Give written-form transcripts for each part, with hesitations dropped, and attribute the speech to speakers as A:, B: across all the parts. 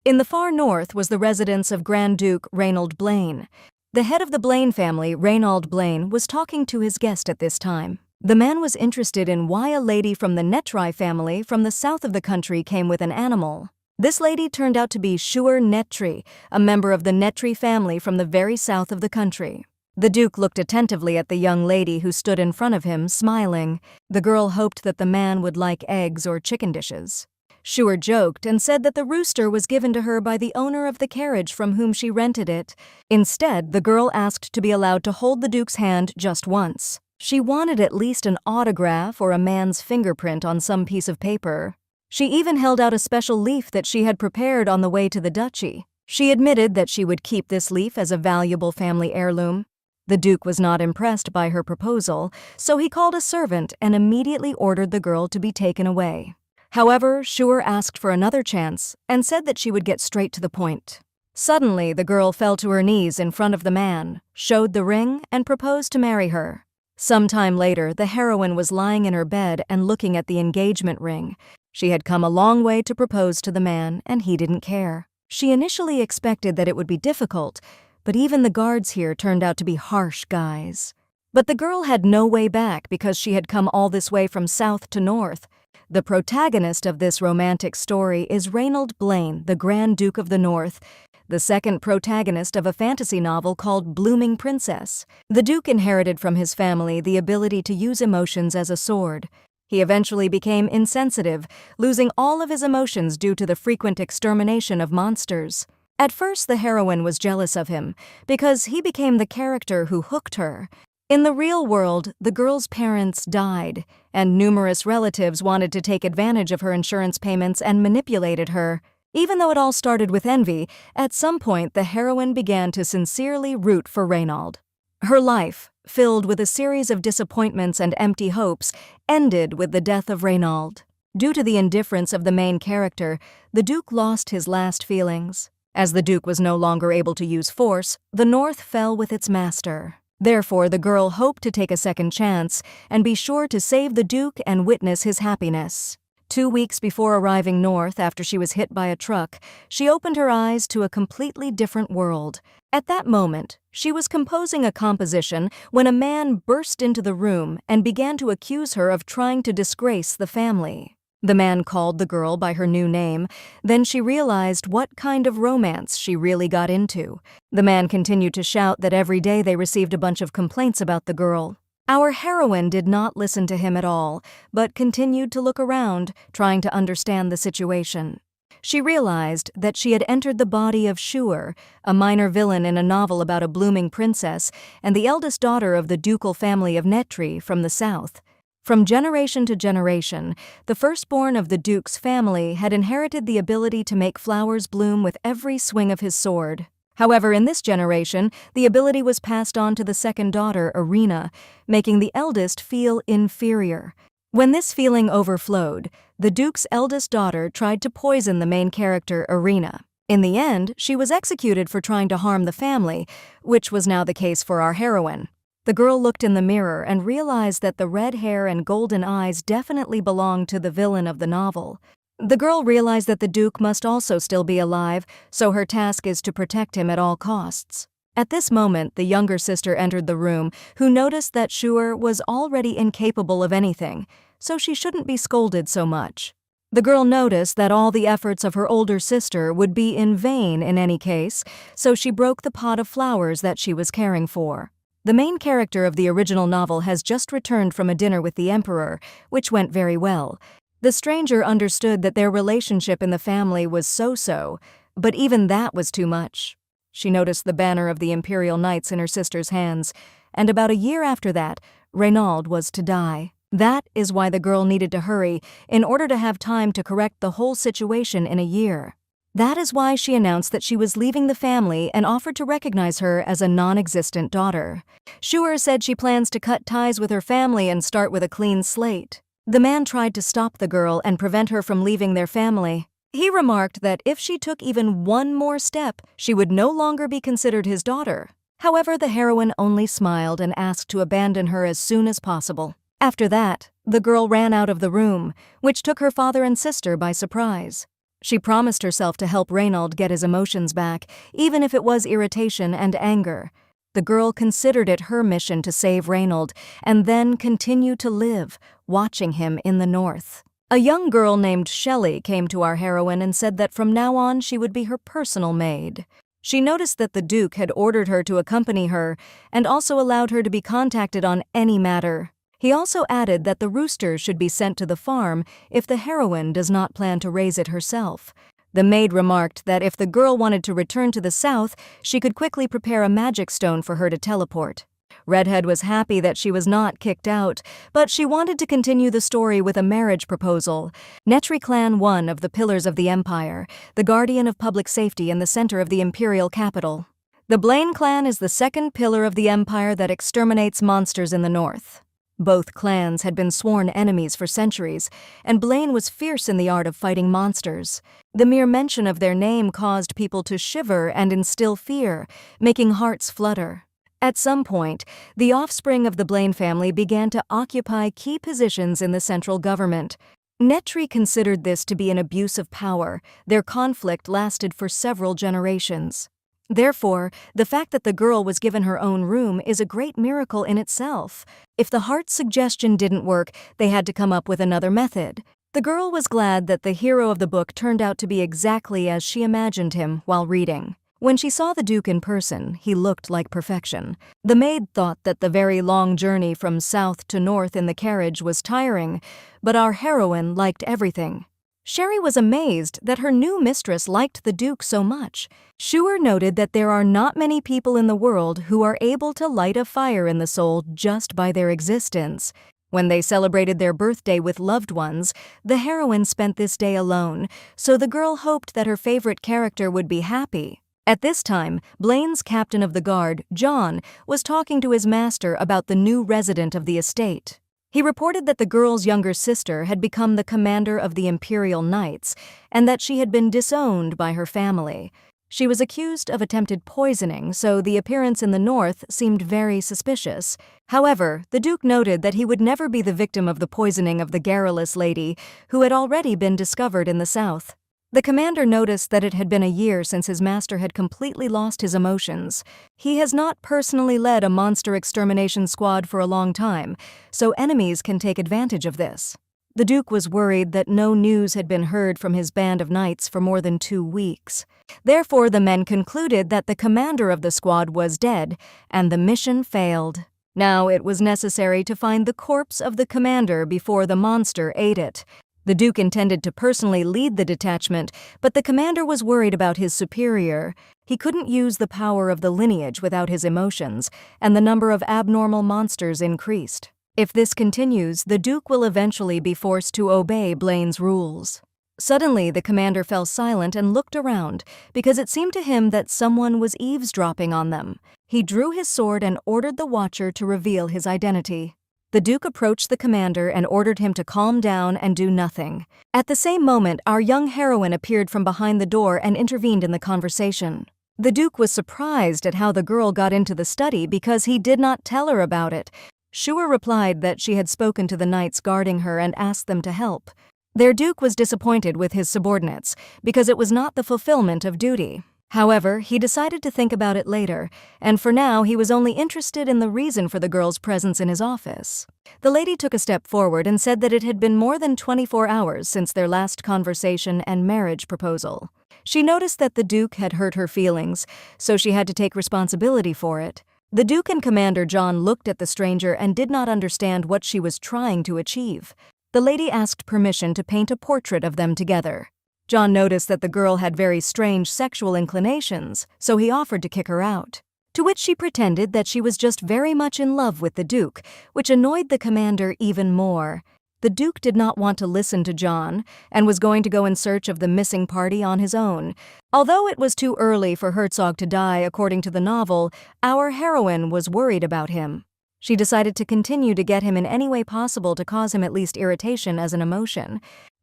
A: In the far north was the residence of Grand Duke Reynold Blaine. The head of the Blaine family, Reynold Blaine, was talking to his guest at this time. The man was interested in why a lady from the Netri family from the south of the country came with an animal. This lady turned out to be Shuer Netri, a member of the Netri family from the very south of the country. The Duke looked attentively at the young lady who stood in front of him, smiling. The girl hoped that the man would like eggs or chicken dishes. Shuer joked and said that the rooster was given to her by the owner of the carriage from whom she rented it. Instead, the girl asked to be allowed to hold the Duke's hand just once. She wanted at least an autograph or a man's fingerprint on some piece of paper. She even held out a special leaf that she had prepared on the way to the duchy. She admitted that she would keep this leaf as a valuable family heirloom. The Duke was not impressed by her proposal, so he called a servant and immediately ordered the girl to be taken away. However, Shuer asked for another chance and said that she would get straight to the point. Suddenly, the girl fell to her knees in front of the man, showed the ring, and proposed to marry her. Some time later, the heroine was lying in her bed and looking at the engagement ring. She had come a long way to propose to the man, and he didn't care. She initially expected that it would be difficult, but even the guards here turned out to be harsh guys. But the girl had no way back because she had come all this way from south to north. The protagonist of this romantic story is Reynold Blaine, the Grand Duke of the North, the second protagonist of a fantasy novel called Blooming Princess. The Duke inherited from his family the ability to use emotions as a sword. He eventually became insensitive, losing all of his emotions due to the frequent extermination of monsters. At first, the heroine was jealous of him because he became the character who hooked her. In the real world, the girl's parents died, and numerous relatives wanted to take advantage of her insurance payments and manipulated her. Even though it all started with envy, at some point the heroine began to sincerely root for Reynold. Her life, filled with a series of disappointments and empty hopes, ended with the death of Reynold. Due to the indifference of the main character, the Duke lost his last feelings. As the Duke was no longer able to use force, the North fell with its master. Therefore, the girl hoped to take a second chance and be sure to save the Duke and witness his happiness. 2 weeks before arriving north after she was hit by a truck, she opened her eyes to a completely different world. At that moment, she was composing a composition when a man burst into the room and began to accuse her of trying to disgrace the family. The man called the girl by her new name. Then she realized what kind of romance she really got into. The man continued to shout that every day they received a bunch of complaints about the girl. Our heroine did not listen to him at all, but continued to look around, trying to understand the situation. She realized that she had entered the body of Shuer, a minor villain in a novel about a blooming princess and the eldest daughter of the ducal family of Netri from the south. From generation to generation, the firstborn of the Duke's family had inherited the ability to make flowers bloom with every swing of his sword. However, in this generation, the ability was passed on to the second daughter, Irina, making the eldest feel inferior. When this feeling overflowed, the Duke's eldest daughter tried to poison the main character, Irina. In the end, she was executed for trying to harm the family, which was now the case for our heroine. The girl looked in the mirror and realized that the red hair and golden eyes definitely belonged to the villain of the novel. The girl realized that the Duke must also still be alive, so her task is to protect him at all costs. At this moment, the younger sister entered the room, who noticed that Shuer was already incapable of anything, so she shouldn't be scolded so much. The girl noticed that all the efforts of her older sister would be in vain in any case, so she broke the pot of flowers that she was caring for. The main character of the original novel has just returned from a dinner with the Emperor, which went very well. The stranger understood that their relationship in the family was so-so, but even that was too much. She noticed the banner of the Imperial Knights in her sister's hands, and about a year after that, Reynold was to die. That is why the girl needed to hurry in order to have time to correct the whole situation in a year. That is why she announced that she was leaving the family and offered to recognize her as a non-existent daughter. Shuer said she plans to cut ties with her family and start with a clean slate. The man tried to stop the girl and prevent her from leaving their family. He remarked that if she took even one more step, she would no longer be considered his daughter. However, the heroine only smiled and asked to abandon her as soon as possible. After that, the girl ran out of the room, which took her father and sister by surprise. She promised herself to help Reynold get his emotions back, even if it was irritation and anger. The girl considered it her mission to save Reynold and then continue to live, watching him in the north. A young girl named Shelley came to our heroine and said that from now on she would be her personal maid. She noticed that the Duke had ordered her to accompany her and also allowed her to be contacted on any matter. He also added that the rooster should be sent to the farm if the heroine does not plan to raise it herself. The maid remarked that if the girl wanted to return to the south, she could quickly prepare a magic stone for her to teleport. Redhead was happy that she was not kicked out, but she wanted to continue the story with a marriage proposal. Netri Clan, one of the pillars of the empire, the guardian of public safety and the center of the imperial capital. The Blaine clan is the second pillar of the empire that exterminates monsters in the north. Both clans had been sworn enemies for centuries, and Blaine was fierce in the art of fighting monsters. The mere mention of their name caused people to shiver and instill fear, making hearts flutter. At some point, the offspring of the Blaine family began to occupy key positions in the central government. Netri considered this to be an abuse of power. Their conflict lasted for several generations. Therefore, the fact that the girl was given her own room is a great miracle in itself. If the heart suggestion didn't work, they had to come up with another method. The girl was glad that the hero of the book turned out to be exactly as she imagined him while reading. When she saw the Duke in person, he looked like perfection. The maid thought that the very long journey from south to north in the carriage was tiring, but our heroine liked everything. Sherry was amazed that her new mistress liked the Duke so much. Schuer noted that there are not many people in the world who are able to light a fire in the soul just by their existence. When they celebrated their birthday with loved ones, the heroine spent this day alone, so the girl hoped that her favorite character would be happy. At this time, Blaine's captain of the guard, John, was talking to his master about the new resident of the estate. He reported that the girl's younger sister had become the commander of the Imperial Knights and that she had been disowned by her family. She was accused of attempted poisoning, so the appearance in the north seemed very suspicious. However, the Duke noted that he would never be the victim of the poisoning of the garrulous lady who had already been discovered in the south. The commander noticed that it had been a year since his master had completely lost his emotions. He has not personally led a monster extermination squad for a long time, so enemies can take advantage of this. The Duke was worried that no news had been heard from his band of knights for more than 2 weeks. Therefore, the men concluded that the commander of the squad was dead, and the mission failed. Now it was necessary to find the corpse of the commander before the monster ate it. The Duke intended to personally lead the detachment, but the commander was worried about his superior. He couldn't use the power of the lineage without his emotions, and the number of abnormal monsters increased. If this continues, the Duke will eventually be forced to obey Blaine's rules. Suddenly, the commander fell silent and looked around, because it seemed to him that someone was eavesdropping on them. He drew his sword and ordered the watcher to reveal his identity. The Duke approached the commander and ordered him to calm down and do nothing. At the same moment, our young heroine appeared from behind the door and intervened in the conversation. The Duke was surprised at how the girl got into the study because he did not tell her about it. Schuer replied that she had spoken to the knights guarding her and asked them to help. Their Duke was disappointed with his subordinates because it was not the fulfillment of duty. However, he decided to think about it later, and for now he was only interested in the reason for the girl's presence in his office. The lady took a step forward and said that it had been more than 24 hours since their last conversation and marriage proposal. She noticed that the Duke had hurt her feelings, so she had to take responsibility for it. The Duke and Commander John looked at the stranger and did not understand what she was trying to achieve. The lady asked permission to paint a portrait of them together. John noticed that the girl had very strange sexual inclinations, so he offered to kick her out. To which she pretended that she was just very much in love with the Duke, which annoyed the commander even more. The Duke did not want to listen to John and was going to go in search of the missing party on his own. Although it was too early for Herzog to die according to the novel, our heroine was worried about him. She decided to continue to get him in any way possible to cause him at least irritation as an emotion.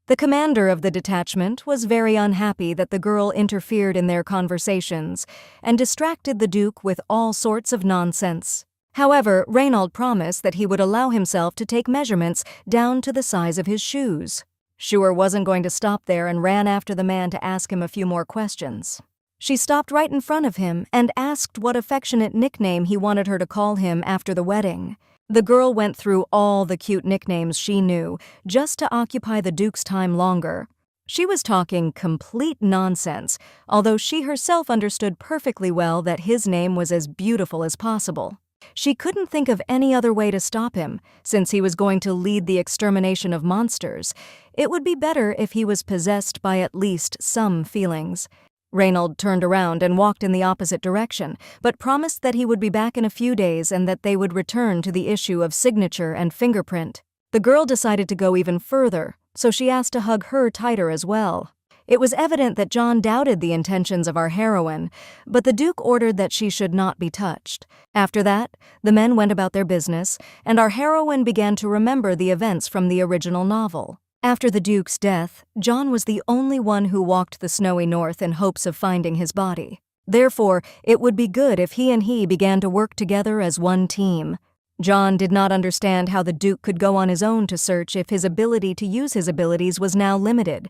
A: The commander of the detachment was very unhappy that the girl interfered in their conversations and distracted the Duke with all sorts of nonsense. However, Reynold promised that he would allow himself to take measurements down to the size of his shoes. Shuer wasn't going to stop there and ran after the man to ask him a few more questions. She stopped right in front of him and asked what affectionate nickname he wanted her to call him after the wedding. The girl went through all the cute nicknames she knew, just to occupy the Duke's time longer. She was talking complete nonsense, although she herself understood perfectly well that his name was as beautiful as possible. She couldn't think of any other way to stop him, since he was going to lead the extermination of monsters. It would be better if he was possessed by at least some feelings. Reynold turned around and walked in the opposite direction, but promised that he would be back in a few days and that they would return to the issue of signature and fingerprint. The girl decided to go even further, so she asked to hug her tighter as well. It was evident that John doubted the intentions of our heroine, but the Duke ordered that she should not be touched. After that, the men went about their business, and our heroine began to remember the events from the original novel. After the Duke's death, John was the only one who walked the snowy north in hopes of finding his body. Therefore, it would be good if he and he began to work together as one team. John did not understand how the Duke could go on his own to search if his ability to use his abilities was now limited.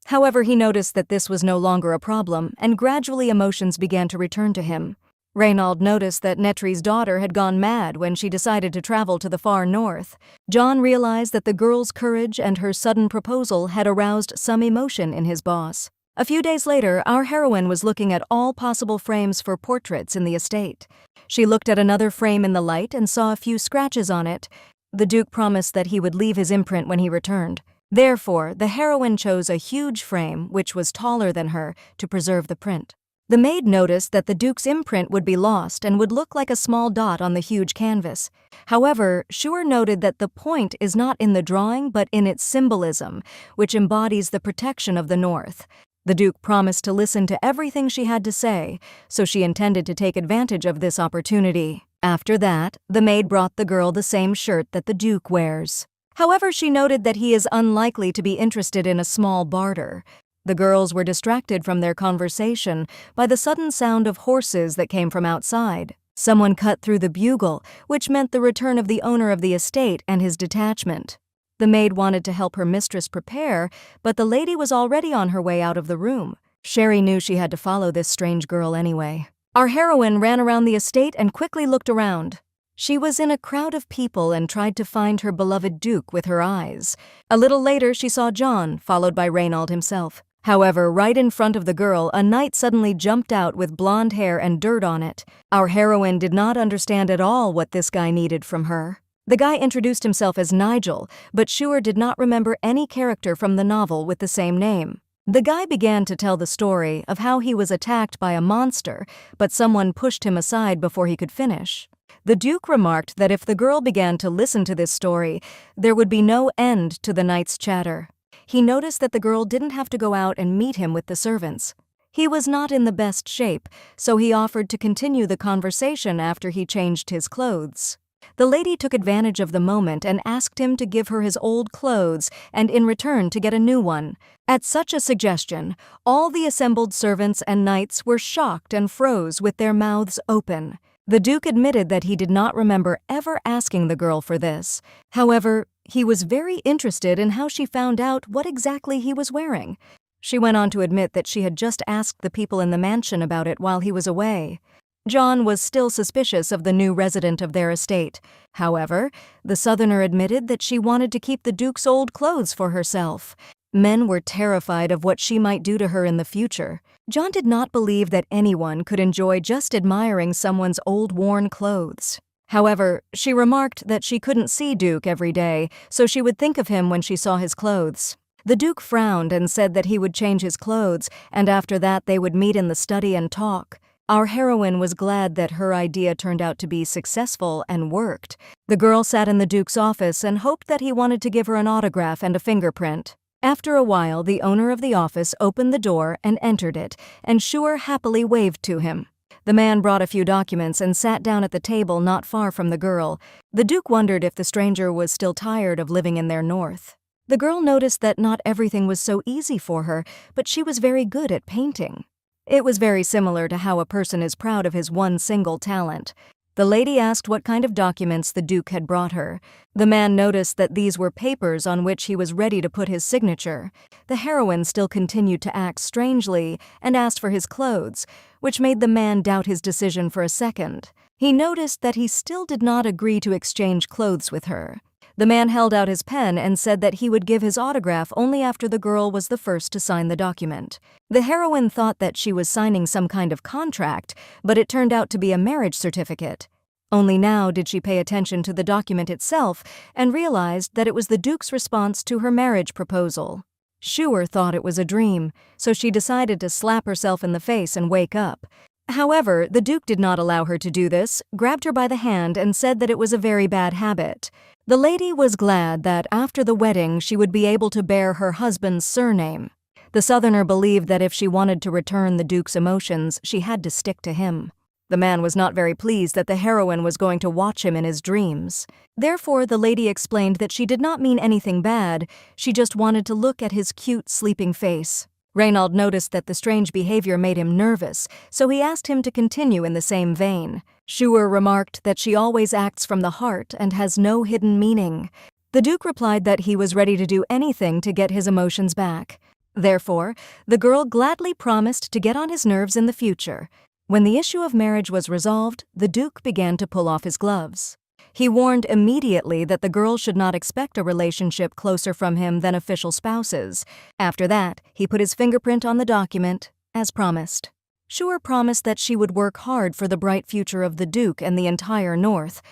A: However, he noticed that this was no longer a problem, and gradually emotions began to return to him. Reynold noticed that Netri's daughter had gone mad when she decided to travel to the far north. John realized that the girl's courage and her sudden proposal had aroused some emotion in his boss. A few days later, our heroine was looking at all possible frames for portraits in the estate. She looked at another frame in the light and saw a few scratches on it. The Duke promised that he would leave his imprint when he returned. Therefore, the heroine chose a huge frame, which was taller than her, to preserve the print. The maid noticed that the Duke's imprint would be lost and would look like a small dot on the huge canvas. However, Shuer noted that the point is not in the drawing but in its symbolism, which embodies the protection of the North. The Duke promised to listen to everything she had to say, so she intended to take advantage of this opportunity. After that, the maid brought the girl the same shirt that the Duke wears. However, she noted that he is unlikely to be interested in a small barter. The girls were distracted from their conversation by the sudden sound of horses that came from outside. Someone cut through the bugle, which meant the return of the owner of the estate and his detachment. The maid wanted to help her mistress prepare, but the lady was already on her way out of the room. Sherry knew she had to follow this strange girl anyway. Our heroine ran around the estate and quickly looked around. She was in a crowd of people and tried to find her beloved Duke with her eyes. A little later, she saw John, followed by Reynold himself. However, right in front of the girl, a knight suddenly jumped out with blonde hair and dirt on it. Our heroine did not understand at all what this guy needed from her. The guy introduced himself as Nigel, but Shuer did not remember any character from the novel with the same name. The guy began to tell the story of how he was attacked by a monster, but someone pushed him aside before he could finish. The Duke remarked that if the girl began to listen to this story, there would be no end to the knight's chatter. He noticed that the girl didn't have to go out and meet him with the servants. He was not in the best shape, so he offered to continue the conversation after he changed his clothes. The lady took advantage of the moment and asked him to give her his old clothes and in return to get a new one. At such a suggestion, all the assembled servants and knights were shocked and froze with their mouths open. The Duke admitted that he did not remember ever asking the girl for this. However, he was very interested in how she found out what exactly he was wearing. She went on to admit that she had just asked the people in the mansion about it while he was away. John was still suspicious of the new resident of their estate. However, the Southerner admitted that she wanted to keep the Duke's old clothes for herself. Men were terrified of what she might do to her in the future. John did not believe that anyone could enjoy just admiring someone's old worn clothes. However, she remarked that she couldn't see Duke every day, so she would think of him when she saw his clothes. The Duke frowned and said that he would change his clothes, and after that they would meet in the study and talk. Our heroine was glad that her idea turned out to be successful and worked. The girl sat in the Duke's office and hoped that he wanted to give her an autograph and a fingerprint. After a while, the owner of the office opened the door and entered it, and Shuer happily waved to him. The man brought a few documents and sat down at the table not far from the girl. The Duke wondered if the stranger was still tired of living in their north. The girl noticed that not everything was so easy for her, but she was very good at painting. It was very similar to how a person is proud of his one single talent. The lady asked what kind of documents the Duke had brought her. The man noticed that these were papers on which he was ready to put his signature. The heroine still continued to act strangely and asked for his clothes, which made the man doubt his decision for a second. He noticed that he still did not agree to exchange clothes with her. The man held out his pen and said that he would give his autograph only after the girl was the first to sign the document. The heroine thought that she was signing some kind of contract, but it turned out to be a marriage certificate. Only now did she pay attention to the document itself and realized that it was the Duke's response to her marriage proposal. Schuer thought it was a dream, so she decided to slap herself in the face and wake up. However, the Duke did not allow her to do this, grabbed her by the hand and said that it was a very bad habit. The lady was glad that after the wedding she would be able to bear her husband's surname. The Southerner believed that if she wanted to return the Duke's emotions, she had to stick to him. The man was not very pleased that the heroine was going to watch him in his dreams. Therefore, the lady explained that she did not mean anything bad, she just wanted to look at his cute, sleeping face. Reynold noticed that the strange behavior made him nervous, so he asked him to continue in the same vein. Schuer remarked that she always acts from the heart and has no hidden meaning. The Duke replied that he was ready to do anything to get his emotions back. Therefore, the girl gladly promised to get on his nerves in the future. When the issue of marriage was resolved, the Duke began to pull off his gloves. He warned immediately that the girl should not expect a relationship closer from him than official spouses. After that, he put his fingerprint on the document, as promised. Schuer promised that she would work hard for the bright future of the Duke and the entire North.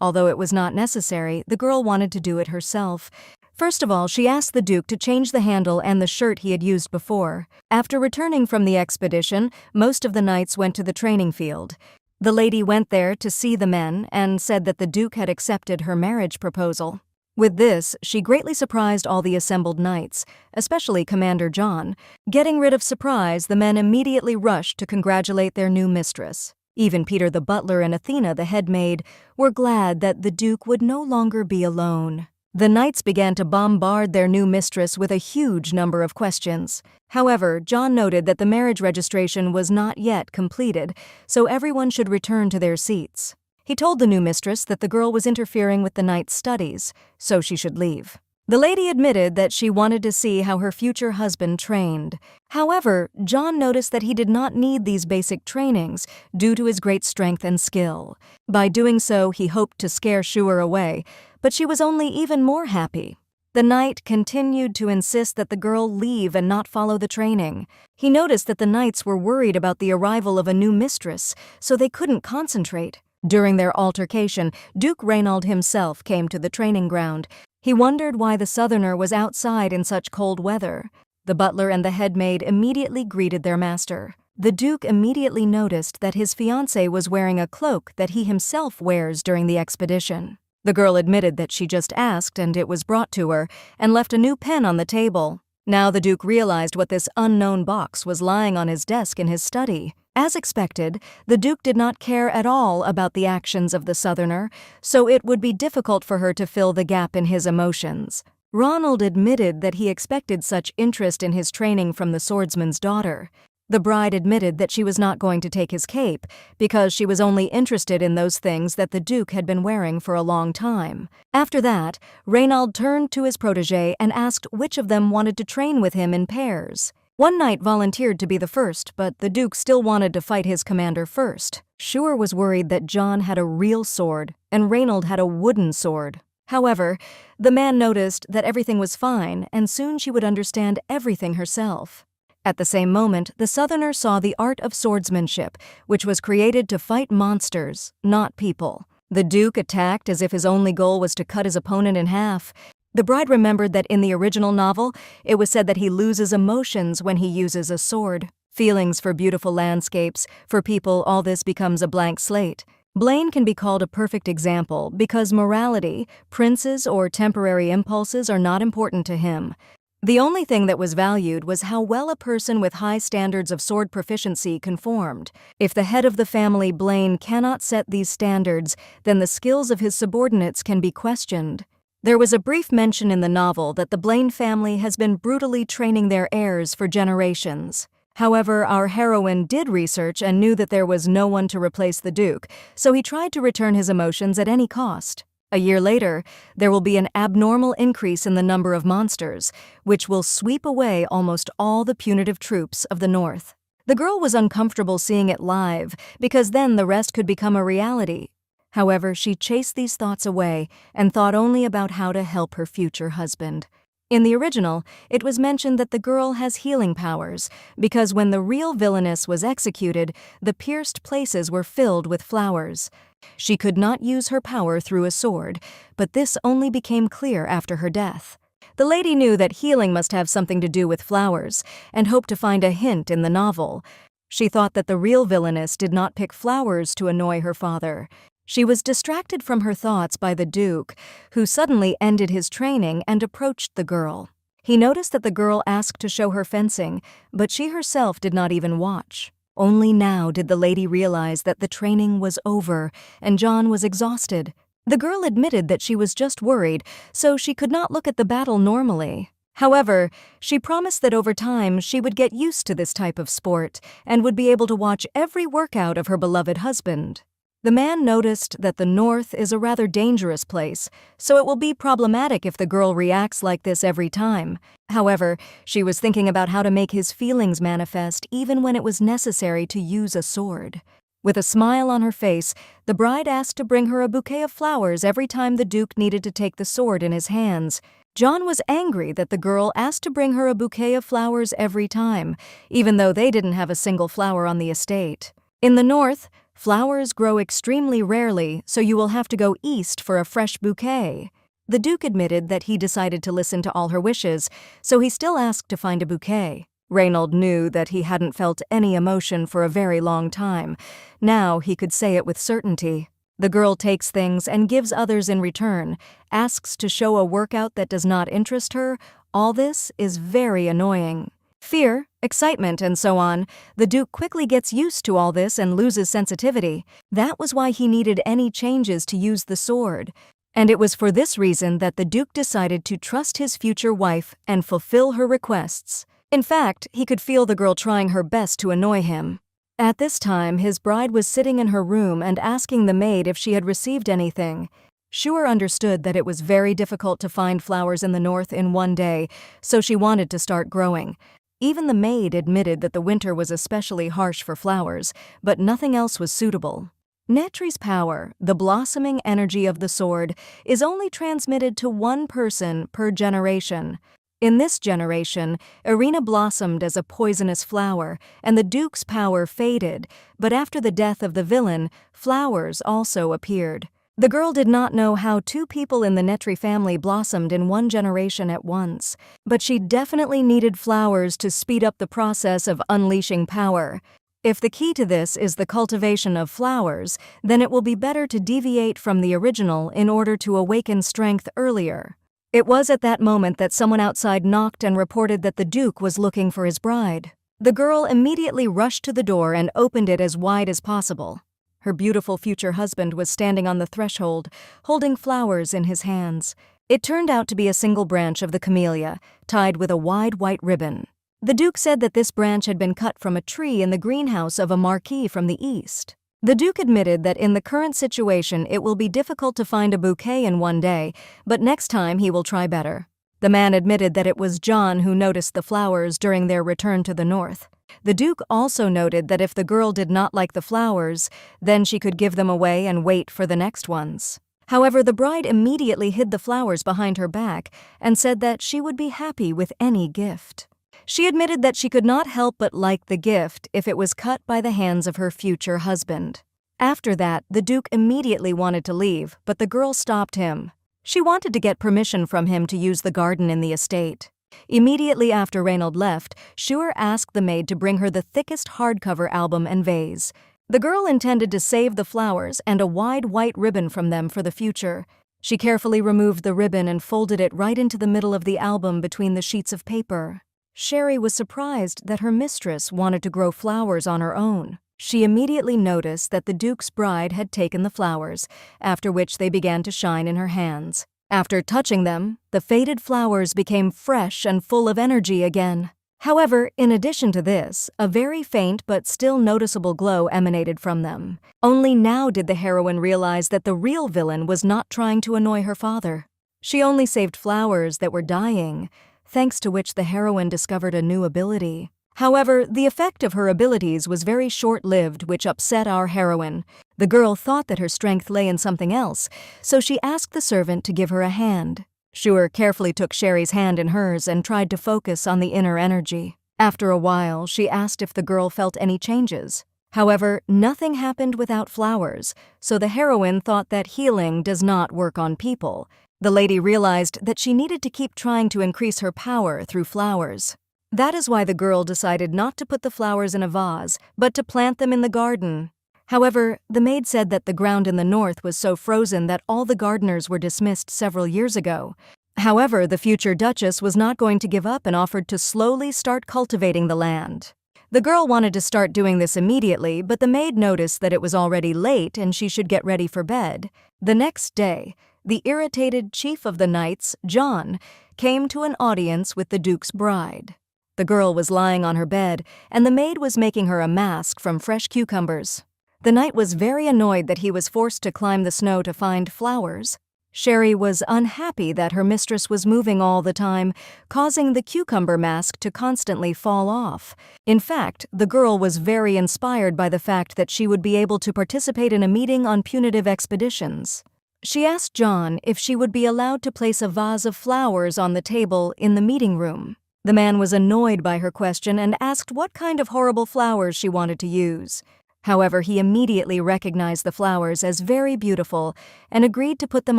A: Although it was not necessary, the girl wanted to do it herself. First of all, she asked the Duke to change the handle and the shirt he had used before. After returning from the expedition, most of the knights went to the training field. The lady went there to see the men and said that the Duke had accepted her marriage proposal. With this, she greatly surprised all the assembled knights, especially Commander John. Getting rid of surprise, the men immediately rushed to congratulate their new mistress. Even Peter the butler and Athena the head maid were glad that the Duke would no longer be alone. The knights began to bombard their new mistress with a huge number of questions. However, John noted that the marriage registration was not yet completed, so everyone should return to their seats. He told the new mistress that the girl was interfering with the knights' studies, so she should leave. The lady admitted that she wanted to see how her future husband trained. However, John noticed that he did not need these basic trainings due to his great strength and skill. By doing so, he hoped to scare Schuer away, but she was only even more happy. The knight continued to insist that the girl leave and not follow the training. He noticed that the knights were worried about the arrival of a new mistress, so they couldn't concentrate. During their altercation, Duke Reynold himself came to the training ground. He wondered why the Southerner was outside in such cold weather. The butler and the head maid immediately greeted their master. The Duke immediately noticed that his fiancée was wearing a cloak that he himself wears during the expedition. The girl admitted that she just asked and it was brought to her, and left a new pen on the table. Now the Duke realized what this unknown box was lying on his desk in his study. As expected, the Duke did not care at all about the actions of the Southerner, so it would be difficult for her to fill the gap in his emotions. Ronald admitted that he expected such interest in his training from the swordsman's daughter. The bride admitted that she was not going to take his cape because she was only interested in those things that the Duke had been wearing for a long time. After that, Reynold turned to his protégé and asked which of them wanted to train with him in pairs. One knight volunteered to be the first, but the Duke still wanted to fight his commander first. Schuer was worried that John had a real sword and Reynold had a wooden sword. However, the man noticed that everything was fine and soon she would understand everything herself. At the same moment, the Southerner saw the art of swordsmanship, which was created to fight monsters, not people. The Duke attacked as if his only goal was to cut his opponent in half. The bride remembered that in the original novel, it was said that he loses emotions when he uses a sword. Feelings for beautiful landscapes, for people, all this becomes a blank slate. Blaine can be called a perfect example because morality, princes, or temporary impulses are not important to him. The only thing that was valued was how well a person with high standards of sword proficiency conformed. If the head of the family, Blaine, cannot set these standards, then the skills of his subordinates can be questioned. There was a brief mention in the novel that the Blaine family has been brutally training their heirs for generations. However, our heroine did research and knew that there was no one to replace the Duke, so he tried to return his emotions at any cost. A year later, there will be an abnormal increase in the number of monsters, which will sweep away almost all the punitive troops of the North. The girl was uncomfortable seeing it live, because then the rest could become a reality. However, she chased these thoughts away and thought only about how to help her future husband. In the original, it was mentioned that the girl has healing powers, because when the real villainess was executed, the pierced places were filled with flowers. She could not use her power through a sword, but this only became clear after her death. The lady knew that healing must have something to do with flowers, and hoped to find a hint in the novel. She thought that the real villainess did not pick flowers to annoy her father. She was distracted from her thoughts by the Duke, who suddenly ended his training and approached the girl. He noticed that the girl asked to show her fencing, but she herself did not even watch. Only now did the lady realize that the training was over, and John was exhausted. The girl admitted that she was just worried, so she could not look at the battle normally. However, she promised that over time she would get used to this type of sport and would be able to watch every workout of her beloved husband. The man noticed that the North is a rather dangerous place, so it will be problematic if the girl reacts like this every time. However, she was thinking about how to make his feelings manifest even when it was necessary to use a sword. With a smile on her face, the bride asked to bring her a bouquet of flowers every time the Duke needed to take the sword in his hands. John was angry that the girl asked to bring her a bouquet of flowers every time, even though they didn't have a single flower on the estate. In the North, flowers grow extremely rarely, so you will have to go east for a fresh bouquet. The Duke admitted that he decided to listen to all her wishes, so he still asked to find a bouquet. Reynold knew that he hadn't felt any emotion for a very long time. Now he could say it with certainty. The girl takes things and gives others in return, asks to show a workout that does not interest her. All this is very annoying. Fear, excitement, and so on. The Duke quickly gets used to all this and loses sensitivity. That was why he needed any changes to use the sword. And it was for this reason that the Duke decided to trust his future wife and fulfill her requests. In fact, he could feel the girl trying her best to annoy him. At this time, his bride was sitting in her room and asking the maid if she had received anything. Shure understood that it was very difficult to find flowers in the North in one day, so she wanted to start growing. Even the maid admitted that the winter was especially harsh for flowers, but nothing else was suitable. Netri's power, the blossoming energy of the sword, is only transmitted to one person per generation. In this generation, Irina blossomed as a poisonous flower, and the Duke's power faded, but after the death of the villain, flowers also appeared. The girl did not know how two people in the Netri family blossomed in one generation at once, but she definitely needed flowers to speed up the process of unleashing power. If the key to this is the cultivation of flowers, then it will be better to deviate from the original in order to awaken strength earlier. It was at that moment that someone outside knocked and reported that the Duke was looking for his bride. The girl immediately rushed to the door and opened it as wide as possible. Her beautiful future husband was standing on the threshold, holding flowers in his hands. It turned out to be a single branch of the camellia, tied with a wide white ribbon. The Duke said that this branch had been cut from a tree in the greenhouse of a marquis from the east. The Duke admitted that in the current situation it will be difficult to find a bouquet in one day, but next time he will try better. The man admitted that it was John who noticed the flowers during their return to the North. The Duke also noted that if the girl did not like the flowers, then she could give them away and wait for the next ones. However, the bride immediately hid the flowers behind her back and said that she would be happy with any gift. She admitted that she could not help but like the gift if it was cut by the hands of her future husband. After that, the Duke immediately wanted to leave, but the girl stopped him. She wanted to get permission from him to use the garden in the estate. Immediately after Reynold left, Shure asked the maid to bring her the thickest hardcover album and vase. The girl intended to save the flowers and a wide white ribbon from them for the future. She carefully removed the ribbon and folded it right into the middle of the album between the sheets of paper. Sherry was surprised that her mistress wanted to grow flowers on her own. She immediately noticed that the Duke's bride had taken the flowers, after which they began to shine in her hands. After touching them, the faded flowers became fresh and full of energy again. However, in addition to this, a very faint but still noticeable glow emanated from them. Only now did the heroine realize that the real villain was not trying to annoy her father. She only saved flowers that were dying, thanks to which the heroine discovered a new ability. However, the effect of her abilities was very short-lived, which upset our heroine. The girl thought that her strength lay in something else, so she asked the servant to give her a hand. Shuer carefully took Sherry's hand in hers and tried to focus on the inner energy. After a while, she asked if the girl felt any changes. However, nothing happened without flowers, so the heroine thought that healing does not work on people. The lady realized that she needed to keep trying to increase her power through flowers. That is why the girl decided not to put the flowers in a vase, but to plant them in the garden. However, the maid said that the ground in the north was so frozen that all the gardeners were dismissed several years ago. However, the future duchess was not going to give up and offered to slowly start cultivating the land. The girl wanted to start doing this immediately, but the maid noticed that it was already late and she should get ready for bed. The next day, the irritated chief of the knights, John, came to an audience with the Duke's bride. The girl was lying on her bed, and the maid was making her a mask from fresh cucumbers. The knight was very annoyed that he was forced to climb the snow to find flowers. Sherry was unhappy that her mistress was moving all the time, causing the cucumber mask to constantly fall off. In fact, the girl was very inspired by the fact that she would be able to participate in a meeting on punitive expeditions. She asked John if she would be allowed to place a vase of flowers on the table in the meeting room. The man was annoyed by her question and asked what kind of horrible flowers she wanted to use. However, he immediately recognized the flowers as very beautiful and agreed to put them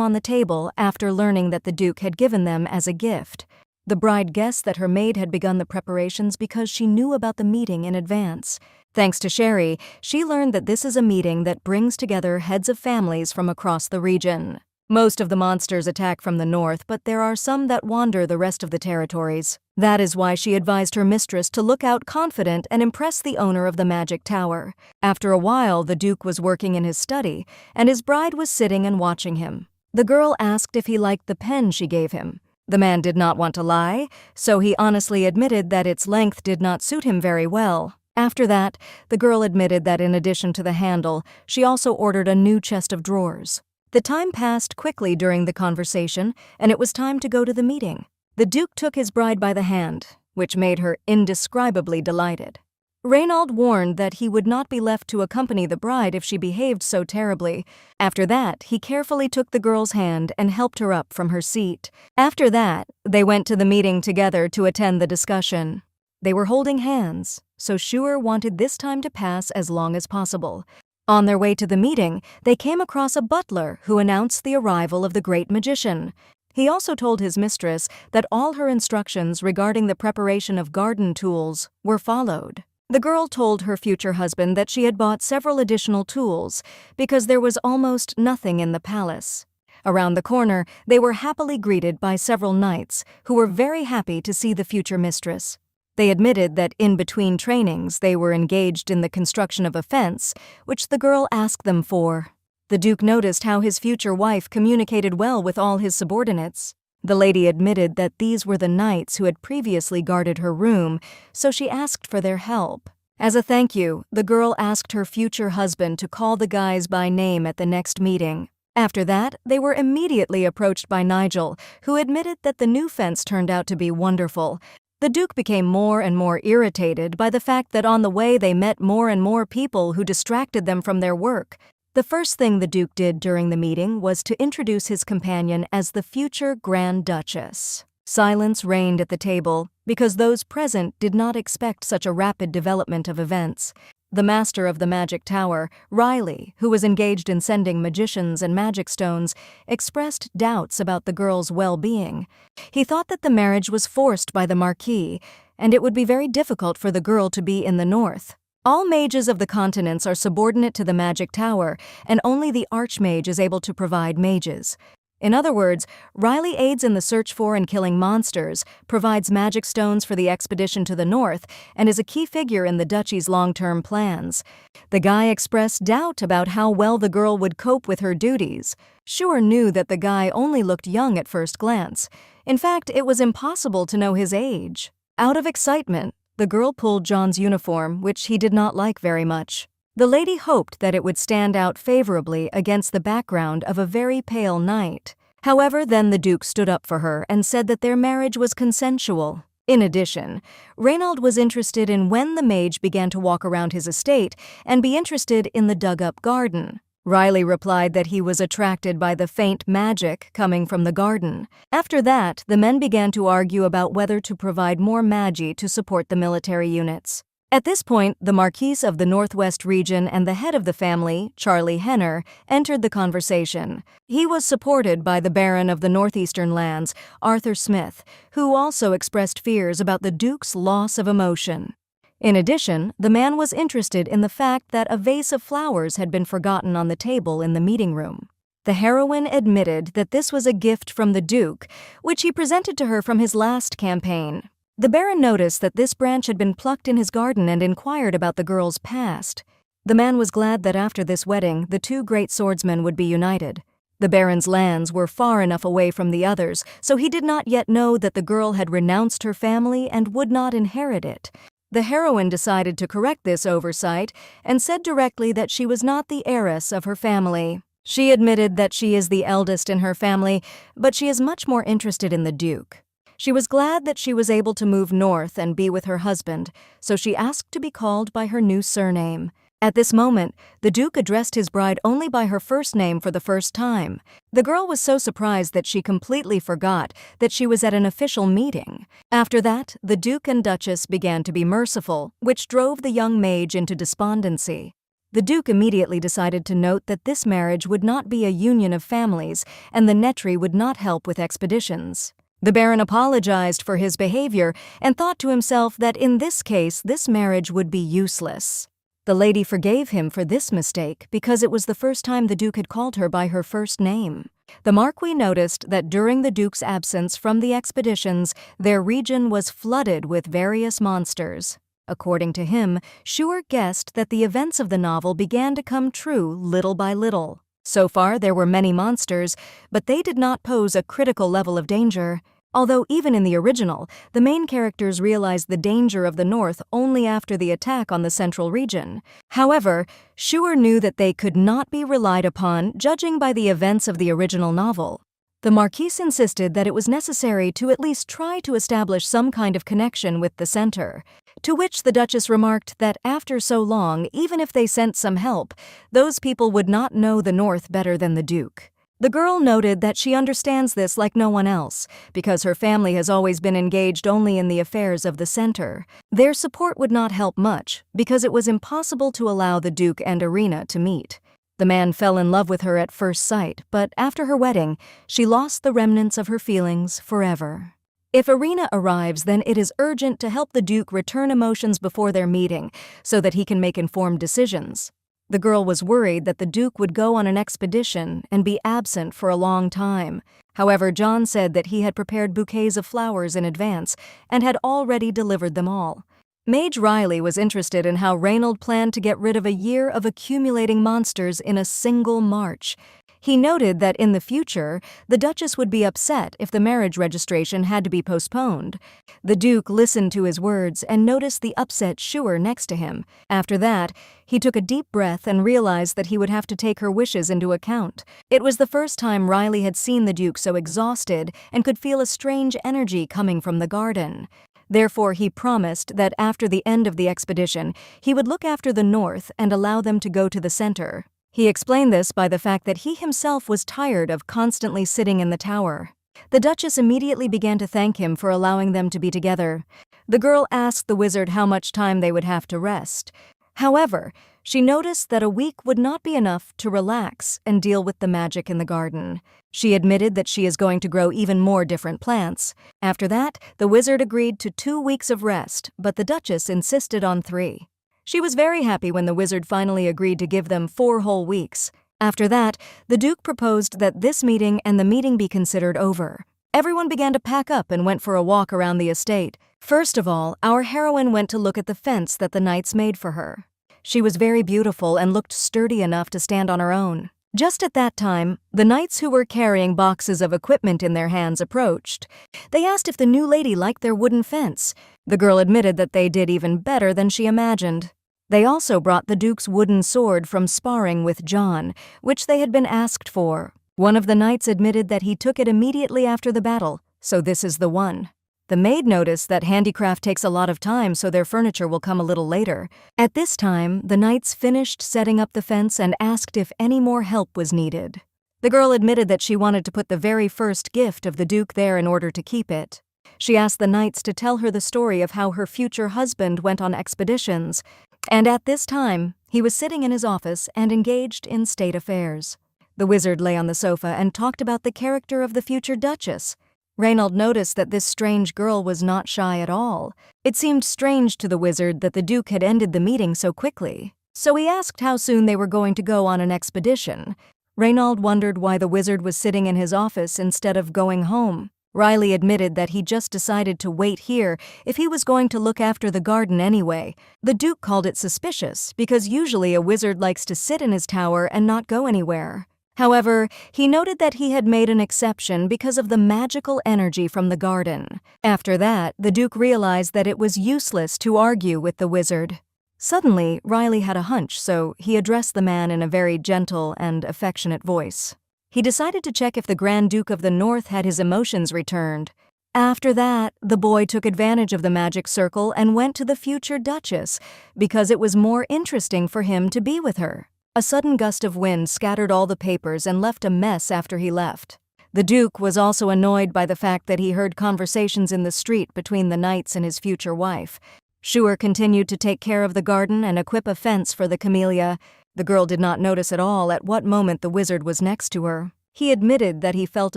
A: on the table after learning that the Duke had given them as a gift. The bride guessed that her maid had begun the preparations because she knew about the meeting in advance. Thanks to Sherry, she learned that this is a meeting that brings together heads of families from across the region. Most of the monsters attack from the north, but there are some that wander the rest of the territories. That is why she advised her mistress to look out confident and impress the owner of the magic tower. After a while, the Duke was working in his study, and his bride was sitting and watching him. The girl asked if he liked the pen she gave him. The man did not want to lie, so he honestly admitted that its length did not suit him very well. After that, the girl admitted that in addition to the handle, she also ordered a new chest of drawers. The time passed quickly during the conversation, and it was time to go to the meeting. The Duke took his bride by the hand, which made her indescribably delighted. Reynald warned that he would not be left to accompany the bride if she behaved so terribly. After that, he carefully took the girl's hand and helped her up from her seat. After that, they went to the meeting together to attend the discussion. They were holding hands, so Shuer wanted this time to pass as long as possible. On their way to the meeting, they came across a butler who announced the arrival of the great magician. He also told his mistress that all her instructions regarding the preparation of garden tools were followed. The girl told her future husband that she had bought several additional tools because there was almost nothing in the palace. Around the corner, they were happily greeted by several knights who were very happy to see the future mistress. They admitted that in between trainings they were engaged in the construction of a fence, which the girl asked them for. The Duke noticed how his future wife communicated well with all his subordinates. The lady admitted that these were the knights who had previously guarded her room, so she asked for their help. As a thank you, the girl asked her future husband to call the guys by name at the next meeting. After that, they were immediately approached by Nigel, who admitted that the new fence turned out to be wonderful. The Duke became more and more irritated by the fact that on the way they met more and more people who distracted them from their work. The first thing the Duke did during the meeting was to introduce his companion as the future Grand Duchess. Silence reigned at the table because those present did not expect such a rapid development of events. The master of the magic tower, Riley, who was engaged in sending magicians and magic stones, expressed doubts about the girl's well-being. He thought that the marriage was forced by the Marquis, and it would be very difficult for the girl to be in the north. All mages of the continents are subordinate to the magic tower, and only the archmage is able to provide mages. In other words, Riley aids in the search for and killing monsters, provides magic stones for the expedition to the north, and is a key figure in the duchy's long-term plans. The guy expressed doubt about how well the girl would cope with her duties. Shuer knew that the guy only looked young at first glance. In fact, it was impossible to know his age. Out of excitement, the girl pulled John's uniform, which he did not like very much. The lady hoped that it would stand out favorably against the background of a very pale night. However, then the Duke stood up for her and said that their marriage was consensual. In addition, Reynold was interested in when the mage began to walk around his estate and be interested in the dug-up garden. Riley replied that he was attracted by the faint magic coming from the garden. After that, the men began to argue about whether to provide more magi to support the military units. At this point, the Marquise of the Northwest region and the head of the family, Charlie Henner, entered the conversation. He was supported by the Baron of the Northeastern Lands, Arthur Smith, who also expressed fears about the Duke's loss of emotion. In addition, the man was interested in the fact that a vase of flowers had been forgotten on the table in the meeting room. The heroine admitted that this was a gift from the Duke, which he presented to her from his last campaign. The Baron noticed that this branch had been plucked in his garden and inquired about the girl's past. The man was glad that after this wedding, the two great swordsmen would be united. The Baron's lands were far enough away from the others, so he did not yet know that the girl had renounced her family and would not inherit it. The heroine decided to correct this oversight and said directly that she was not the heiress of her family. She admitted that she is the eldest in her family, but she is much more interested in the Duke. She was glad that she was able to move north and be with her husband, so she asked to be called by her new surname. At this moment, the Duke addressed his bride only by her first name for the first time. The girl was so surprised that she completely forgot that she was at an official meeting. After that, the Duke and Duchess began to be merciful, which drove the young mage into despondency. The Duke immediately decided to note that this marriage would not be a union of families, and the Netri would not help with expeditions. The Baron apologized for his behavior and thought to himself that in this case this marriage would be useless. The lady forgave him for this mistake because it was the first time the Duke had called her by her first name. The Marquis noticed that during the Duke's absence from the expeditions, their region was flooded with various monsters. According to him, Schuer guessed that the events of the novel began to come true little by little. So far, there were many monsters, but they did not pose a critical level of danger. Although even in the original, the main characters realized the danger of the North only after the attack on the central region. However, Schuer knew that they could not be relied upon judging by the events of the original novel. The Marquise insisted that it was necessary to at least try to establish some kind of connection with the center, to which the Duchess remarked that after so long, even if they sent some help, those people would not know the North better than the Duke. The girl noted that she understands this like no one else, because her family has always been engaged only in the affairs of the center. Their support would not help much, because it was impossible to allow the Duke and Irina to meet. The man fell in love with her at first sight, but after her wedding, she lost the remnants of her feelings forever. If Irina arrives, then it is urgent to help the Duke return emotions before their meeting, so that he can make informed decisions. The girl was worried that the Duke would go on an expedition and be absent for a long time. However, John said that he had prepared bouquets of flowers in advance and had already delivered them all. Mage Riley was interested in how Reynold planned to get rid of a year of accumulating monsters in a single march. He noted that in the future, the Duchess would be upset if the marriage registration had to be postponed. The Duke listened to his words and noticed the upset Schuer next to him. After that, he took a deep breath and realized that he would have to take her wishes into account. It was the first time Riley had seen the Duke so exhausted and could feel a strange energy coming from the garden. Therefore, he promised that after the end of the expedition, he would look after the North and allow them to go to the center. He explained this by the fact that he himself was tired of constantly sitting in the tower. The Duchess immediately began to thank him for allowing them to be together. The girl asked the wizard how much time they would have to rest. However, she noticed that a week would not be enough to relax and deal with the magic in the garden. She admitted that she is going to grow even more different plants. After that, the wizard agreed to 2 weeks of rest, but the Duchess insisted on 3. She was very happy when the wizard finally agreed to give them 4 whole weeks. After that, the Duke proposed that this meeting and the meeting be considered over. Everyone began to pack up and went for a walk around the estate. First of all, our heroine went to look at the fence that the knights made for her. She was very beautiful and looked sturdy enough to stand on her own. Just at that time, the knights who were carrying boxes of equipment in their hands approached. They asked if the new lady liked their wooden fence. The girl admitted that they did even better than she imagined. They also brought the Duke's wooden sword from sparring with John, which they had been asked for. One of the knights admitted that he took it immediately after the battle, so this is the one. The maid noticed that handicraft takes a lot of time, so their furniture will come a little later. At this time, the knights finished setting up the fence and asked if any more help was needed. The girl admitted that she wanted to put the very first gift of the Duke there in order to keep it. She asked the knights to tell her the story of how her future husband went on expeditions, and at this time, he was sitting in his office and engaged in state affairs. The wizard lay on the sofa and talked about the character of the future Duchess. Reynold noticed that this strange girl was not shy at all. It seemed strange to the wizard that the Duke had ended the meeting so quickly, so he asked how soon they were going to go on an expedition. Reynold wondered why the wizard was sitting in his office instead of going home. Riley admitted that he just decided to wait here if he was going to look after the garden anyway. The Duke called it suspicious because usually a wizard likes to sit in his tower and not go anywhere. However, he noted that he had made an exception because of the magical energy from the garden. After that, the Duke realized that it was useless to argue with the wizard. Suddenly, Riley had a hunch, so he addressed the man in a very gentle and affectionate voice. He decided to check if the Grand Duke of the North had his emotions returned. After that, the boy took advantage of the magic circle and went to the future Duchess because it was more interesting for him to be with her. A sudden gust of wind scattered all the papers and left a mess after he left. The Duke was also annoyed by the fact that he heard conversations in the street between the knights and his future wife. Schuer continued to take care of the garden and equip a fence for the camellia. The girl did not notice at all at what moment the wizard was next to her. He admitted that he felt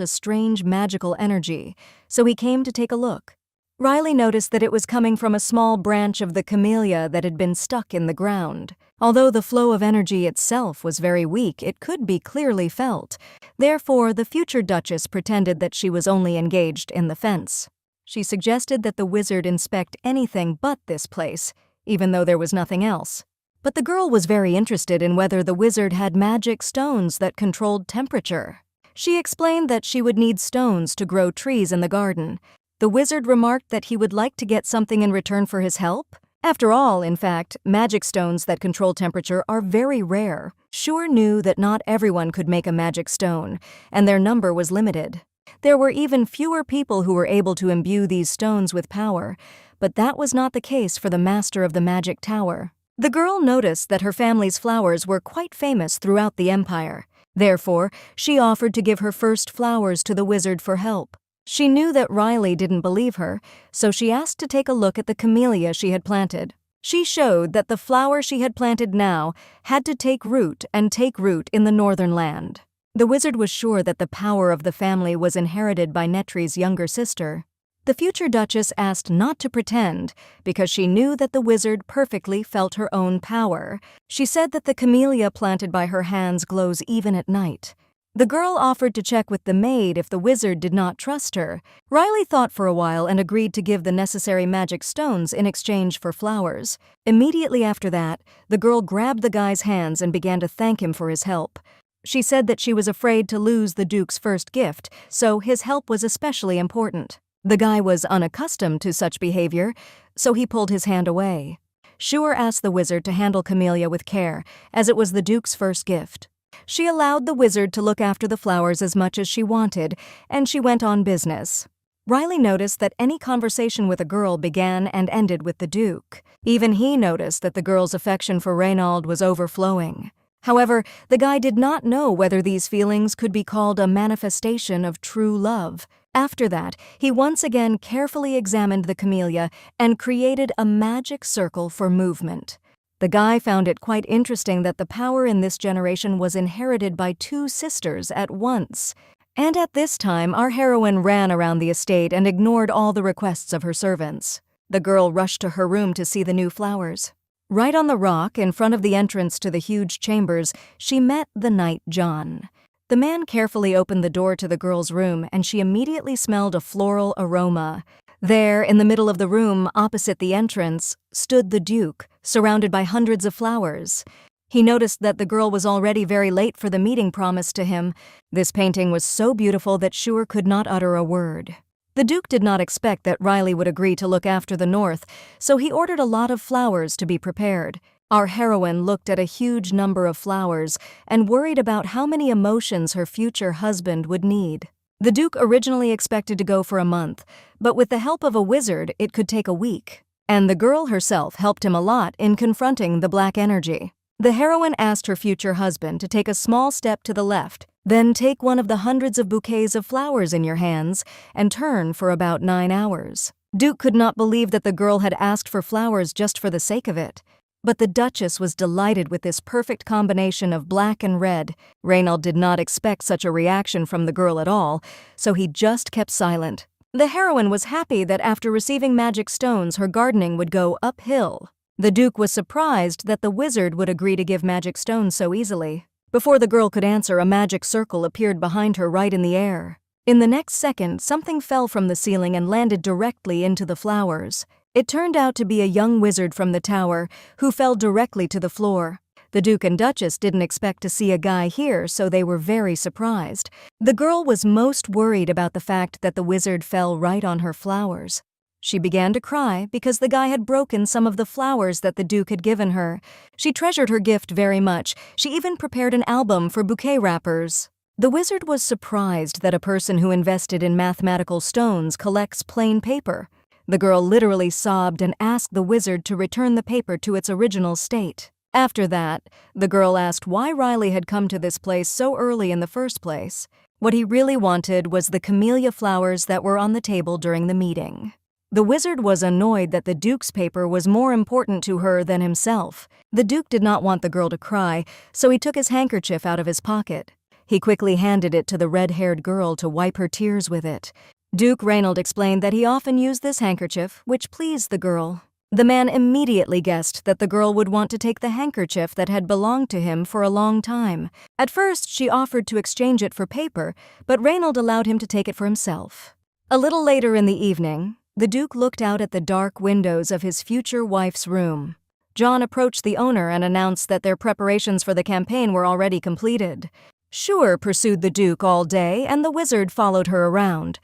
A: a strange magical energy, so he came to take a look. Riley noticed that it was coming from a small branch of the camellia that had been stuck in the ground. Although the flow of energy itself was very weak, it could be clearly felt. Therefore, the future Duchess pretended that she was only engaged in the fence. She suggested that the wizard inspect anything but this place, even though there was nothing else. But the girl was very interested in whether the wizard had magic stones that controlled temperature. She explained that she would need stones to grow trees in the garden. The wizard remarked that he would like to get something in return for his help. After all, in fact, magic stones that control temperature are very rare. Schuer knew that not everyone could make a magic stone, and their number was limited. There were even fewer people who were able to imbue these stones with power, but that was not the case for the master of the magic tower. The girl noticed that her family's flowers were quite famous throughout the empire. Therefore, she offered to give her first flowers to the wizard for help. She knew that Riley didn't believe her, so she asked to take a look at the camellia she had planted. She showed that the flower she had planted now had to take root in the northern land. The wizard was sure that the power of the family was inherited by Netri's younger sister. The future Duchess asked not to pretend because she knew that the wizard perfectly felt her own power. She said that the camellia planted by her hands glows even at night. The girl offered to check with the maid if the wizard did not trust her. Riley thought for a while and agreed to give the necessary magic stones in exchange for flowers. Immediately after that, the girl grabbed the guy's hands and began to thank him for his help. She said that she was afraid to lose the Duke's first gift, so his help was especially important. The guy was unaccustomed to such behavior, so he pulled his hand away. Schuer asked the wizard to handle camellia with care, as it was the Duke's first gift. She allowed the wizard to look after the flowers as much as she wanted, and she went on business. Riley noticed that any conversation with a girl began and ended with the Duke. Even he noticed that the girl's affection for Reynold was overflowing. However, the guy did not know whether these feelings could be called a manifestation of true love. After that, he once again carefully examined the camellia and created a magic circle for movement. The guy found it quite interesting that the power in this generation was inherited by two sisters at once. And at this time, our heroine ran around the estate and ignored all the requests of her servants. The girl rushed to her room to see the new flowers. Right on the rock, in front of the entrance to the huge chambers, she met the knight John. The man carefully opened the door to the girl's room, and she immediately smelled a floral aroma. There, in the middle of the room, opposite the entrance, stood the Duke, surrounded by hundreds of flowers. He noticed that the girl was already very late for the meeting promised to him. This painting was so beautiful that Schuer could not utter a word. The Duke did not expect that Riley would agree to look after the North, so he ordered a lot of flowers to be prepared. Our heroine looked at a huge number of flowers and worried about how many emotions her future husband would need. The Duke originally expected to go for a month, but with the help of a wizard, it could take a week. And the girl herself helped him a lot in confronting the black energy. The heroine asked her future husband to take a small step to the left, then take one of the hundreds of bouquets of flowers in your hands and turn for about 9 hours. Duke could not believe that the girl had asked for flowers just for the sake of it. But the Duchess was delighted with this perfect combination of black and red. Reynald did not expect such a reaction from the girl at all, so he just kept silent. The heroine was happy that after receiving magic stones, her gardening would go uphill. The Duke was surprised that the wizard would agree to give magic stones so easily. Before the girl could answer, a magic circle appeared behind her right in the air. In the next second, something fell from the ceiling and landed directly into the flowers. It turned out to be a young wizard from the tower, who fell directly to the floor. The Duke and Duchess didn't expect to see a guy here, so they were very surprised. The girl was most worried about the fact that the wizard fell right on her flowers. She began to cry because the guy had broken some of the flowers that the Duke had given her. She treasured her gift very much. She even prepared an album for bouquet wrappers. The wizard was surprised that a person who invested in mathematical stones collects plain paper. The girl literally sobbed and asked the wizard to return the paper to its original state. After that, the girl asked why Riley had come to this place so early in the first place. What he really wanted was the camellia flowers that were on the table during the meeting. The wizard was annoyed that the Duke's paper was more important to her than himself. The Duke did not want the girl to cry, so he took his handkerchief out of his pocket. He quickly handed it to the red-haired girl to wipe her tears with it. Duke Reynald explained that he often used this handkerchief, which pleased the girl. The man immediately guessed that the girl would want to take the handkerchief that had belonged to him for a long time. At first, she offered to exchange it for paper, but Reynald allowed him to take it for himself. A little later in the evening, the Duke looked out at the dark windows of his future wife's room. John approached the owner and announced that their preparations for the campaign were already completed. Sure, pursued the Duke all day, and the wizard followed her around.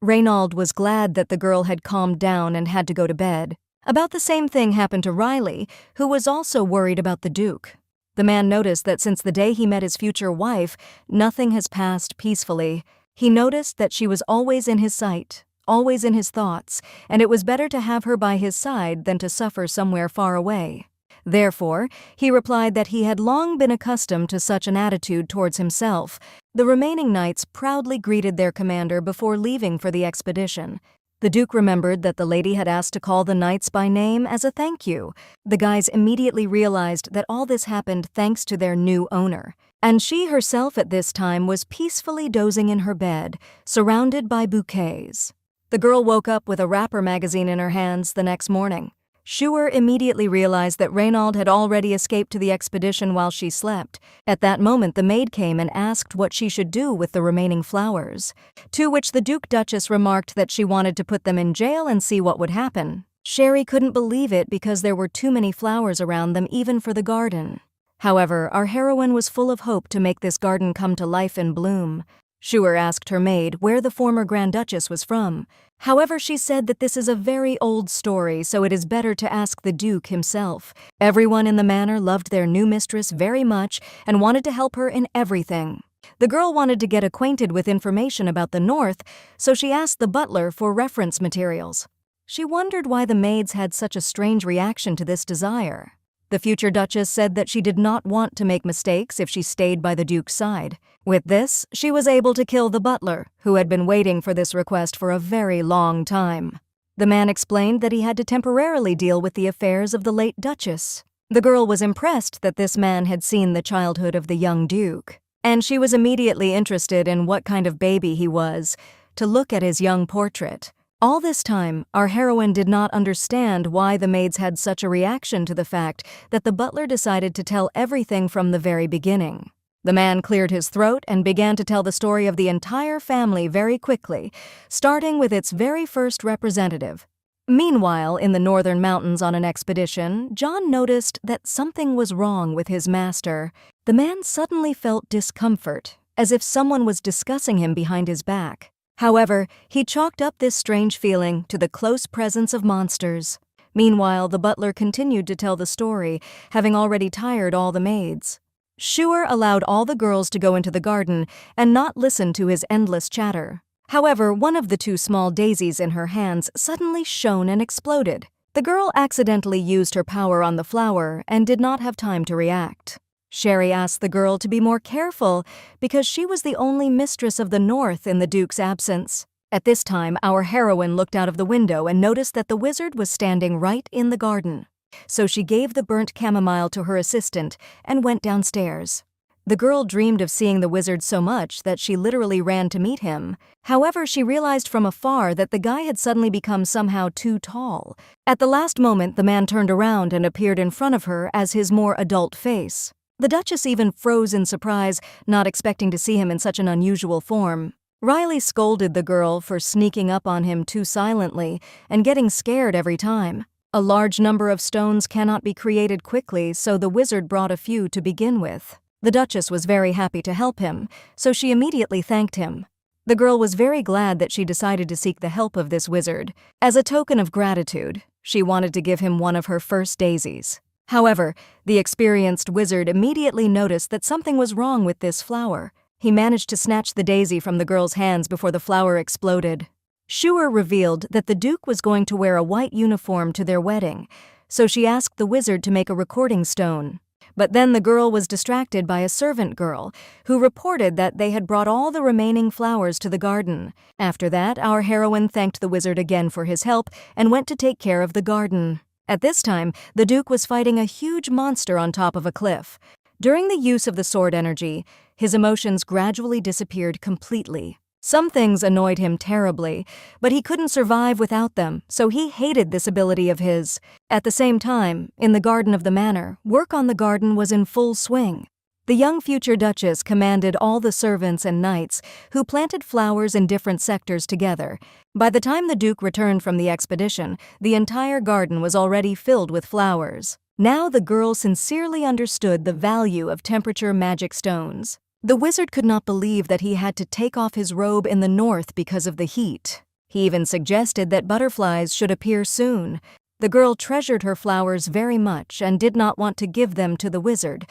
A: Reynald was glad that the girl had calmed down and had to go to bed. About the same thing happened to Riley, who was also worried about the Duke. The man noticed that since the day he met his future wife, nothing has passed peacefully. He noticed that she was always in his sight, always in his thoughts, and it was better to have her by his side than to suffer somewhere far away. Therefore, he replied that he had long been accustomed to such an attitude towards himself. The remaining knights proudly greeted their commander before leaving for the expedition. The Duke remembered that the lady had asked to call the knights by name as a thank you. The guys immediately realized that all this happened thanks to their new owner. And she herself at this time was peacefully dozing in her bed, surrounded by bouquets. The girl woke up with a wrapper magazine in her hands the next morning. Schuer immediately realized that Reynald had already escaped to the expedition while she slept. At that moment, the maid came and asked what she should do with the remaining flowers, to which the Duke-Duchess remarked that she wanted to put them in jail and see what would happen. Sherry couldn't believe it because there were too many flowers around them even for the garden. However, our heroine was full of hope to make this garden come to life and bloom. Schuer asked her maid where the former Grand Duchess was from. However, she said that this is a very old story, so it is better to ask the Duke himself. Everyone in the manor loved their new mistress very much and wanted to help her in everything. The girl wanted to get acquainted with information about the North, so she asked the butler for reference materials. She wondered why the maids had such a strange reaction to this desire. The future Duchess said that she did not want to make mistakes if she stayed by the Duke's side. With this, she was able to kill the butler, who had been waiting for this request for a very long time. The man explained that he had to temporarily deal with the affairs of the late Duchess. The girl was impressed that this man had seen the childhood of the young Duke, and she was immediately interested in what kind of baby he was, to look at his young portrait. All this time, our heroine did not understand why the maids had such a reaction to the fact that the butler decided to tell everything from the very beginning. The man cleared his throat and began to tell the story of the entire family very quickly, starting with its very first representative. Meanwhile, in the northern mountains on an expedition, John noticed that something was wrong with his master. The man suddenly felt discomfort, as if someone was discussing him behind his back. However, he chalked up this strange feeling to the close presence of monsters. Meanwhile, the butler continued to tell the story, having already tired all the maids. Schuer allowed all the girls to go into the garden and not listen to his endless chatter. However, one of the two small daisies in her hands suddenly shone and exploded. The girl accidentally used her power on the flower and did not have time to react. Sherry asked the girl to be more careful because she was the only mistress of the North in the Duke's absence. At this time, our heroine looked out of the window and noticed that the wizard was standing right in the garden. So she gave the burnt chamomile to her assistant and went downstairs. The girl dreamed of seeing the wizard so much that she literally ran to meet him. However, she realized from afar that the guy had suddenly become somehow too tall. At the last moment, the man turned around and appeared in front of her as his more adult face. The Duchess even froze in surprise, not expecting to see him in such an unusual form. Riley scolded the girl for sneaking up on him too silently and getting scared every time. A large number of stones cannot be created quickly, so the wizard brought a few to begin with. The Duchess was very happy to help him, so she immediately thanked him. The girl was very glad that she decided to seek the help of this wizard. As a token of gratitude, she wanted to give him one of her first daisies. However, the experienced wizard immediately noticed that something was wrong with this flower. He managed to snatch the daisy from the girl's hands before the flower exploded. Schuer revealed that the Duke was going to wear a white uniform to their wedding, so she asked the wizard to make a recording stone. But then the girl was distracted by a servant girl, who reported that they had brought all the remaining flowers to the garden. After that, our heroine thanked the wizard again for his help and went to take care of the garden. At this time, the Duke was fighting a huge monster on top of a cliff. During the use of the sword energy, his emotions gradually disappeared completely. Some things annoyed him terribly, but he couldn't survive without them, so he hated this ability of his. At the same time, in the garden of the manor, work on the garden was in full swing. The young future Duchess commanded all the servants and knights, who planted flowers in different sectors together. By the time the Duke returned from the expedition, the entire garden was already filled with flowers. Now the girl sincerely understood the value of temperature magic stones. The wizard could not believe that he had to take off his robe in the north because of the heat. He even suggested that butterflies should appear soon. The girl treasured her flowers very much and did not want to give them to the wizard,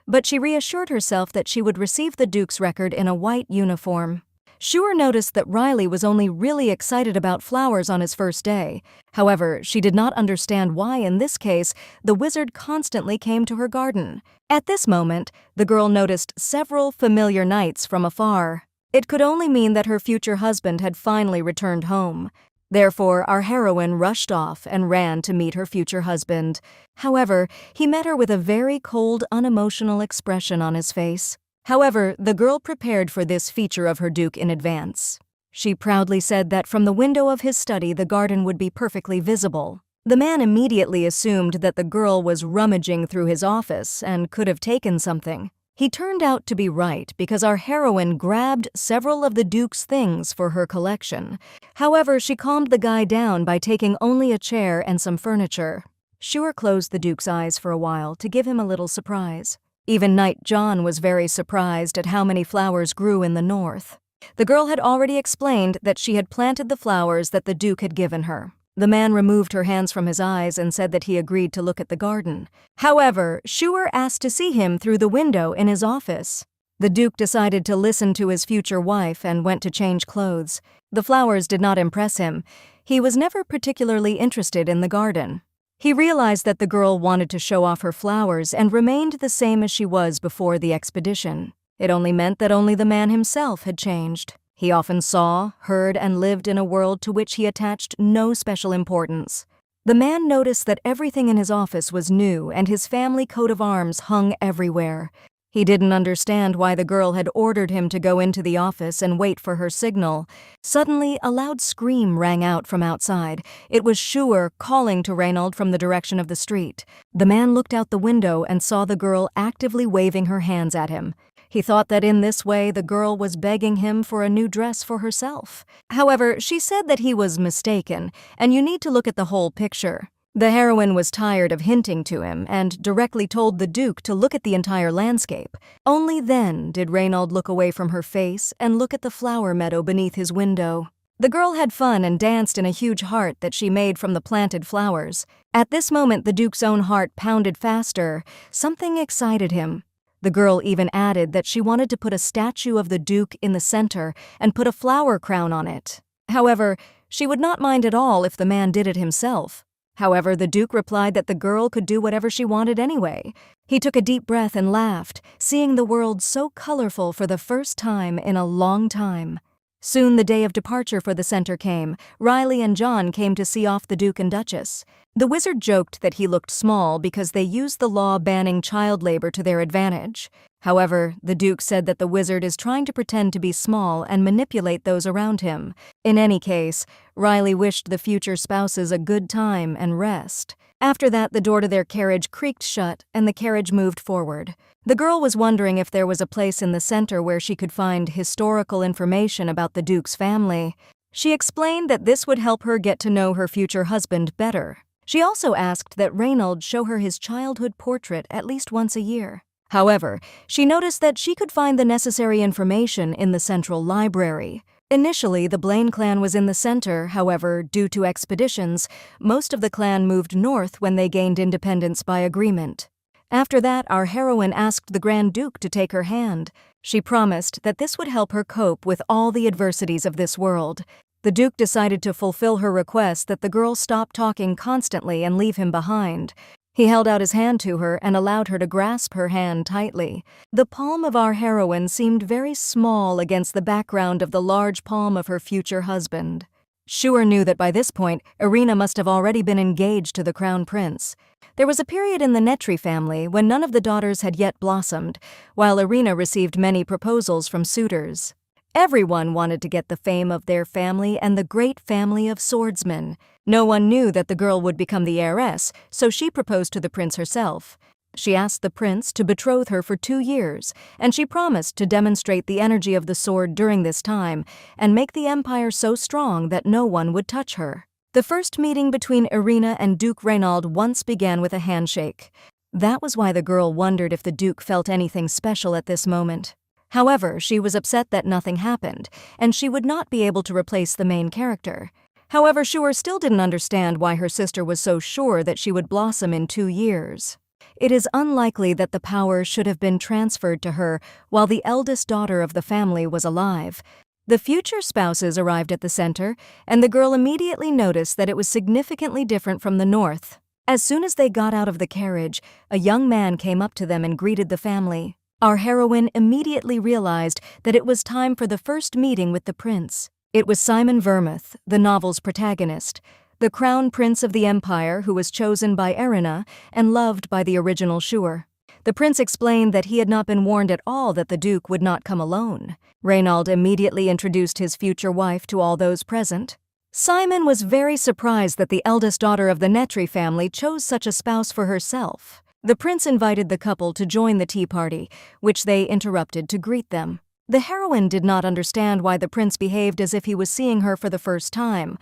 A: but she reassured herself that she would receive the Duke's record in a white uniform. Schuer noticed that Riley was only really excited about flowers on his first day. However, she did not understand why, in this case, the wizard constantly came to her garden. At this moment, the girl noticed several familiar knights from afar. It could only mean that her future husband had finally returned home. Therefore, our heroine rushed off and ran to meet her future husband. However, he met her with a very cold, unemotional expression on his face. However, the girl prepared for this feature of her Duke in advance. She proudly said that from the window of his study the garden would be perfectly visible. The man immediately assumed that the girl was rummaging through his office and could have taken something. He turned out to be right because our heroine grabbed several of the Duke's things for her collection. However, she calmed the guy down by taking only a chair and some furniture. Schuer closed the Duke's eyes for a while to give him a little surprise. Even Knight John was very surprised at how many flowers grew in the north. The girl had already explained that she had planted the flowers that the Duke had given her. The man removed her hands from his eyes and said that he agreed to look at the garden. However, Schuer asked to see him through the window in his office. The Duke decided to listen to his future wife and went to change clothes. The flowers did not impress him. He was never particularly interested in the garden. He realized that the girl wanted to show off her flowers and remained the same as she was before the expedition. It only meant that only the man himself had changed. He often saw, heard, and lived in a world to which he attached no special importance. The man noticed that everything in his office was new and his family coat of arms hung everywhere. He didn't understand why the girl had ordered him to go into the office and wait for her signal. Suddenly, a loud scream rang out from outside. It was Schuer calling to Reynold from the direction of the street. The man looked out the window and saw the girl actively waving her hands at him. He thought that in this way the girl was begging him for a new dress for herself. However, she said that he was mistaken, and you need to look at the whole picture. The heroine was tired of hinting to him and directly told the Duke to look at the entire landscape. Only then did Reynald look away from her face and look at the flower meadow beneath his window. The girl had fun and danced in a huge heart that she made from the planted flowers. At this moment, the Duke's own heart pounded faster. Something excited him. The girl even added that she wanted to put a statue of the Duke in the center and put a flower crown on it. However, she would not mind at all if the man did it himself. However, the Duke replied that the girl could do whatever she wanted anyway. He took a deep breath and laughed, seeing the world so colorful for the first time in a long time. Soon the day of departure for the center came. Riley and John came to see off the Duke and Duchess. The wizard joked that he looked small because they used the law banning child labor to their advantage. However, the Duke said that the wizard is trying to pretend to be small and manipulate those around him. In any case, Riley wished the future spouses a good time and rest. After that, the door to their carriage creaked shut and the carriage moved forward. The girl was wondering if there was a place in the center where she could find historical information about the Duke's family. She explained that this would help her get to know her future husband better. She also asked that Reynald show her his childhood portrait at least once a year. However, she noticed that she could find the necessary information in the central library. Initially, the Blaine clan was in the center. However, due to expeditions, most of the clan moved north when they gained independence by agreement. After that, our heroine asked the Grand Duke to take her hand. She promised that this would help her cope with all the adversities of this world. The Duke decided to fulfill her request that the girl stop talking constantly and leave him behind. He held out his hand to her and allowed her to grasp her hand tightly. The palm of our heroine seemed very small against the background of the large palm of her future husband. Schuer knew that by this point, Irina must have already been engaged to the crown prince. There was a period in the Netri family when none of the daughters had yet blossomed, while Irina received many proposals from suitors. Everyone wanted to get the fame of their family and the great family of swordsmen. No one knew that the girl would become the heiress, so she proposed to the prince herself. She asked the prince to betroth her for 2 years, and she promised to demonstrate the energy of the sword during this time and make the empire so strong that no one would touch her. The first meeting between Irina and Duke Reynald once began with a handshake. That was why the girl wondered if the Duke felt anything special at this moment. However, she was upset that nothing happened, and she would not be able to replace the main character. However, Schuer still didn't understand why her sister was so sure that she would blossom in 2 years. It is unlikely that the power should have been transferred to her while the eldest daughter of the family was alive. The future spouses arrived at the center, and the girl immediately noticed that it was significantly different from the north. As soon as they got out of the carriage, a young man came up to them and greeted the family. Our heroine immediately realized that it was time for the first meeting with the prince. It was Simon Vermouth, the novel's protagonist, the crown prince of the empire who was chosen by Irina and loved by the original Schuer. The prince explained that he had not been warned at all that the Duke would not come alone. Reynald immediately introduced his future wife to all those present. Simon was very surprised that the eldest daughter of the Netri family chose such a spouse for herself. The prince invited the couple to join the tea party, which they interrupted to greet them. The heroine did not understand why the prince behaved as if he was seeing her for the first time,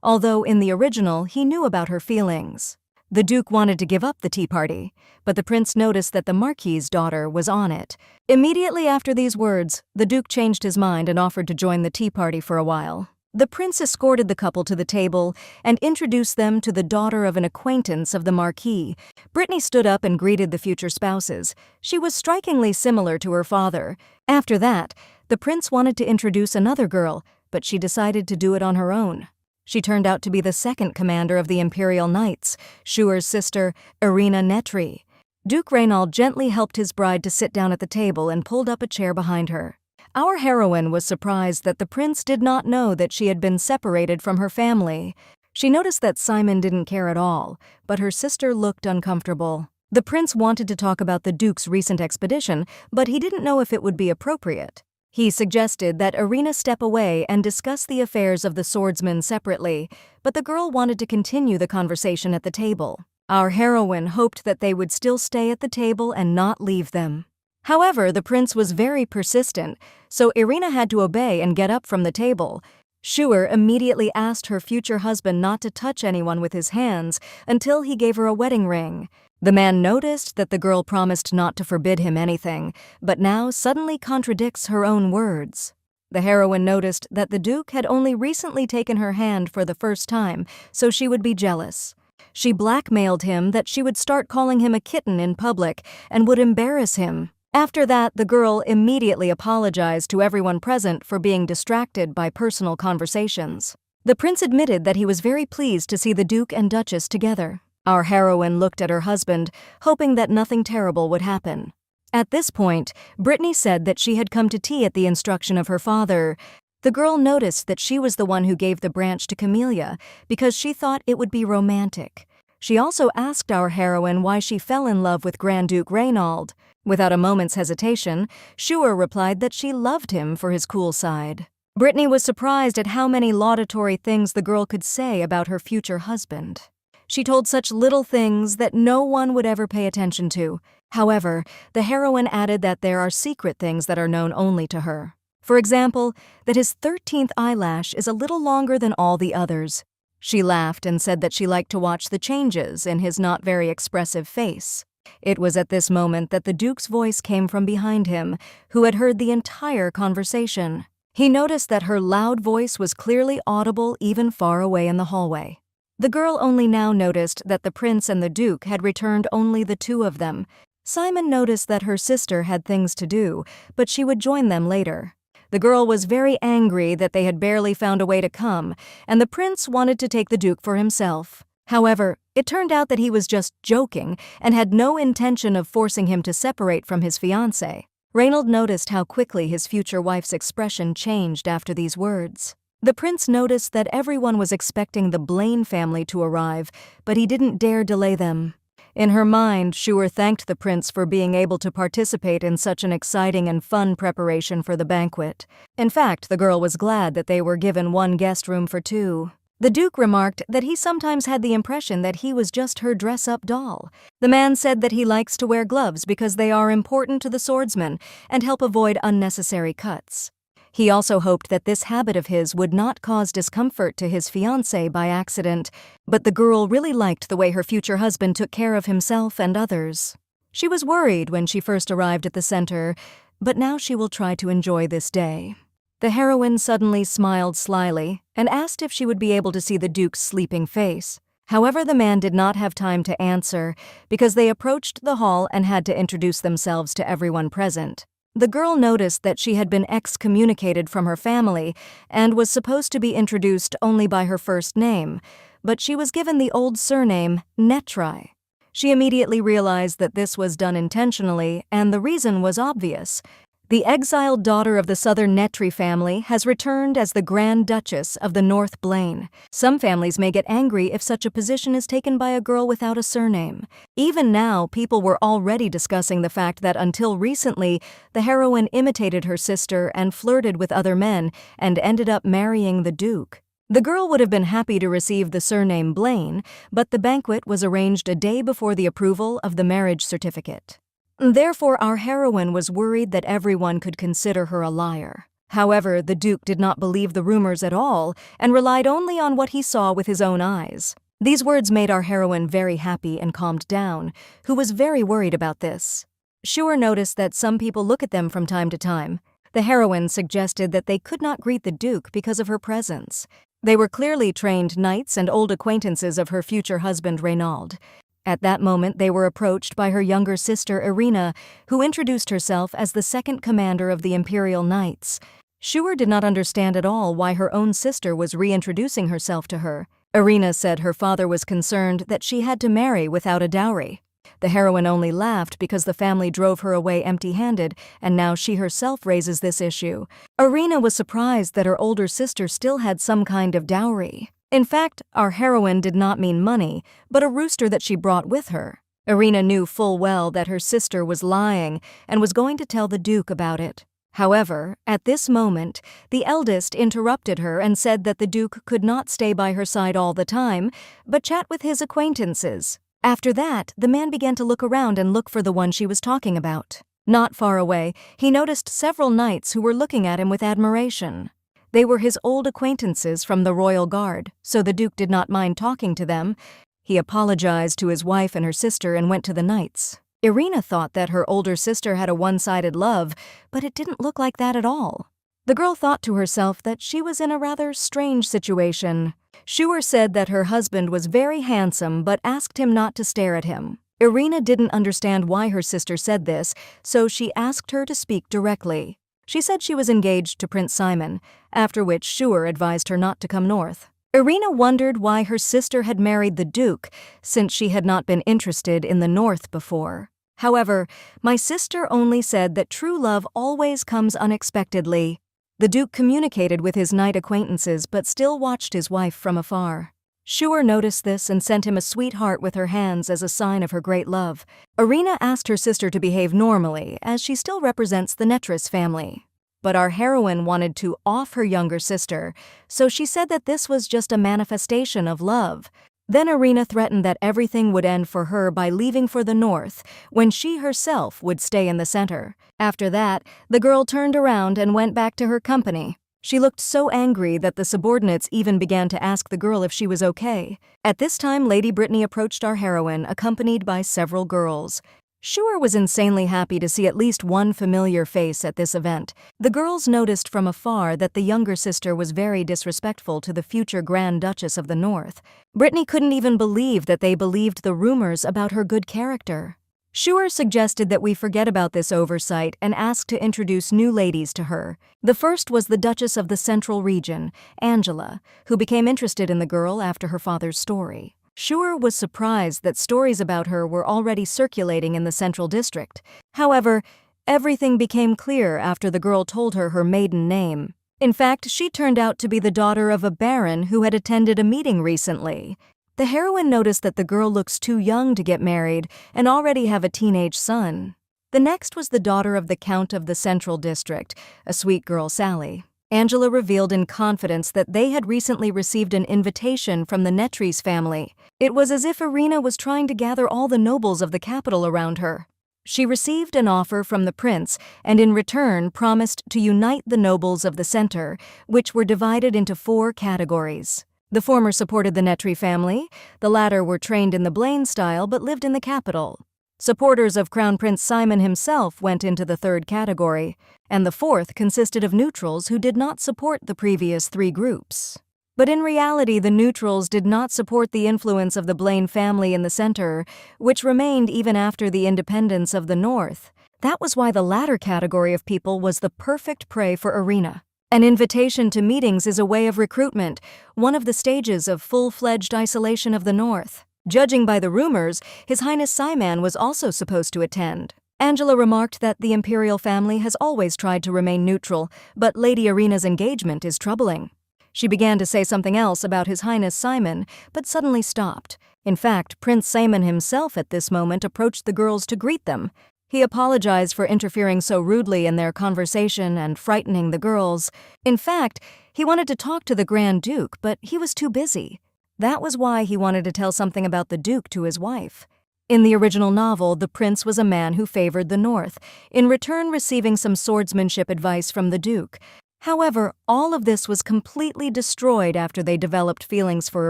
A: although in the original he knew about her feelings. The Duke wanted to give up the tea party, but the prince noticed that the Marquis's daughter was on it. Immediately after these words, the Duke changed his mind and offered to join the tea party for a while. The prince escorted the couple to the table and introduced them to the daughter of an acquaintance of the Marquis. Brittany stood up and greeted the future spouses. She was strikingly similar to her father. After that, the prince wanted to introduce another girl, but she decided to do it on her own. She turned out to be the second commander of the Imperial Knights, Schuer's sister, Irina Netri. Duke Reynald gently helped his bride to sit down at the table and pulled up a chair behind her. Our heroine was surprised that the prince did not know that she had been separated from her family. She noticed that Simon didn't care at all, but her sister looked uncomfortable. The prince wanted to talk about the Duke's recent expedition, but he didn't know if it would be appropriate. He suggested that Irina step away and discuss the affairs of the swordsmen separately, but the girl wanted to continue the conversation at the table. Our heroine hoped that they would still stay at the table and not leave them. However, the prince was very persistent, so Irina had to obey and get up from the table. Shuer immediately asked her future husband not to touch anyone with his hands until he gave her a wedding ring. The man noticed that the girl promised not to forbid him anything, but now suddenly contradicts her own words. The heroine noticed that the Duke had only recently taken her hand for the first time, so she would be jealous. She blackmailed him that she would start calling him a kitten in public and would embarrass him. After that, the girl immediately apologized to everyone present for being distracted by personal conversations. The prince admitted that he was very pleased to see the Duke and Duchess together. Our heroine looked at her husband, hoping that nothing terrible would happen. At this point, Brittany said that she had come to tea at the instruction of her father. The girl noticed that she was the one who gave the branch to Camellia because she thought it would be romantic. She also asked our heroine why she fell in love with Grand Duke Reynold. Without a moment's hesitation, Shuer replied that she loved him for his cool side. Brittany was surprised at how many laudatory things the girl could say about her future husband. She told such little things that no one would ever pay attention to. However, the heroine added that there are secret things that are known only to her. For example, that his 13th eyelash is a little longer than all the others. She laughed and said that she liked to watch the changes in his not very expressive face. It was at this moment that the Duke's voice came from behind him, who had heard the entire conversation. He noticed that her loud voice was clearly audible even far away in the hallway. The girl only now noticed that the prince and the Duke had returned only the two of them. Simon noticed that her sister had things to do, but she would join them later. The girl was very angry that they had barely found a way to come, and the prince wanted to take the Duke for himself. However, it turned out that he was just joking and had no intention of forcing him to separate from his fiancée. Reynold noticed how quickly his future wife's expression changed after these words. The prince noticed that everyone was expecting the Blaine family to arrive, but he didn't dare delay them. In her mind, Shuer thanked the prince for being able to participate in such an exciting and fun preparation for the banquet. In fact, the girl was glad that they were given one guest room for two. The Duke remarked that he sometimes had the impression that he was just her dress-up doll. The man said that he likes to wear gloves because they are important to the swordsman and help avoid unnecessary cuts. He also hoped that this habit of his would not cause discomfort to his fiancée by accident, but the girl really liked the way her future husband took care of himself and others. She was worried when she first arrived at the center, but now she will try to enjoy this day. The heroine suddenly smiled slyly and asked if she would be able to see the Duke's sleeping face. However, the man did not have time to answer because they approached the hall and had to introduce themselves to everyone present. The girl noticed that she had been excommunicated from her family and was supposed to be introduced only by her first name, but she was given the old surname Netri. She immediately realized that this was done intentionally, and the reason was obvious. The exiled daughter of the Southern Netri family has returned as the Grand Duchess of the North Blaine. Some families may get angry if such a position is taken by a girl without a surname. Even now, people were already discussing the fact that until recently, the heroine imitated her sister and flirted with other men and ended up marrying the Duke. The girl would have been happy to receive the surname Blaine, but the banquet was arranged a day before the approval of the marriage certificate. Therefore, our heroine was worried that everyone could consider her a liar. However, the Duke did not believe the rumors at all and relied only on what he saw with his own eyes. These words made our heroine very happy and calmed down, who was very worried about this. Shuer noticed that some people look at them from time to time. The heroine suggested that they could not greet the Duke because of her presence. They were clearly trained knights and old acquaintances of her future husband Reynold. At that moment, they were approached by her younger sister, Irina, who introduced herself as the second commander of the Imperial Knights. Shuer did not understand at all why her own sister was reintroducing herself to her. Irina said her father was concerned that she had to marry without a dowry. The heroine only laughed because the family drove her away empty-handed, and now she herself raises this issue. Irina was surprised that her older sister still had some kind of dowry. In fact, our heroine did not mean money, but a rooster that she brought with her. Irina knew full well that her sister was lying and was going to tell the Duke about it. However, at this moment, the eldest interrupted her and said that the Duke could not stay by her side all the time, but chat with his acquaintances. After that, the man began to look around and look for the one she was talking about. Not far away, he noticed several knights who were looking at him with admiration. They were his old acquaintances from the royal guard, so the Duke did not mind talking to them. He apologized to his wife and her sister and went to the knights. Irina thought that her older sister had a one-sided love, but it didn't look like that at all. The girl thought to herself that she was in a rather strange situation. Schuer said that her husband was very handsome but asked him not to stare at him. Irina didn't understand why her sister said this, so she asked her to speak directly. She said she was engaged to Prince Simon, after which Schuer advised her not to come north. Irina wondered why her sister had married the Duke, since she had not been interested in the north before. However, my sister only said that true love always comes unexpectedly. The Duke communicated with his knight acquaintances but still watched his wife from afar. Schuer noticed this and sent him a sweetheart with her hands as a sign of her great love. Irina asked her sister to behave normally, as she still represents the Netris family. But our heroine wanted to off her younger sister, so she said that this was just a manifestation of love. Then Irina threatened that everything would end for her by leaving for the north, when she herself would stay in the center. After that, the girl turned around and went back to her company. She looked so angry that the subordinates even began to ask the girl if she was okay. At this time, Lady Brittany approached our heroine, accompanied by several girls. Schuer was insanely happy to see at least one familiar face at this event. The girls noticed from afar that the younger sister was very disrespectful to the future Grand Duchess of the North. Brittany couldn't even believe that they believed the rumors about her good character. Schuer suggested that we forget about this oversight and asked to introduce new ladies to her. The first was the Duchess of the Central Region, Angela, who became interested in the girl after her father's story. Schuer was surprised that stories about her were already circulating in the Central District. However, everything became clear after the girl told her her maiden name. In fact, she turned out to be the daughter of a baron who had attended a meeting recently. The heroine noticed that the girl looks too young to get married and already have a teenage son. The next was the daughter of the Count of the Central District, a sweet girl, Sally. Angela revealed in confidence that they had recently received an invitation from the Netris family. It was as if Irina was trying to gather all the nobles of the capital around her. She received an offer from the prince and in return promised to unite the nobles of the center, which were divided into 4 categories. The former supported the Netri family, the latter were trained in the Blaine style but lived in the capital. Supporters of Crown Prince Simon himself went into the 3rd category, and the 4th consisted of neutrals who did not support the previous 3 groups. But in reality, the neutrals did not support the influence of the Blaine family in the center, which remained even after the independence of the North. That was why the latter category of people was the perfect prey for Irina. An invitation to meetings is a way of recruitment, one of the stages of full-fledged isolation of the North. Judging by the rumors, His Highness Simon was also supposed to attend. Angela remarked that the imperial family has always tried to remain neutral, but Lady Irina's engagement is troubling. She began to say something else about His Highness Simon, but suddenly stopped. In fact, Prince Simon himself at this moment approached the girls to greet them. He apologized for interfering so rudely in their conversation and frightening the girls. In fact, he wanted to talk to the Grand Duke, but he was too busy. That was why he wanted to tell something about the Duke to his wife. In the original novel, the prince was a man who favored the North, in return receiving some swordsmanship advice from the Duke. However, all of this was completely destroyed after they developed feelings for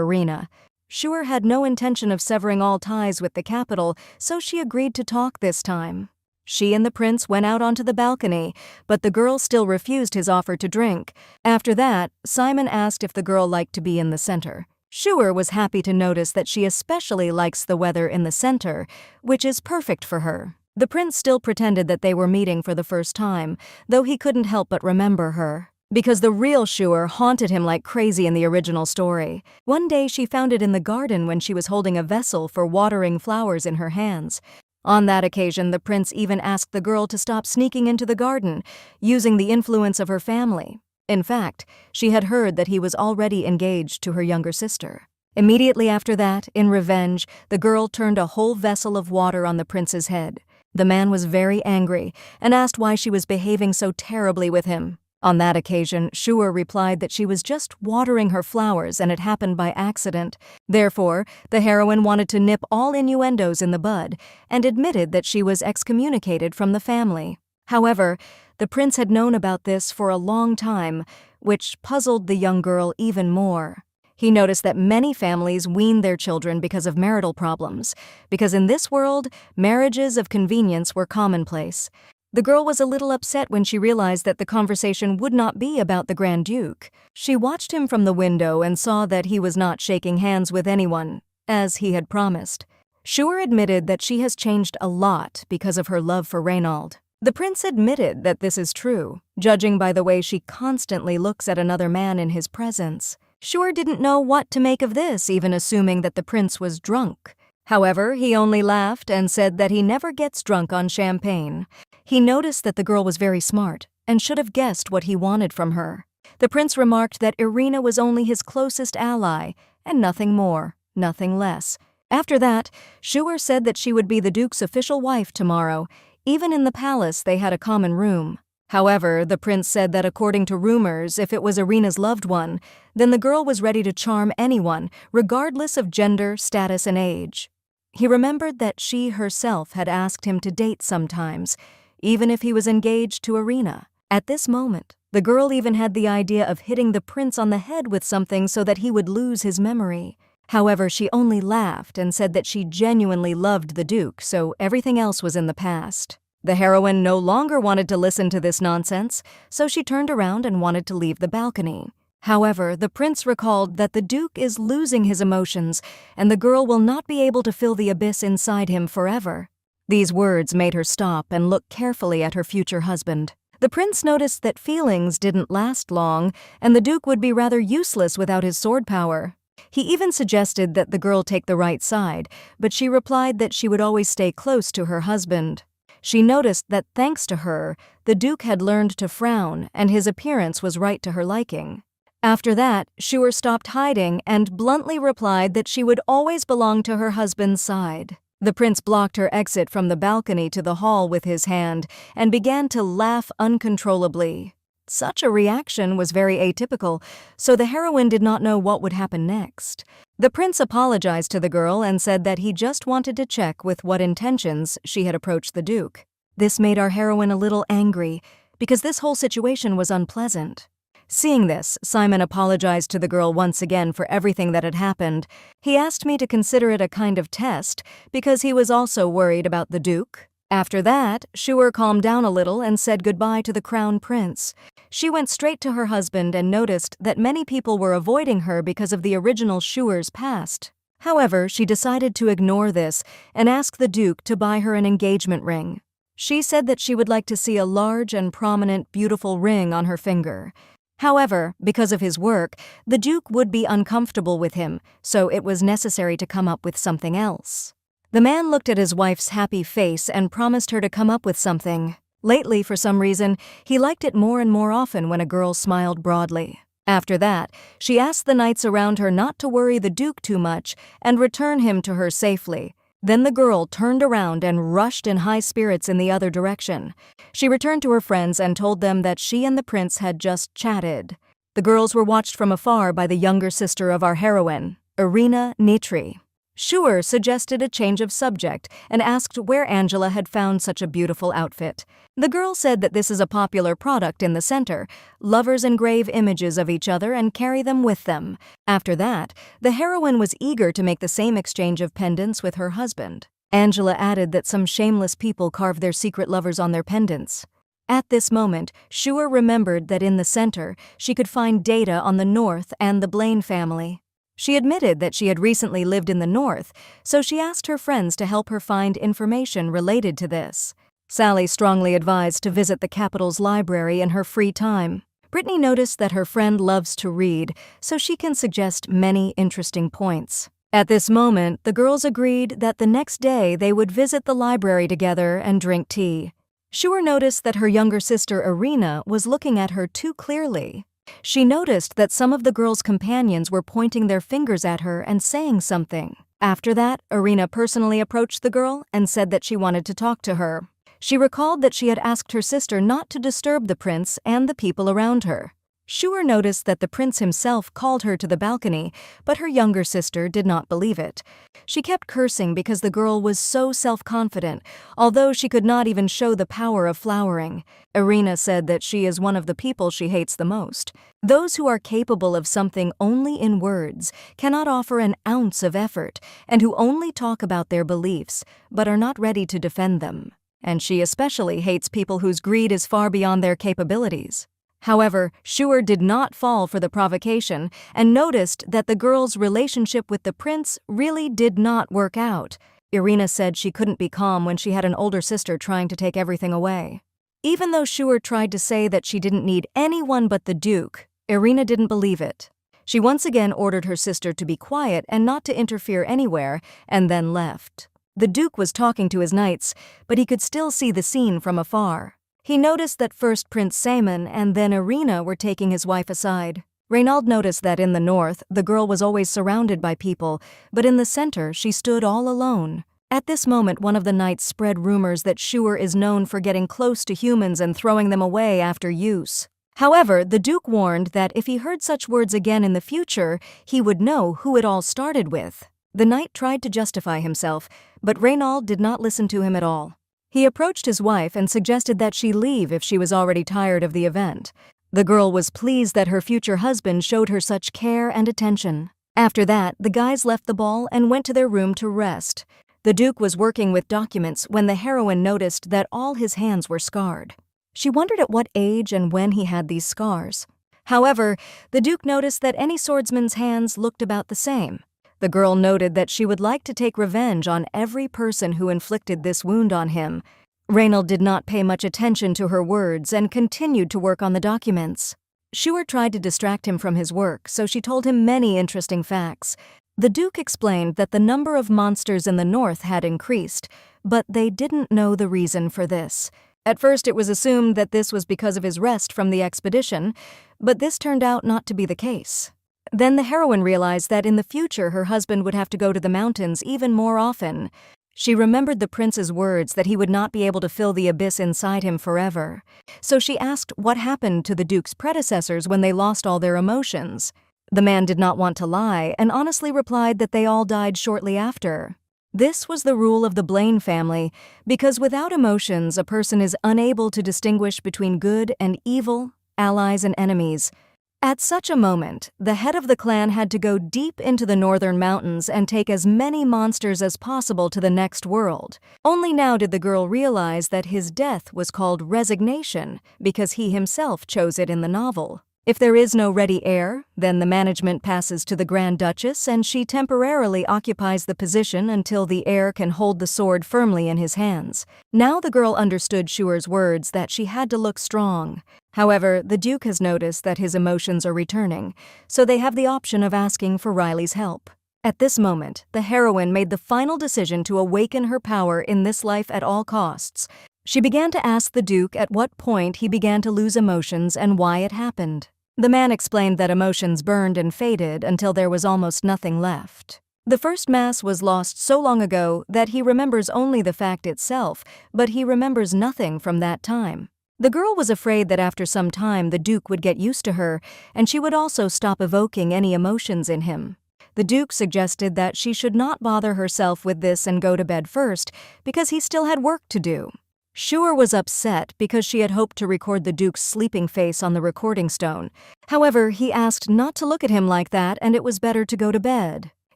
A: Irina. Schuer had no intention of severing all ties with the capital, so she agreed to talk this time. She and the prince went out onto the balcony, but the girl still refused his offer to drink. After that, Simon asked if the girl liked to be in the center. Schuer was happy to notice that she especially likes the weather in the center, which is perfect for her. The prince still pretended that they were meeting for the first time, though he couldn't help but remember her, because the real Schuer haunted him like crazy in the original story. One day she found it in the garden when she was holding a vessel for watering flowers in her hands. On that occasion, the prince even asked the girl to stop sneaking into the garden, using the influence of her family. In fact, she had heard that he was already engaged to her younger sister. Immediately after that, in revenge, the girl turned a whole vessel of water on the prince's head. The man was very angry and asked why she was behaving so terribly with him. On that occasion, Schuer replied that she was just watering her flowers and it happened by accident. Therefore, the heroine wanted to nip all innuendos in the bud and admitted that she was excommunicated from the family. However, the prince had known about this for a long time, which puzzled the young girl even more. He noticed that many families weaned their children because of marital problems, because in this world, marriages of convenience were commonplace. The girl was a little upset when she realized that the conversation would not be about the Grand Duke. She watched him from the window and saw that he was not shaking hands with anyone, as he had promised. Shure admitted that she has changed a lot because of her love for Reynold. The prince admitted that this is true, judging by the way she constantly looks at another man in his presence. Shure didn't know what to make of this, even assuming that the prince was drunk. However, he only laughed and said that he never gets drunk on champagne. He noticed that the girl was very smart and should have guessed what he wanted from her. The prince remarked that Irina was only his closest ally, and nothing more, nothing less. After that, Shure said that she would be the Duke's official wife tomorrow. Even in the palace, they had a common room. However, the prince said that according to rumors, if it was Irina's loved one, then the girl was ready to charm anyone, regardless of gender, status, and age. He remembered that she herself had asked him to date sometimes, even if he was engaged to Irina. At this moment, the girl even had the idea of hitting the prince on the head with something so that he would lose his memory. However, she only laughed and said that she genuinely loved the Duke, so everything else was in the past. The heroine no longer wanted to listen to this nonsense, so she turned around and wanted to leave the balcony. However, the prince recalled that the Duke is losing his emotions, and the girl will not be able to fill the abyss inside him forever. These words made her stop and look carefully at her future husband. The prince noticed that feelings didn't last long, and the Duke would be rather useless without his sword power. He even suggested that the girl take the right side, but she replied that she would always stay close to her husband. She noticed that thanks to her, the Duke had learned to frown, and his appearance was right to her liking. After that, Shure stopped hiding and bluntly replied that she would always belong to her husband's side. The prince blocked her exit from the balcony to the hall with his hand and began to laugh uncontrollably. Such a reaction was very atypical, so the heroine did not know what would happen next. The prince apologized to the girl and said that he just wanted to check with what intentions she had approached the Duke. This made our heroine a little angry, because this whole situation was unpleasant. Seeing this, Simon apologized to the girl once again for everything that had happened. He asked me to consider it a kind of test, because he was also worried about the Duke. After that, Shure calmed down a little and said goodbye to the crown prince. She went straight to her husband and noticed that many people were avoiding her because of the original Shure's past. However, she decided to ignore this and ask the Duke to buy her an engagement ring. She said that she would like to see a large and prominent, beautiful ring on her finger. However, because of his work, the Duke would be uncomfortable with him, so it was necessary to come up with something else. The man looked at his wife's happy face and promised her to come up with something. Lately, for some reason, he liked it more and more often when a girl smiled broadly. After that, she asked the knights around her not to worry the Duke too much and return him to her safely. Then the girl turned around and rushed in high spirits in the other direction. She returned to her friends and told them that she and the prince had just chatted. The girls were watched from afar by the younger sister of our heroine, Irina Nitri. Shure suggested a change of subject and asked where Angela had found such a beautiful outfit. The girl said that this is a popular product in the center. Lovers engrave images of each other and carry them with them. After that, the heroine was eager to make the same exchange of pendants with her husband. Angela added that some shameless people carve their secret lovers on their pendants. At this moment, Shure remembered that in the center, she could find data on the North and the Blaine family. She admitted that she had recently lived in the North, so she asked her friends to help her find information related to this. Sally strongly advised to visit the capital's library in her free time. Brittany noticed that her friend loves to read, so she can suggest many interesting points. At this moment, the girls agreed that the next day they would visit the library together and drink tea. Shure noticed that her younger sister Irina was looking at her too clearly. She noticed that some of the girls' companions were pointing their fingers at her and saying something. After that, Irina personally approached the girl and said that she wanted to talk to her. She recalled that she had asked her sister not to disturb the prince and the people around her. Shuer noticed that the prince himself called her to the balcony, but her younger sister did not believe it. She kept cursing because the girl was so self-confident, although she could not even show the power of flowering. Irina said that she is one of the people she hates the most. Those who are capable of something only in words, cannot offer an ounce of effort, and who only talk about their beliefs, but are not ready to defend them. And she especially hates people whose greed is far beyond their capabilities. However, Shuer did not fall for the provocation and noticed that the girl's relationship with the prince really did not work out. Irina said she couldn't be calm when she had an older sister trying to take everything away. Even though Shuer tried to say that she didn't need anyone but the Duke, Irina didn't believe it. She once again ordered her sister to be quiet and not to interfere anywhere, and then left. The Duke was talking to his knights, but he could still see the scene from afar. He noticed that first Prince Saman and then Irina were taking his wife aside. Reynald noticed that in the north, the girl was always surrounded by people, but in the center, she stood all alone. At this moment, one of the knights spread rumors that Shuer is known for getting close to humans and throwing them away after use. However, the Duke warned that if he heard such words again in the future, he would know who it all started with. The knight tried to justify himself, but Reynald did not listen to him at all. He approached his wife and suggested that she leave if she was already tired of the event. The girl was pleased that her future husband showed her such care and attention. After that, the guys left the ball and went to their room to rest. The Duke was working with documents when the heroine noticed that all his hands were scarred. She wondered at what age and when he had these scars. However, the Duke noticed that any swordsman's hands looked about the same. The girl noted that she would like to take revenge on every person who inflicted this wound on him. Reynald did not pay much attention to her words and continued to work on the documents. Shuer tried to distract him from his work, so she told him many interesting facts. The Duke explained that the number of monsters in the north had increased, but they didn't know the reason for this. At first it was assumed that this was because of his rest from the expedition, but this turned out not to be the case. Then the heroine realized that in the future her husband would have to go to the mountains even more often. She remembered the prince's words that he would not be able to fill the abyss inside him forever. So she asked what happened to the Duke's predecessors when they lost all their emotions. The man did not want to lie and honestly replied that they all died shortly after. This was the rule of the Blaine family, because without emotions a person is unable to distinguish between good and evil, allies and enemies. At such a moment, the head of the clan had to go deep into the northern mountains and take as many monsters as possible to the next world. Only now did the girl realize that his death was called resignation because he himself chose it in the novel. If there is no ready heir, then the management passes to the Grand Duchess and she temporarily occupies the position until the heir can hold the sword firmly in his hands. Now the girl understood Shuer's words that she had to look strong. However, the Duke has noticed that his emotions are returning, so they have the option of asking for Riley's help. At this moment, the heroine made the final decision to awaken her power in this life at all costs. She began to ask the Duke at what point he began to lose emotions and why it happened. The man explained that emotions burned and faded until there was almost nothing left. The first mass was lost so long ago that he remembers only the fact itself, but he remembers nothing from that time. The girl was afraid that after some time the Duke would get used to her, and she would also stop evoking any emotions in him. The Duke suggested that she should not bother herself with this and go to bed first, because he still had work to do. Shuer was upset because she had hoped to record the Duke's sleeping face on the recording stone. However, he asked not to look at him like that and it was better to go to bed.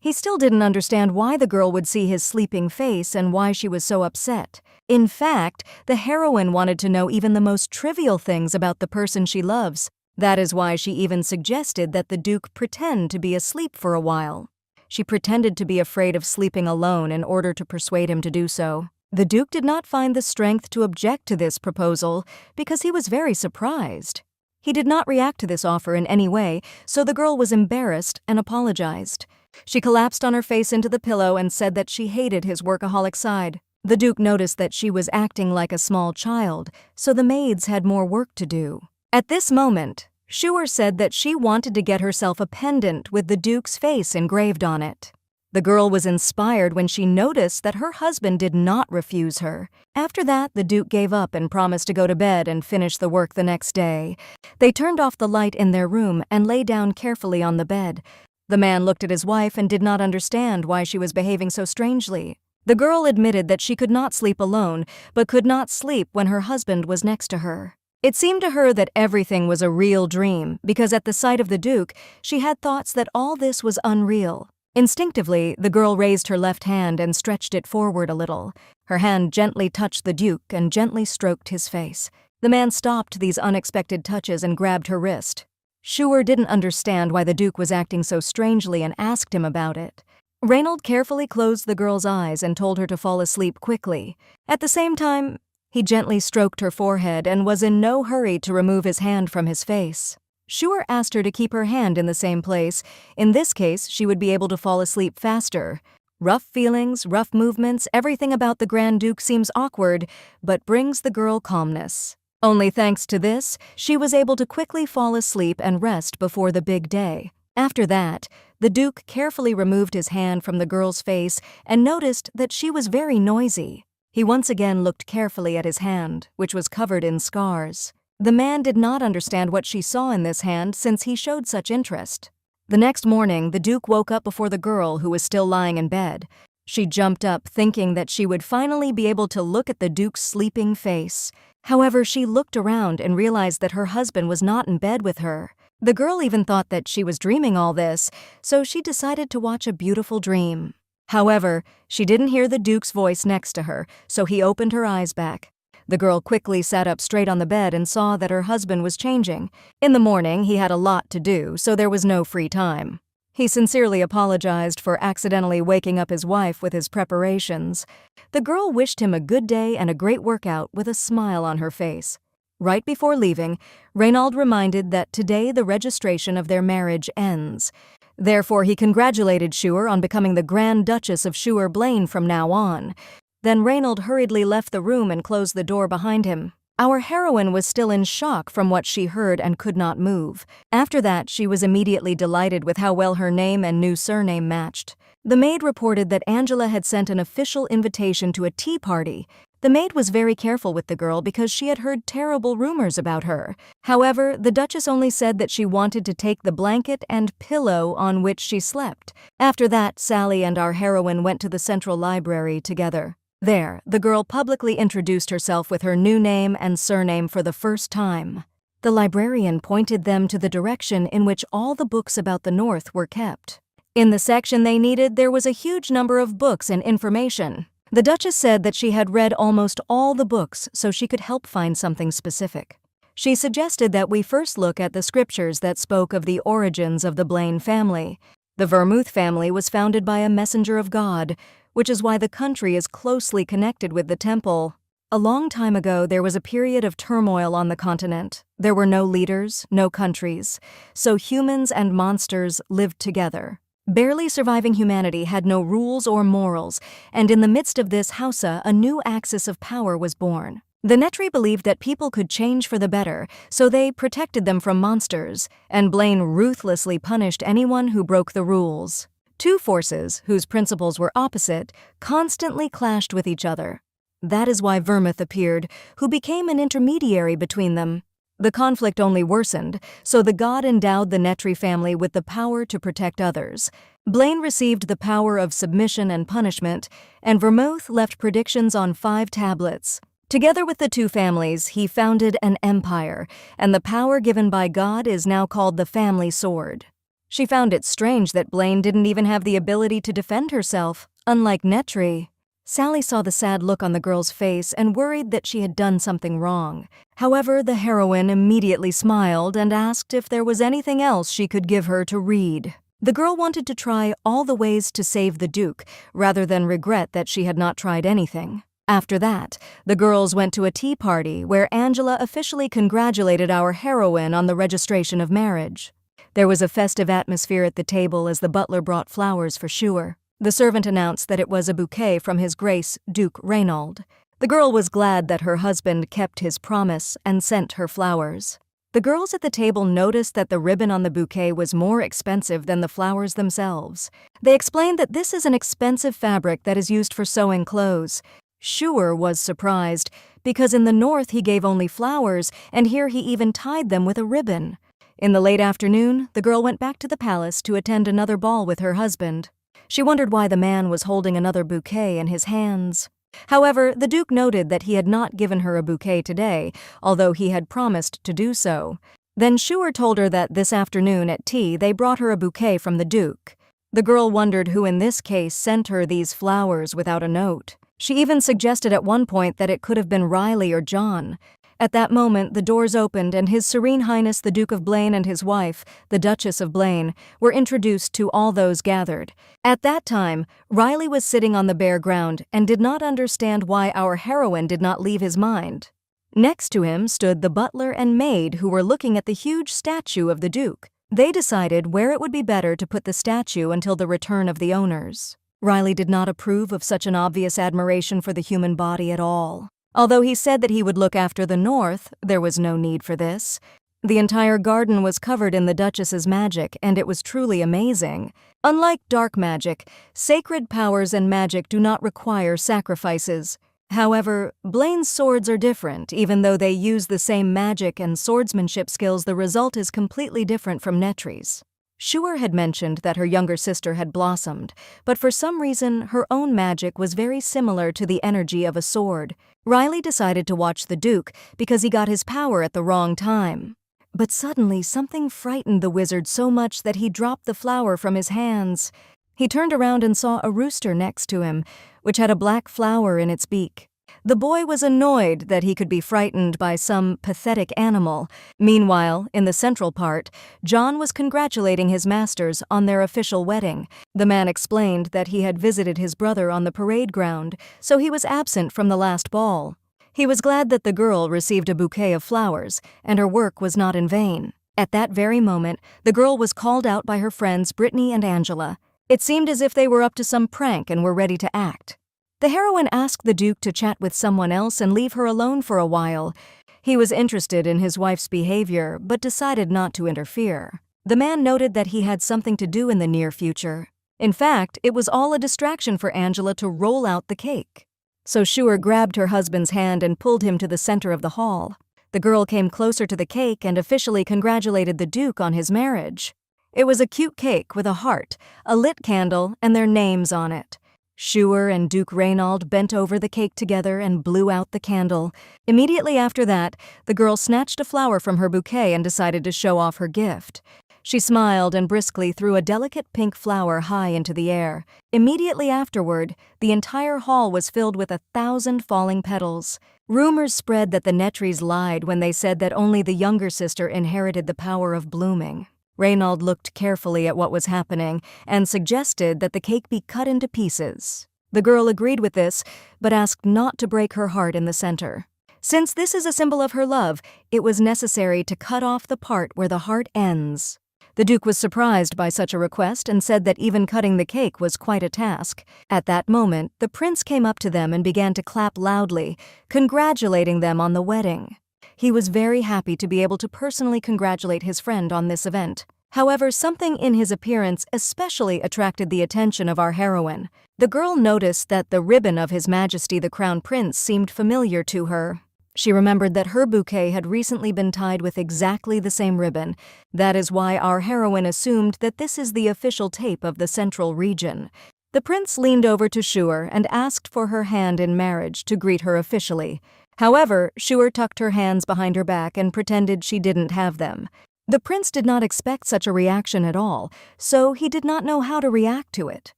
A: He still didn't understand why the girl would see his sleeping face and why she was so upset. In fact, the heroine wanted to know even the most trivial things about the person she loves. That is why she even suggested that the Duke pretend to be asleep for a while. She pretended to be afraid of sleeping alone in order to persuade him to do so. The Duke did not find the strength to object to this proposal because he was very surprised. He did not react to this offer in any way, so the girl was embarrassed and apologized. She collapsed on her face into the pillow and said that she hated his workaholic side. The Duke noticed that she was acting like a small child, so the maids had more work to do. At this moment, Shuer said that she wanted to get herself a pendant with the Duke's face engraved on it. The girl was inspired when she noticed that her husband did not refuse her. After that, the Duke gave up and promised to go to bed and finish the work the next day. They turned off the light in their room and lay down carefully on the bed. The man looked at his wife and did not understand why she was behaving so strangely. The girl admitted that she could not sleep alone, but could not sleep when her husband was next to her. It seemed to her that everything was a real dream, because at the sight of the Duke, she had thoughts that all this was unreal. Instinctively, the girl raised her left hand and stretched it forward a little. Her hand gently touched the Duke and gently stroked his face. The man stopped these unexpected touches and grabbed her wrist. Schuer didn't understand why the Duke was acting so strangely and asked him about it. Reynold carefully closed the girl's eyes and told her to fall asleep quickly. At the same time, he gently stroked her forehead and was in no hurry to remove his hand from his face. Schuer asked her to keep her hand in the same place. In this case, she would be able to fall asleep faster. Rough feelings, rough movements, everything about the Grand Duke seems awkward, but brings the girl calmness. Only thanks to this, she was able to quickly fall asleep and rest before the big day. After that, the Duke carefully removed his hand from the girl's face and noticed that she was very noisy. He once again looked carefully at his hand, which was covered in scars. The man did not understand what she saw in this hand since he showed such interest. The next morning, the Duke woke up before the girl, who was still lying in bed. She jumped up, thinking that she would finally be able to look at the Duke's sleeping face. However, she looked around and realized that her husband was not in bed with her. The girl even thought that she was dreaming all this, so she decided to watch a beautiful dream. However, she didn't hear the Duke's voice next to her, so he opened her eyes back. The girl quickly sat up straight on the bed and saw that her husband was changing. In the morning, he had a lot to do, so there was no free time. He sincerely apologized for accidentally waking up his wife with his preparations. The girl wished him a good day and a great workout with a smile on her face. Right before leaving, Reynold reminded that today the registration of their marriage ends. Therefore, he congratulated Schuer on becoming the Grand Duchess of Schuer-Blaine from now on. Then Reynold hurriedly left the room and closed the door behind him. Our heroine was still in shock from what she heard and could not move. After that, she was immediately delighted with how well her name and new surname matched. The maid reported that Angela had sent an official invitation to a tea party. The maid was very careful with the girl because she had heard terrible rumors about her. However, the Duchess only said that she wanted to take the blanket and pillow on which she slept. After that, Sally and our heroine went to the Central Library together. There, the girl publicly introduced herself with her new name and surname for the first time. The librarian pointed them to the direction in which all the books about the North were kept. In the section they needed, there was a huge number of books and information. The Duchess said that she had read almost all the books, so she could help find something specific. She suggested that we first look at the scriptures that spoke of the origins of the Blaine family. The Vermouth family was founded by a messenger of God, which is why the country is closely connected with the temple. A long time ago, there was a period of turmoil on the continent. There were no leaders, no countries, so humans and monsters lived together. Barely surviving humanity had no rules or morals, and in the midst of this Hausa, a new axis of power was born. The Netri believed that people could change for the better, so they protected them from monsters, and Blaine ruthlessly punished anyone who broke the rules. Two forces, whose principles were opposite, constantly clashed with each other. That is why Vermouth appeared, who became an intermediary between them. The conflict only worsened, so the god endowed the Netri family with the power to protect others. Blaine received the power of submission and punishment, and Vermouth left predictions on 5 tablets. Together with the two families, he founded an empire, and the power given by God is now called the family sword. She found it strange that Blaine didn't even have the ability to defend herself, unlike Netri. Sally saw the sad look on the girl's face and worried that she had done something wrong. However, the heroine immediately smiled and asked if there was anything else she could give her to read. The girl wanted to try all the ways to save the Duke, rather than regret that she had not tried anything. After that, the girls went to a tea party where Angela officially congratulated our heroine on the registration of marriage. There was a festive atmosphere at the table as the butler brought flowers for Schuer. The servant announced that it was a bouquet from His Grace, Duke Reynold. The girl was glad that her husband kept his promise and sent her flowers. The girls at the table noticed that the ribbon on the bouquet was more expensive than the flowers themselves. They explained that this is an expensive fabric that is used for sewing clothes. Shuer was surprised, because in the north he gave only flowers, and here he even tied them with a ribbon. In the late afternoon, the girl went back to the palace to attend another ball with her husband. She wondered why the man was holding another bouquet in his hands. However, the Duke noted that he had not given her a bouquet today, although he had promised to do so. Then Shuer told her that this afternoon at tea they brought her a bouquet from the Duke. The girl wondered who in this case sent her these flowers without a note. She even suggested at one point that it could have been Riley or John. At that moment, the doors opened and His Serene Highness the Duke of Blaine and his wife, the Duchess of Blaine, were introduced to all those gathered. At that time, Riley was sitting on the bare ground and did not understand why our heroine did not leave his mind. Next to him stood the butler and maid who were looking at the huge statue of the Duke. They decided where it would be better to put the statue until the return of the owners. Riley did not approve of such an obvious admiration for the human body at all. Although he said that he would look after the north, there was no need for this. The entire garden was covered in the Duchess's magic, and it was truly amazing. Unlike dark magic, sacred powers and magic do not require sacrifices. However, Blaine's swords are different. Even though they use the same magic and swordsmanship skills, the result is completely different from Netri's. Shuer had mentioned that her younger sister had blossomed, but for some reason her own magic was very similar to the energy of a sword. Riley decided to watch the Duke because he got his power at the wrong time. But suddenly something frightened the wizard so much that he dropped the flower from his hands. He turned around and saw a rooster next to him, which had a black flower in its beak. The boy was annoyed that he could be frightened by some pathetic animal. Meanwhile, in the central part, John was congratulating his masters on their official wedding. The man explained that he had visited his brother on the parade ground, so he was absent from the last ball. He was glad that the girl received a bouquet of flowers, and her work was not in vain. At that very moment, the girl was called out by her friends Brittany and Angela. It seemed as if they were up to some prank and were ready to act. The heroine asked the Duke to chat with someone else and leave her alone for a while. He was interested in his wife's behavior, but decided not to interfere. The man noted that he had something to do in the near future. In fact, it was all a distraction for Angela to roll out the cake. So Shuer grabbed her husband's hand and pulled him to the center of the hall. The girl came closer to the cake and officially congratulated the Duke on his marriage. It was a cute cake with a heart, a lit candle, and their names on it. Shuer and Duke Reynold bent over the cake together and blew out the candle. Immediately after that, the girl snatched a flower from her bouquet and decided to show off her gift. She smiled and briskly threw a delicate pink flower high into the air. Immediately afterward, the entire hall was filled with 1,000 falling petals. Rumors spread that the Netries lied when they said that only the younger sister inherited the power of blooming. Reynold looked carefully at what was happening and suggested that the cake be cut into pieces. The girl agreed with this, but asked not to break her heart in the center. Since this is a symbol of her love, it was necessary to cut off the part where the heart ends. The Duke was surprised by such a request and said that even cutting the cake was quite a task. At that moment, the prince came up to them and began to clap loudly, congratulating them on the wedding. He was very happy to be able to personally congratulate his friend on this event. However, something in his appearance especially attracted the attention of our heroine. The girl noticed that the ribbon of His Majesty the Crown Prince seemed familiar to her. She remembered that her bouquet had recently been tied with exactly the same ribbon. That is why our heroine assumed that this is the official tape of the central region. The prince leaned over to Shuer and asked for her hand in marriage to greet her officially. However, Shuer tucked her hands behind her back and pretended she didn't have them. The prince did not expect such a reaction at all, so he did not know how to react to it.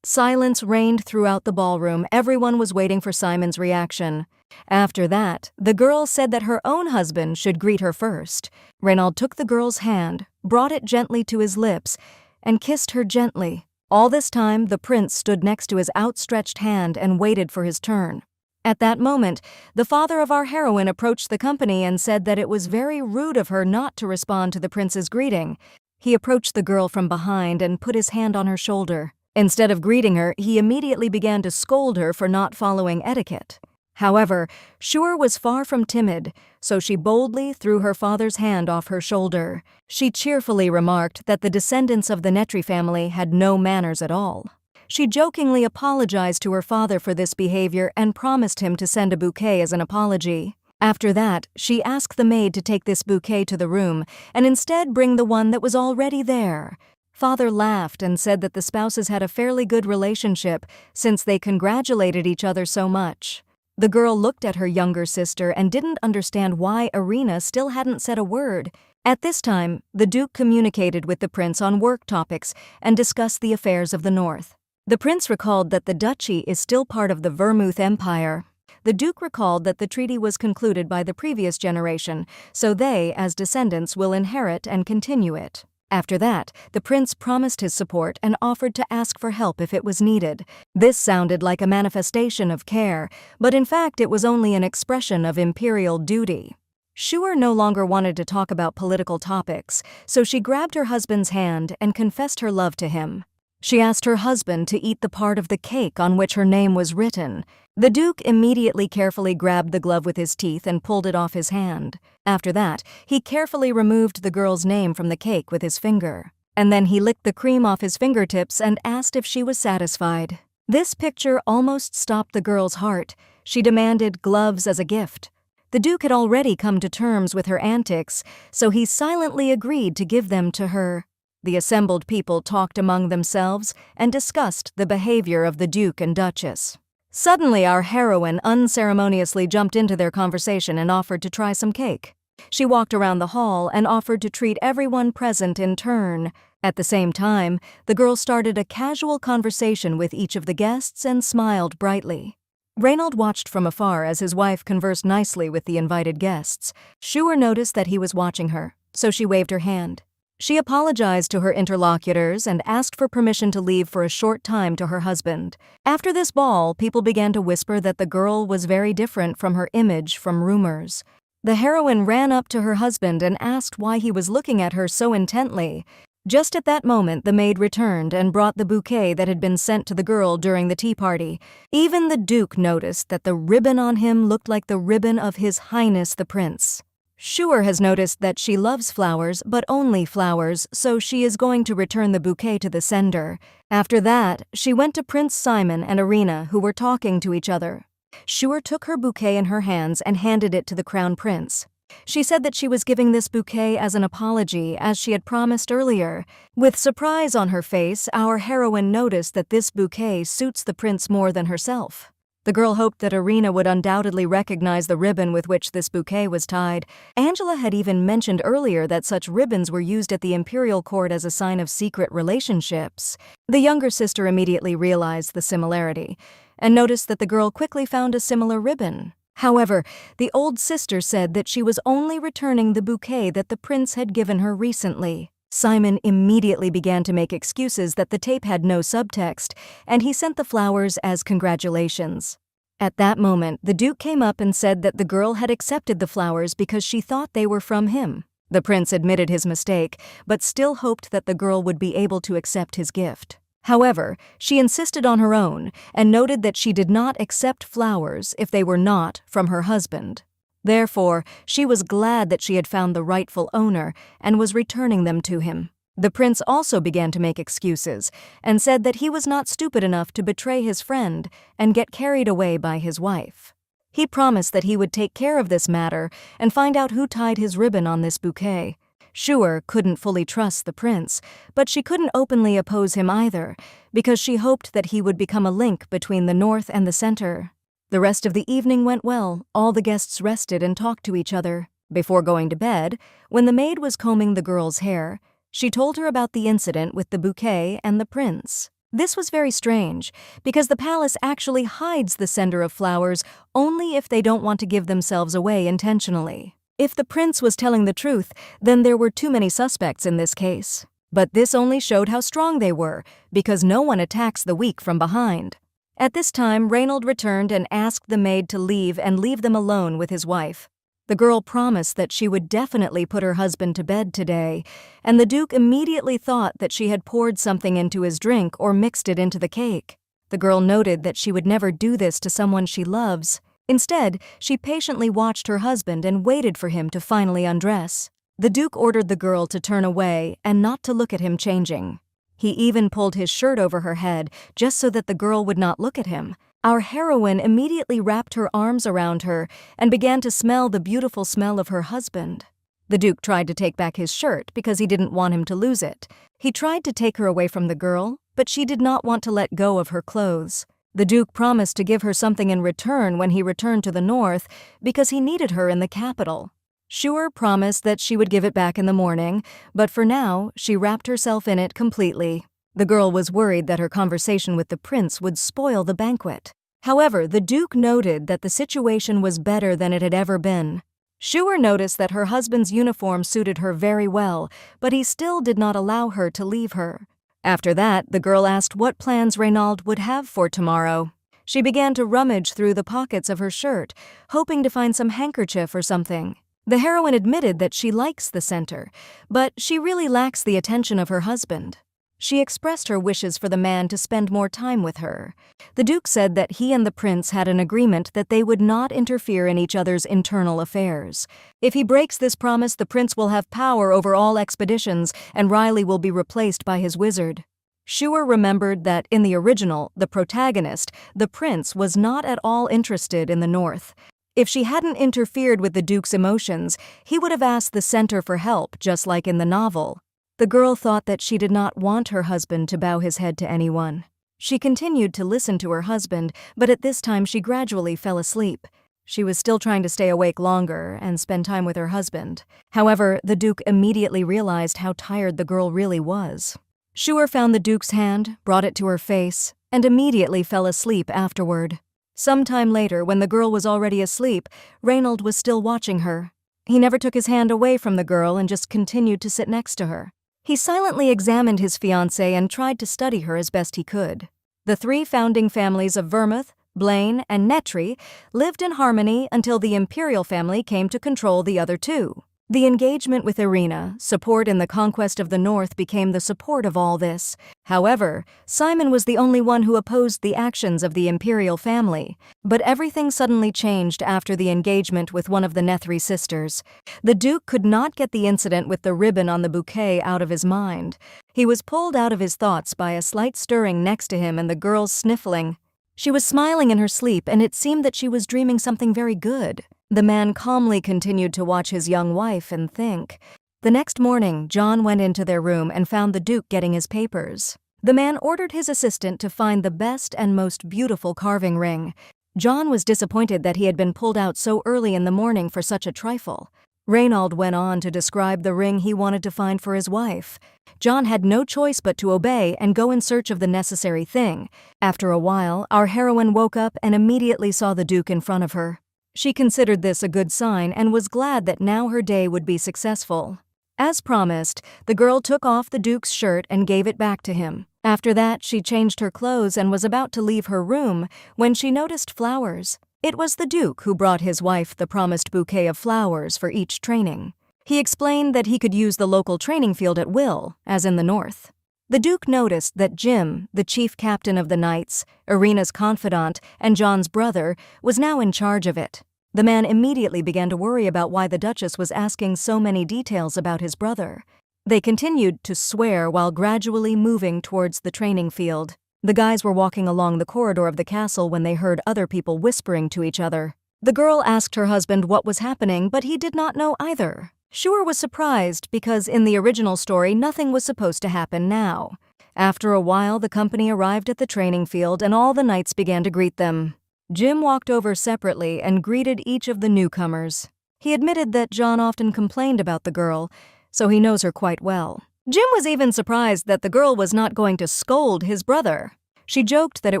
A: Silence reigned throughout the ballroom. Everyone was waiting for Simon's reaction. After that, the girl said that her own husband should greet her first. Reynold took the girl's hand, brought it gently to his lips, and kissed her gently. All this time, the prince stood next to his outstretched hand and waited for his turn. At that moment, the father of our heroine approached the company and said that it was very rude of her not to respond to the prince's greeting. He approached the girl from behind and put his hand on her shoulder. Instead of greeting her, he immediately began to scold her for not following etiquette. However, Shur was far from timid, so she boldly threw her father's hand off her shoulder. She cheerfully remarked that the descendants of the Netri family had no manners at all. She jokingly apologized to her father for this behavior and promised him to send a bouquet as an apology. After that, she asked the maid to take this bouquet to the room and instead bring the one that was already there. Father laughed and said that the spouses had a fairly good relationship since they congratulated each other so much. The girl looked at her younger sister and didn't understand why Irina still hadn't said a word. At this time, the Duke communicated with the prince on work topics and discussed the affairs of the north. The prince recalled that the duchy is still part of the Vermouth Empire. The Duke recalled that the treaty was concluded by the previous generation, so they, as descendants, will inherit and continue it. After that, the prince promised his support and offered to ask for help if it was needed. This sounded like a manifestation of care, but in fact it was only an expression of imperial duty. Shur no longer wanted to talk about political topics, so she grabbed her husband's hand and confessed her love to him. She asked her husband to eat the part of the cake on which her name was written. The Duke immediately carefully grabbed the glove with his teeth and pulled it off his hand. After that, he carefully removed the girl's name from the cake with his finger. And then he licked the cream off his fingertips and asked if she was satisfied. This picture almost stopped the girl's heart. She demanded gloves as a gift. The Duke had already come to terms with her antics, so he silently agreed to give them to her. The assembled people talked among themselves and discussed the behavior of the Duke and Duchess. Suddenly, our heroine unceremoniously jumped into their conversation and offered to try some cake. She walked around the hall and offered to treat everyone present in turn. At the same time, the girl started a casual conversation with each of the guests and smiled brightly. Reynold watched from afar as his wife conversed nicely with the invited guests. Shur noticed that he was watching her, so she waved her hand. She apologized to her interlocutors and asked for permission to leave for a short time to her husband. After this ball, people began to whisper that the girl was very different from her image from rumors. The heroine ran up to her husband and asked why he was looking at her so intently. Just at that moment, the maid returned and brought the bouquet that had been sent to the girl during the tea party. Even the Duke noticed that the ribbon on him looked like the ribbon of His Highness the Prince. Shur has noticed that she loves flowers, but only flowers, so she is going to return the bouquet to the sender. After that, she went to Prince Simon and Irina, who were talking to each other. Shur took her bouquet in her hands and handed it to the crown prince. She said that she was giving this bouquet as an apology, as she had promised earlier. With surprise on her face, our heroine noticed that this bouquet suits the prince more than herself. The girl hoped that Irina would undoubtedly recognize the ribbon with which this bouquet was tied. Angela had even mentioned earlier that such ribbons were used at the imperial court as a sign of secret relationships. The younger sister immediately realized the similarity and noticed that the girl quickly found a similar ribbon. However, the old sister said that she was only returning the bouquet that the prince had given her recently. Simon immediately began to make excuses that the tape had no subtext, and he sent the flowers as congratulations. At that moment, the Duke came up and said that the girl had accepted the flowers because she thought they were from him. The prince admitted his mistake, but still hoped that the girl would be able to accept his gift. However, she insisted on her own and noted that she did not accept flowers if they were not from her husband. Therefore, she was glad that she had found the rightful owner and was returning them to him. The prince also began to make excuses and said that he was not stupid enough to betray his friend and get carried away by his wife. He promised that he would take care of this matter and find out who tied his ribbon on this bouquet. Shur couldn't fully trust the prince, but she couldn't openly oppose him either, because she hoped that he would become a link between the north and the center. The rest of the evening went well. All the guests rested and talked to each other. Before going to bed, when the maid was combing the girl's hair, she told her about the incident with the bouquet and the prince. This was very strange, because the palace actually hides the sender of flowers only if they don't want to give themselves away intentionally. If the prince was telling the truth, then there were too many suspects in this case. But this only showed how strong they were, because no one attacks the weak from behind. At this time, Reynold returned and asked the maid to leave and leave them alone with his wife. The girl promised that she would definitely put her husband to bed today, and the Duke immediately thought that she had poured something into his drink or mixed it into the cake. The girl noted that she would never do this to someone she loves. Instead, she patiently watched her husband and waited for him to finally undress. The Duke ordered the girl to turn away and not to look at him changing. He even pulled his shirt over her head just so that the girl would not look at him. Our heroine immediately wrapped her arms around her and began to smell the beautiful smell of her husband. The Duke tried to take back his shirt because he didn't want him to lose it. He tried to take her away from the girl, but she did not want to let go of her clothes. The Duke promised to give her something in return when he returned to the north because he needed her in the capital. Shure promised that she would give it back in the morning, but for now, she wrapped herself in it completely. The girl was worried that her conversation with the prince would spoil the banquet. However, the Duke noted that the situation was better than it had ever been. Shure noticed that her husband's uniform suited her very well, but he still did not allow her to leave her. After that, the girl asked what plans Reynald would have for tomorrow. She began to rummage through the pockets of her shirt, hoping to find some handkerchief or something. The heroine admitted that she likes the center, but she really lacks the attention of her husband. She expressed her wishes for the man to spend more time with her. The Duke said that he and the prince had an agreement that they would not interfere in each other's internal affairs. If he breaks this promise, the prince will have power over all expeditions, and Riley will be replaced by his wizard. Shure remembered that in the original, the protagonist, the prince, was not at all interested in the North. If she hadn't interfered with the Duke's emotions, he would have asked the center for help, just like in the novel. The girl thought that she did not want her husband to bow his head to anyone. She continued to listen to her husband, but at this time she gradually fell asleep. She was still trying to stay awake longer and spend time with her husband. However, the Duke immediately realized how tired the girl really was. Shure found the Duke's hand, brought it to her face, and immediately fell asleep afterward. Sometime later, when the girl was already asleep, Reynald was still watching her. He never took his hand away from the girl and just continued to sit next to her. He silently examined his fiancée and tried to study her as best he could. The three founding families of Vermouth, Blaine, and Netry lived in harmony until the imperial family came to control the other two. The engagement with Irina, support in the conquest of the North, became the support of all this. However, Simon was the only one who opposed the actions of the imperial family. But everything suddenly changed after the engagement with one of the Netry sisters. The Duke could not get the incident with the ribbon on the bouquet out of his mind. He was pulled out of his thoughts by a slight stirring next to him and the girl's sniffling. She was smiling in her sleep, and it seemed that she was dreaming something very good. The man calmly continued to watch his young wife and think. The next morning, John went into their room and found the Duke getting his papers. The man ordered his assistant to find the best and most beautiful carving ring. John was disappointed that he had been pulled out so early in the morning for such a trifle. Reynald went on to describe the ring he wanted to find for his wife. John had no choice but to obey and go in search of the necessary thing. After a while, our heroine woke up and immediately saw the Duke in front of her. She considered this a good sign and was glad that now her day would be successful. As promised, the girl took off the Duke's shirt and gave it back to him. After that, she changed her clothes and was about to leave her room when she noticed flowers. It was the Duke who brought his wife the promised bouquet of flowers for each training. He explained that he could use the local training field at will, as in the North. The Duke noticed that Jim, the chief captain of the Knights, Irina's confidant, and John's brother, was now in charge of it. The man immediately began to worry about why the Duchess was asking so many details about his brother. They continued to swear while gradually moving towards the training field. The guys were walking along the corridor of the castle when they heard other people whispering to each other. The girl asked her husband what was happening, but he did not know either. Shure was surprised because in the original story nothing was supposed to happen now. After a while, the company arrived at the training field and all the knights began to greet them. Jim walked over separately and greeted each of the newcomers. He admitted that John often complained about the girl, so he knows her quite well. Jim was even surprised that the girl was not going to scold his brother. She joked that it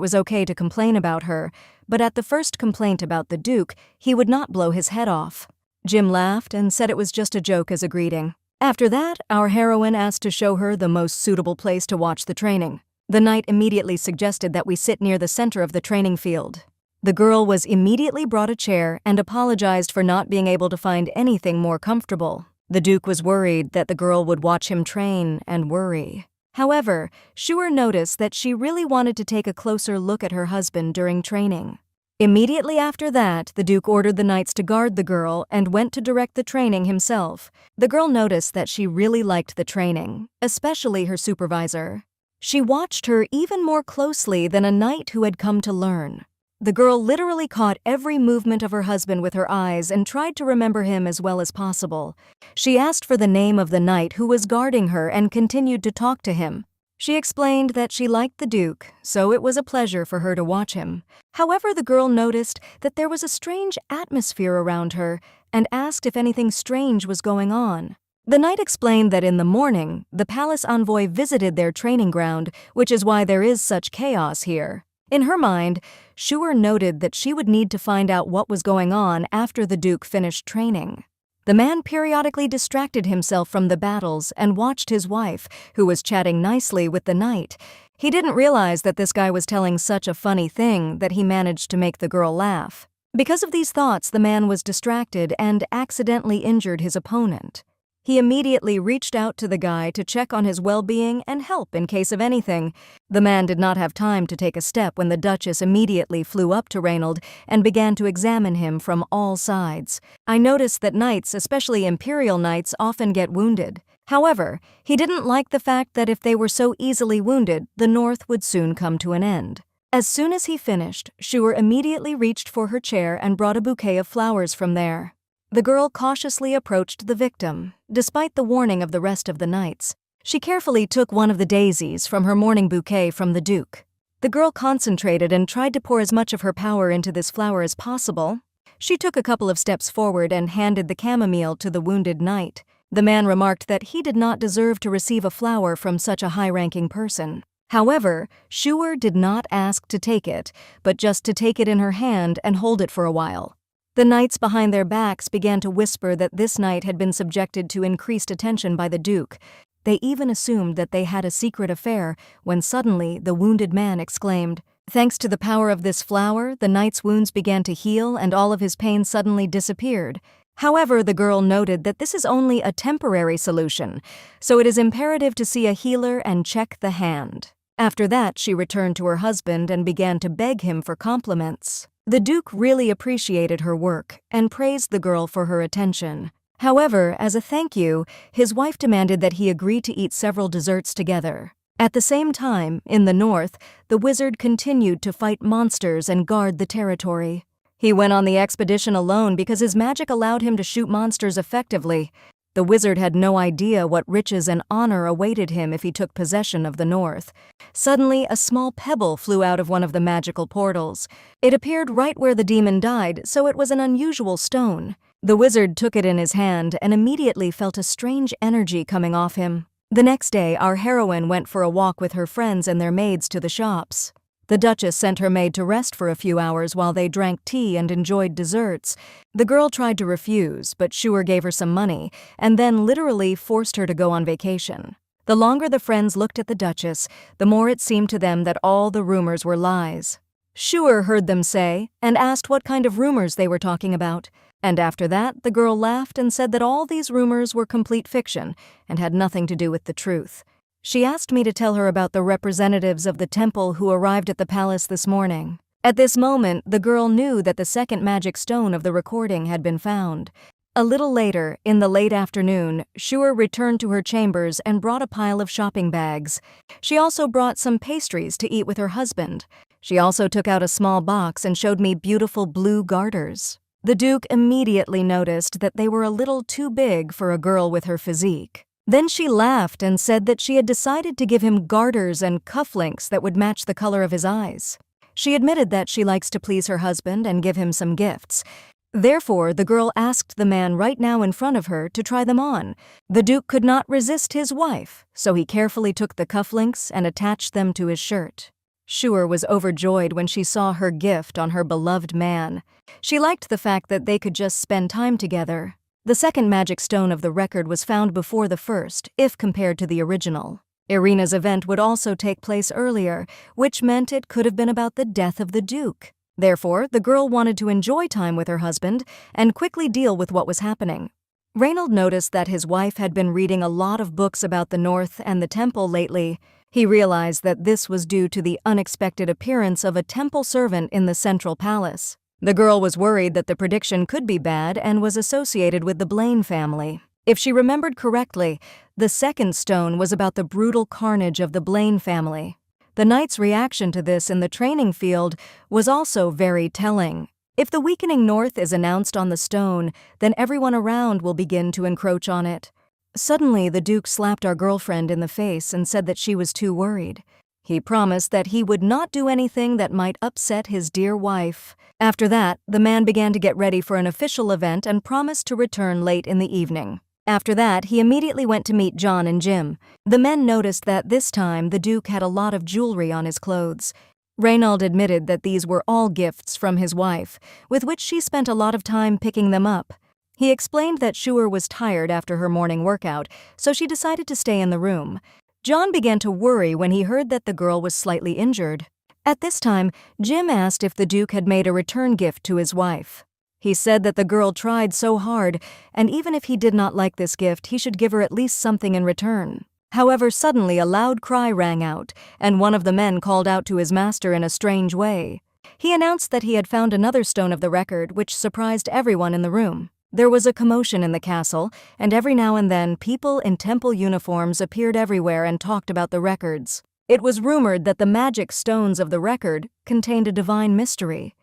A: was okay to complain about her, but at the first complaint about the Duke, he would not blow his head off. Jim laughed and said it was just a joke as a greeting. After that, our heroine asked to show her the most suitable place to watch the training. The knight immediately suggested that we sit near the center of the training field. The girl was immediately brought a chair and apologized for not being able to find anything more comfortable. The Duke was worried that the girl would watch him train and worry. However, Shure noticed that she really wanted to take a closer look at her husband during training. Immediately after that, the Duke ordered the knights to guard the girl and went to direct the training himself. The girl noticed that she really liked the training, especially her supervisor. She watched her even more closely than a knight who had come to learn. The girl literally caught every movement of her husband with her eyes and tried to remember him as well as possible. She asked for the name of the knight who was guarding her and continued to talk to him. She explained that she liked the Duke, so it was a pleasure for her to watch him. However, the girl noticed that there was a strange atmosphere around her and asked if anything strange was going on. The knight explained that in the morning, the palace envoy visited their training ground, which is why there is such chaos here. In her mind, Shuer noted that she would need to find out what was going on after the Duke finished training. The man periodically distracted himself from the battles and watched his wife, who was chatting nicely with the knight. He didn't realize that this guy was telling such a funny thing that he managed to make the girl laugh. Because of these thoughts, the man was distracted and accidentally injured his opponent. He immediately reached out to the guy to check on his well-being and help in case of anything. The man did not have time to take a step when the Duchess immediately flew up to Reynold and began to examine him from all sides. I noticed that knights, especially imperial knights, often get wounded. However, he didn't like the fact that if they were so easily wounded, the North would soon come to an end. As soon as he finished, Shuer immediately reached for her chair and brought a bouquet of flowers from there. The girl cautiously approached the victim, despite the warning of the rest of the knights. She carefully took one of the daisies from her morning bouquet from the Duke. The girl concentrated and tried to pour as much of her power into this flower as possible. She took a couple of steps forward and handed the chamomile to the wounded knight. The man remarked that he did not deserve to receive a flower from such a high-ranking person. However, Shuer did not ask to take it, but just to take it in her hand and hold it for a while. The knights behind their backs began to whisper that this knight had been subjected to increased attention by the Duke. They even assumed that they had a secret affair when suddenly the wounded man exclaimed, "Thanks to the power of this flower, the knight's wounds began to heal and all of his pain suddenly disappeared." However, the girl noted that this is only a temporary solution, so it is imperative to see a healer and check the hand. After that, she returned to her husband and began to beg him for compliments. The Duke really appreciated her work and praised the girl for her attention. However, as a thank you, his wife demanded that he agree to eat several desserts together. At the same time, in the north, the wizard continued to fight monsters and guard the territory. He went on the expedition alone because his magic allowed him to shoot monsters effectively. The wizard had no idea what riches and honor awaited him if he took possession of the north. Suddenly, a small pebble flew out of one of the magical portals. It appeared right where the demon died, so it was an unusual stone. The wizard took it in his hand and immediately felt a strange energy coming off him. The next day, our heroine went for a walk with her friends and their maids to the shops. The Duchess sent her maid to rest for a few hours while they drank tea and enjoyed desserts. The girl tried to refuse, but Shuer gave her some money and then literally forced her to go on vacation. The longer the friends looked at the Duchess, the more it seemed to them that all the rumors were lies. Shuer heard them say and asked what kind of rumors they were talking about. And after that, the girl laughed and said that all these rumors were complete fiction and had nothing to do with the truth. She asked me to tell her about the representatives of the temple who arrived at the palace this morning. At this moment, the girl knew that the second magic stone of the recording had been found. A little later, in the late afternoon, Shuer returned to her chambers and brought a pile of shopping bags. She also brought some pastries to eat with her husband. She also took out a small box and showed me beautiful blue garters. The Duke immediately noticed that they were a little too big for a girl with her physique. Then she laughed and said that she had decided to give him garters and cufflinks that would match the color of his eyes. She admitted that she likes to please her husband and give him some gifts. Therefore, the girl asked the man right now in front of her to try them on. The Duke could not resist his wife, so he carefully took the cufflinks and attached them to his shirt. Shuer was overjoyed when she saw her gift on her beloved man. She liked the fact that they could just spend time together. The second magic stone of the record was found before the first, if compared to the original. Irina's event would also take place earlier, which meant it could have been about the death of the Duke. Therefore, the girl wanted to enjoy time with her husband and quickly deal with what was happening. Reynold noticed that his wife had been reading a lot of books about the North and the temple lately. He realized that this was due to the unexpected appearance of a temple servant in the central palace. The girl was worried that the prediction could be bad and was associated with the Blaine family. If she remembered correctly, the second stone was about the brutal carnage of the Blaine family. The knight's reaction to this in the training field was also very telling. If the weakening north is announced on the stone, then everyone around will begin to encroach on it. Suddenly, the Duke slapped our girlfriend in the face and said that she was too worried. He promised that he would not do anything that might upset his dear wife. After that, the man began to get ready for an official event and promised to return late in the evening. After that, he immediately went to meet John and Jim. The men noticed that this time the Duke had a lot of jewelry on his clothes. Reynold admitted that these were all gifts from his wife, with which she spent a lot of time picking them up. He explained that Schuer was tired after her morning workout, so she decided to stay in the room. John began to worry when he heard that the girl was slightly injured. At this time, Jim asked if the Duke had made a return gift to his wife. He said that the girl tried so hard, and even if he did not like this gift, he should give her at least something in return. However, suddenly a loud cry rang out, and one of the men called out to his master in a strange way. He announced that he had found another stone of the record, which surprised everyone in the room. There was a commotion in the castle, and every now and then people in temple uniforms appeared everywhere and talked about the records. It was rumored that the magic stones of the record contained a divine mystery.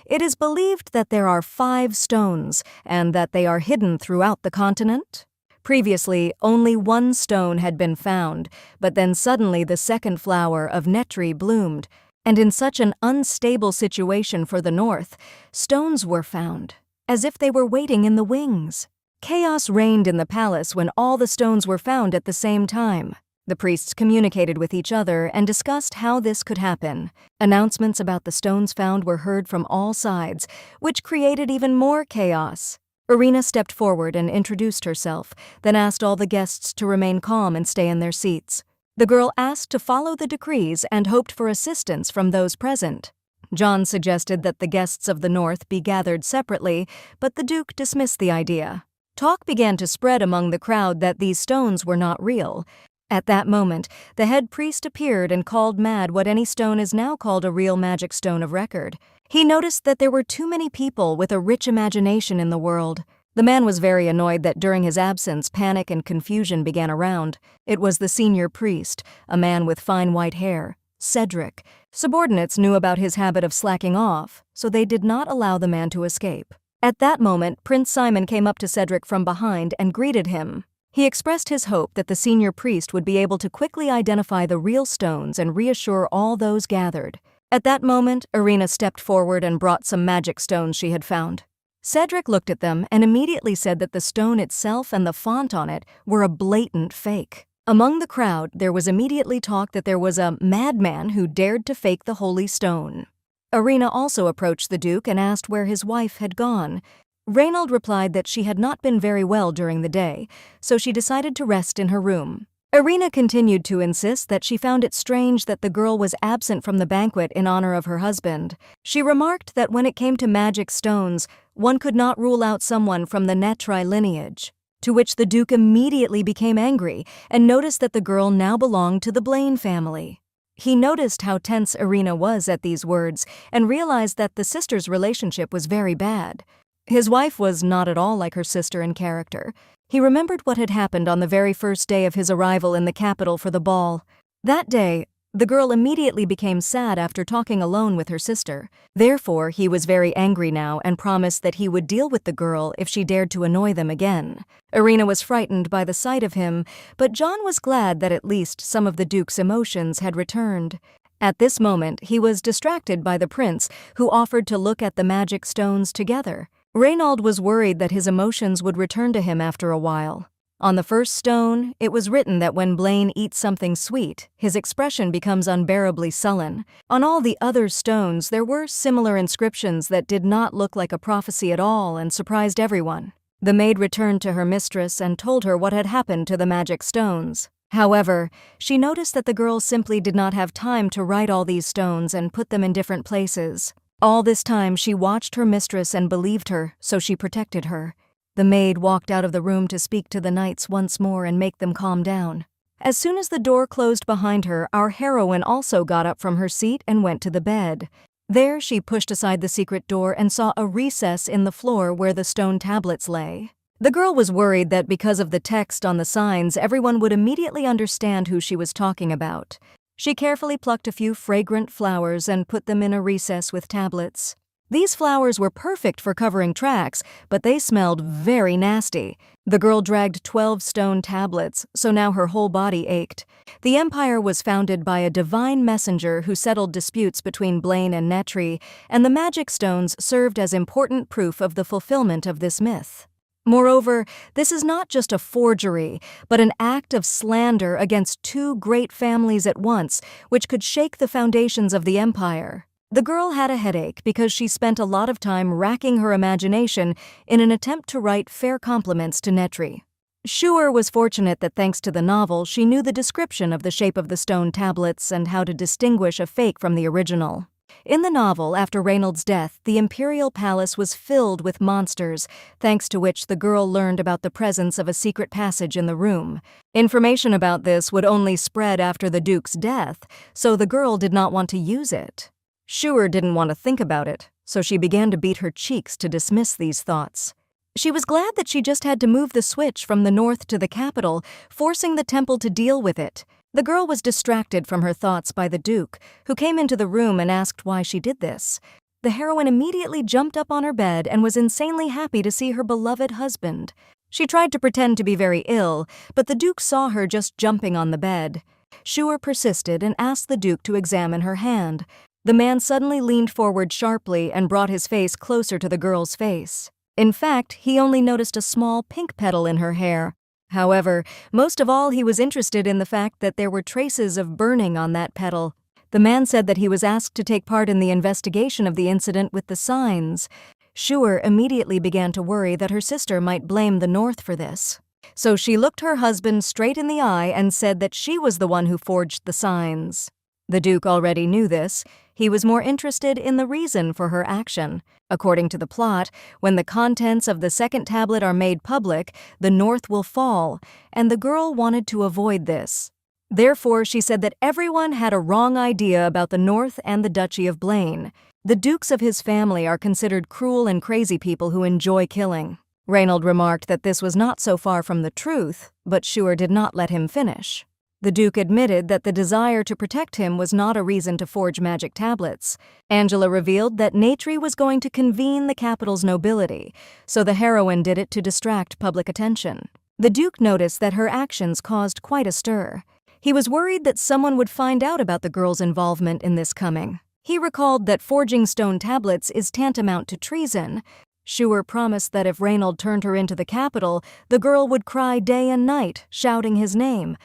A: It is believed that there are 5 stones, and that they are hidden throughout the continent. Previously, only 1 stone had been found, but then suddenly the second flower of Netri bloomed, and in such an unstable situation for the north, stones were found, as if they were waiting in the wings. Chaos reigned in the palace when all the stones were found at the same time. The priests communicated with each other and discussed how this could happen. Announcements about the stones found were heard from all sides, which created even more chaos. Irina stepped forward and introduced herself, then asked all the guests to remain calm and stay in their seats. The girl asked to follow the decrees and hoped for assistance from those present. John suggested that the guests of the north be gathered separately, but the Duke dismissed the idea. Talk began to spread among the crowd that these stones were not real. At that moment, the head priest appeared and called mad what any stone is now called a real magic stone of record. He noticed that there were too many people with a rich imagination in the world. The man was very annoyed that during his absence, panic and confusion began around. It was the senior priest, a man with fine white hair, Cedric. Subordinates knew about his habit of slacking off, so they did not allow the man to escape. At that moment, Prince Simon came up to Cedric from behind and greeted him. He expressed his hope that the senior priest would be able to quickly identify the real stones and reassure all those gathered. At that moment, Irina stepped forward and brought some magic stones she had found. Cedric looked at them and immediately said that the stone itself and the font on it were a blatant fake. Among the crowd, there was immediately talk that there was a madman who dared to fake the holy stone. Irina also approached the Duke and asked where his wife had gone. Reynold replied that she had not been very well during the day, so she decided to rest in her room. Irina continued to insist that she found it strange that the girl was absent from the banquet in honor of her husband. She remarked that when it came to magic stones, one could not rule out someone from the Netri lineage, to which the Duke immediately became angry and noticed that the girl now belonged to the Blaine family. He noticed how tense Irina was at these words and realized that the sisters' relationship was very bad. His wife was not at all like her sister in character. He remembered what had happened on the very first day of his arrival in the capital for the ball. That day, the girl immediately became sad after talking alone with her sister. Therefore, he was very angry now and promised that he would deal with the girl if she dared to annoy them again. Irina was frightened by the sight of him, but John was glad that at least some of the Duke's emotions had returned. At this moment, he was distracted by the prince, who offered to look at the magic stones together. Reynold was worried that his emotions would return to him after a while. On the first stone, it was written that when Blaine eats something sweet, his expression becomes unbearably sullen. On all the other stones, there were similar inscriptions that did not look like a prophecy at all and surprised everyone. The maid returned to her mistress and told her what had happened to the magic stones. However, she noticed that the girl simply did not have time to write all these stones and put them in different places. All this time, she watched her mistress and believed her, so she protected her. The maid walked out of the room to speak to the knights once more and make them calm down. As soon as the door closed behind her, our heroine also got up from her seat and went to the bed. There, she pushed aside the secret door and saw a recess in the floor where the stone tablets lay. The girl was worried that because of the text on the signs, everyone would immediately understand who she was talking about. She carefully plucked a few fragrant flowers and put them in a recess with tablets. These flowers were perfect for covering tracks, but they smelled very nasty. The girl dragged 12 stone tablets, so now her whole body ached. The empire was founded by a divine messenger who settled disputes between Blaine and Netri, and the magic stones served as important proof of the fulfillment of this myth. Moreover, this is not just a forgery, but an act of slander against two great families at once, which could shake the foundations of the empire. The girl had a headache because she spent a lot of time racking her imagination in an attempt to write fair compliments to Netri. Schuer was fortunate that thanks to the novel, she knew the description of the shape of the stone tablets and how to distinguish a fake from the original. In the novel, after Reynold's death, the imperial palace was filled with monsters, thanks to which the girl learned about the presence of a secret passage in the room. Information about this would only spread after the Duke's death, so the girl did not want to use it. Schuer didn't want to think about it, so she began to beat her cheeks to dismiss these thoughts. She was glad that she just had to move the switch from the north to the capital, forcing the temple to deal with it. The girl was distracted from her thoughts by the Duke, who came into the room and asked why she did this. The heroine immediately jumped up on her bed and was insanely happy to see her beloved husband. She tried to pretend to be very ill, but the Duke saw her just jumping on the bed. Schuer persisted and asked the Duke to examine her hand. The man suddenly leaned forward sharply and brought his face closer to the girl's face. In fact, he only noticed a small pink petal in her hair. However, most of all, he was interested in the fact that there were traces of burning on that petal. The man said that he was asked to take part in the investigation of the incident with the signs. Schuer immediately began to worry that her sister might blame the North for this. So she looked her husband straight in the eye and said that she was the one who forged the signs. The Duke already knew this. He was more interested in the reason for her action. According to the plot, when the contents of the second tablet are made public, the North will fall, and the girl wanted to avoid this. Therefore, she said that everyone had a wrong idea about the North and the Duchy of Blaine. The dukes of his family are considered cruel and crazy people who enjoy killing. Reynold remarked that this was not so far from the truth, but Schuer did not let him finish. The Duke admitted that the desire to protect him was not a reason to forge magic tablets. Angela revealed that Netri was going to convene the capital's nobility, so the heroine did it to distract public attention. The Duke noticed that her actions caused quite a stir. He was worried that someone would find out about the girl's involvement in this coming. He recalled that forging stone tablets is tantamount to treason. Schuer promised that if Reynold turned her into the capital, the girl would cry day and night, shouting his name.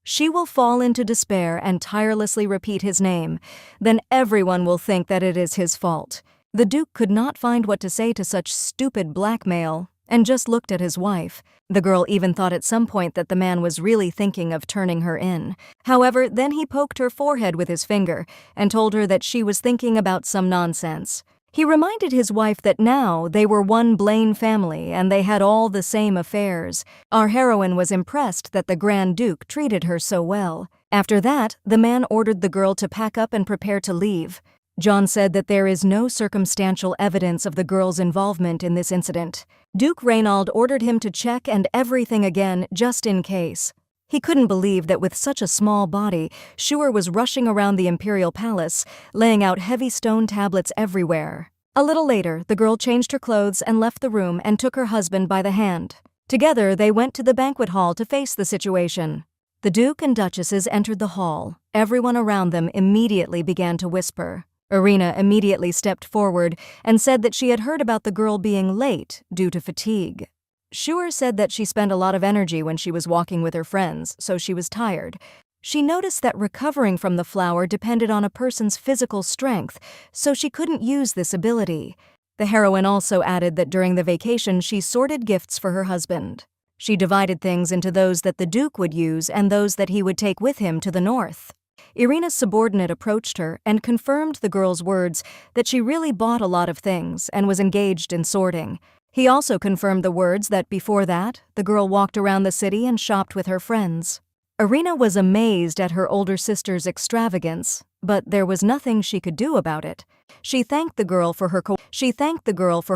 A: She will fall into despair and tirelessly repeat his name. Then everyone will think that it is his fault. The Duke could not find what to say to such stupid blackmail, and just looked at his wife. The girl even thought at some point that the man was really thinking of turning her in. However, then he poked her forehead with his finger and told her that she was thinking about some nonsense. He reminded his wife that now they were one Blaine family and they had all the same affairs. Our heroine was impressed that the Grand Duke treated her so well. After that, the man ordered the girl to pack up and prepare to leave. John said that there is no circumstantial evidence of the girl's involvement in this incident. Duke Reynold ordered him to check and everything again just in case. He couldn't believe that with such a small body, Schuer was rushing around the imperial palace, laying out heavy stone tablets everywhere. A little later, the girl changed her clothes and left the room and took her husband by the hand. Together, they went to the banquet hall to face the situation. The Duke and Duchesses entered the hall. Everyone around them immediately began to whisper. Irina immediately stepped forward and said that she had heard about the girl being late due to fatigue. Schuer said that she spent a lot of energy when she was walking with her friends, so she was tired. She noticed that recovering from the flower depended on a person's physical strength, so she couldn't use this ability. The heroine also added that during the vacation she sorted gifts for her husband. She divided things into those that the Duke would use and those that he would take with him to the north. Irina's subordinate approached her and confirmed the girl's words that she really bought a lot of things and was engaged in sorting. He also confirmed the words that before that, the girl walked around the city and shopped with her friends. Irina was amazed at her older sister's extravagance, but there was nothing she could do about it. She thanked the girl for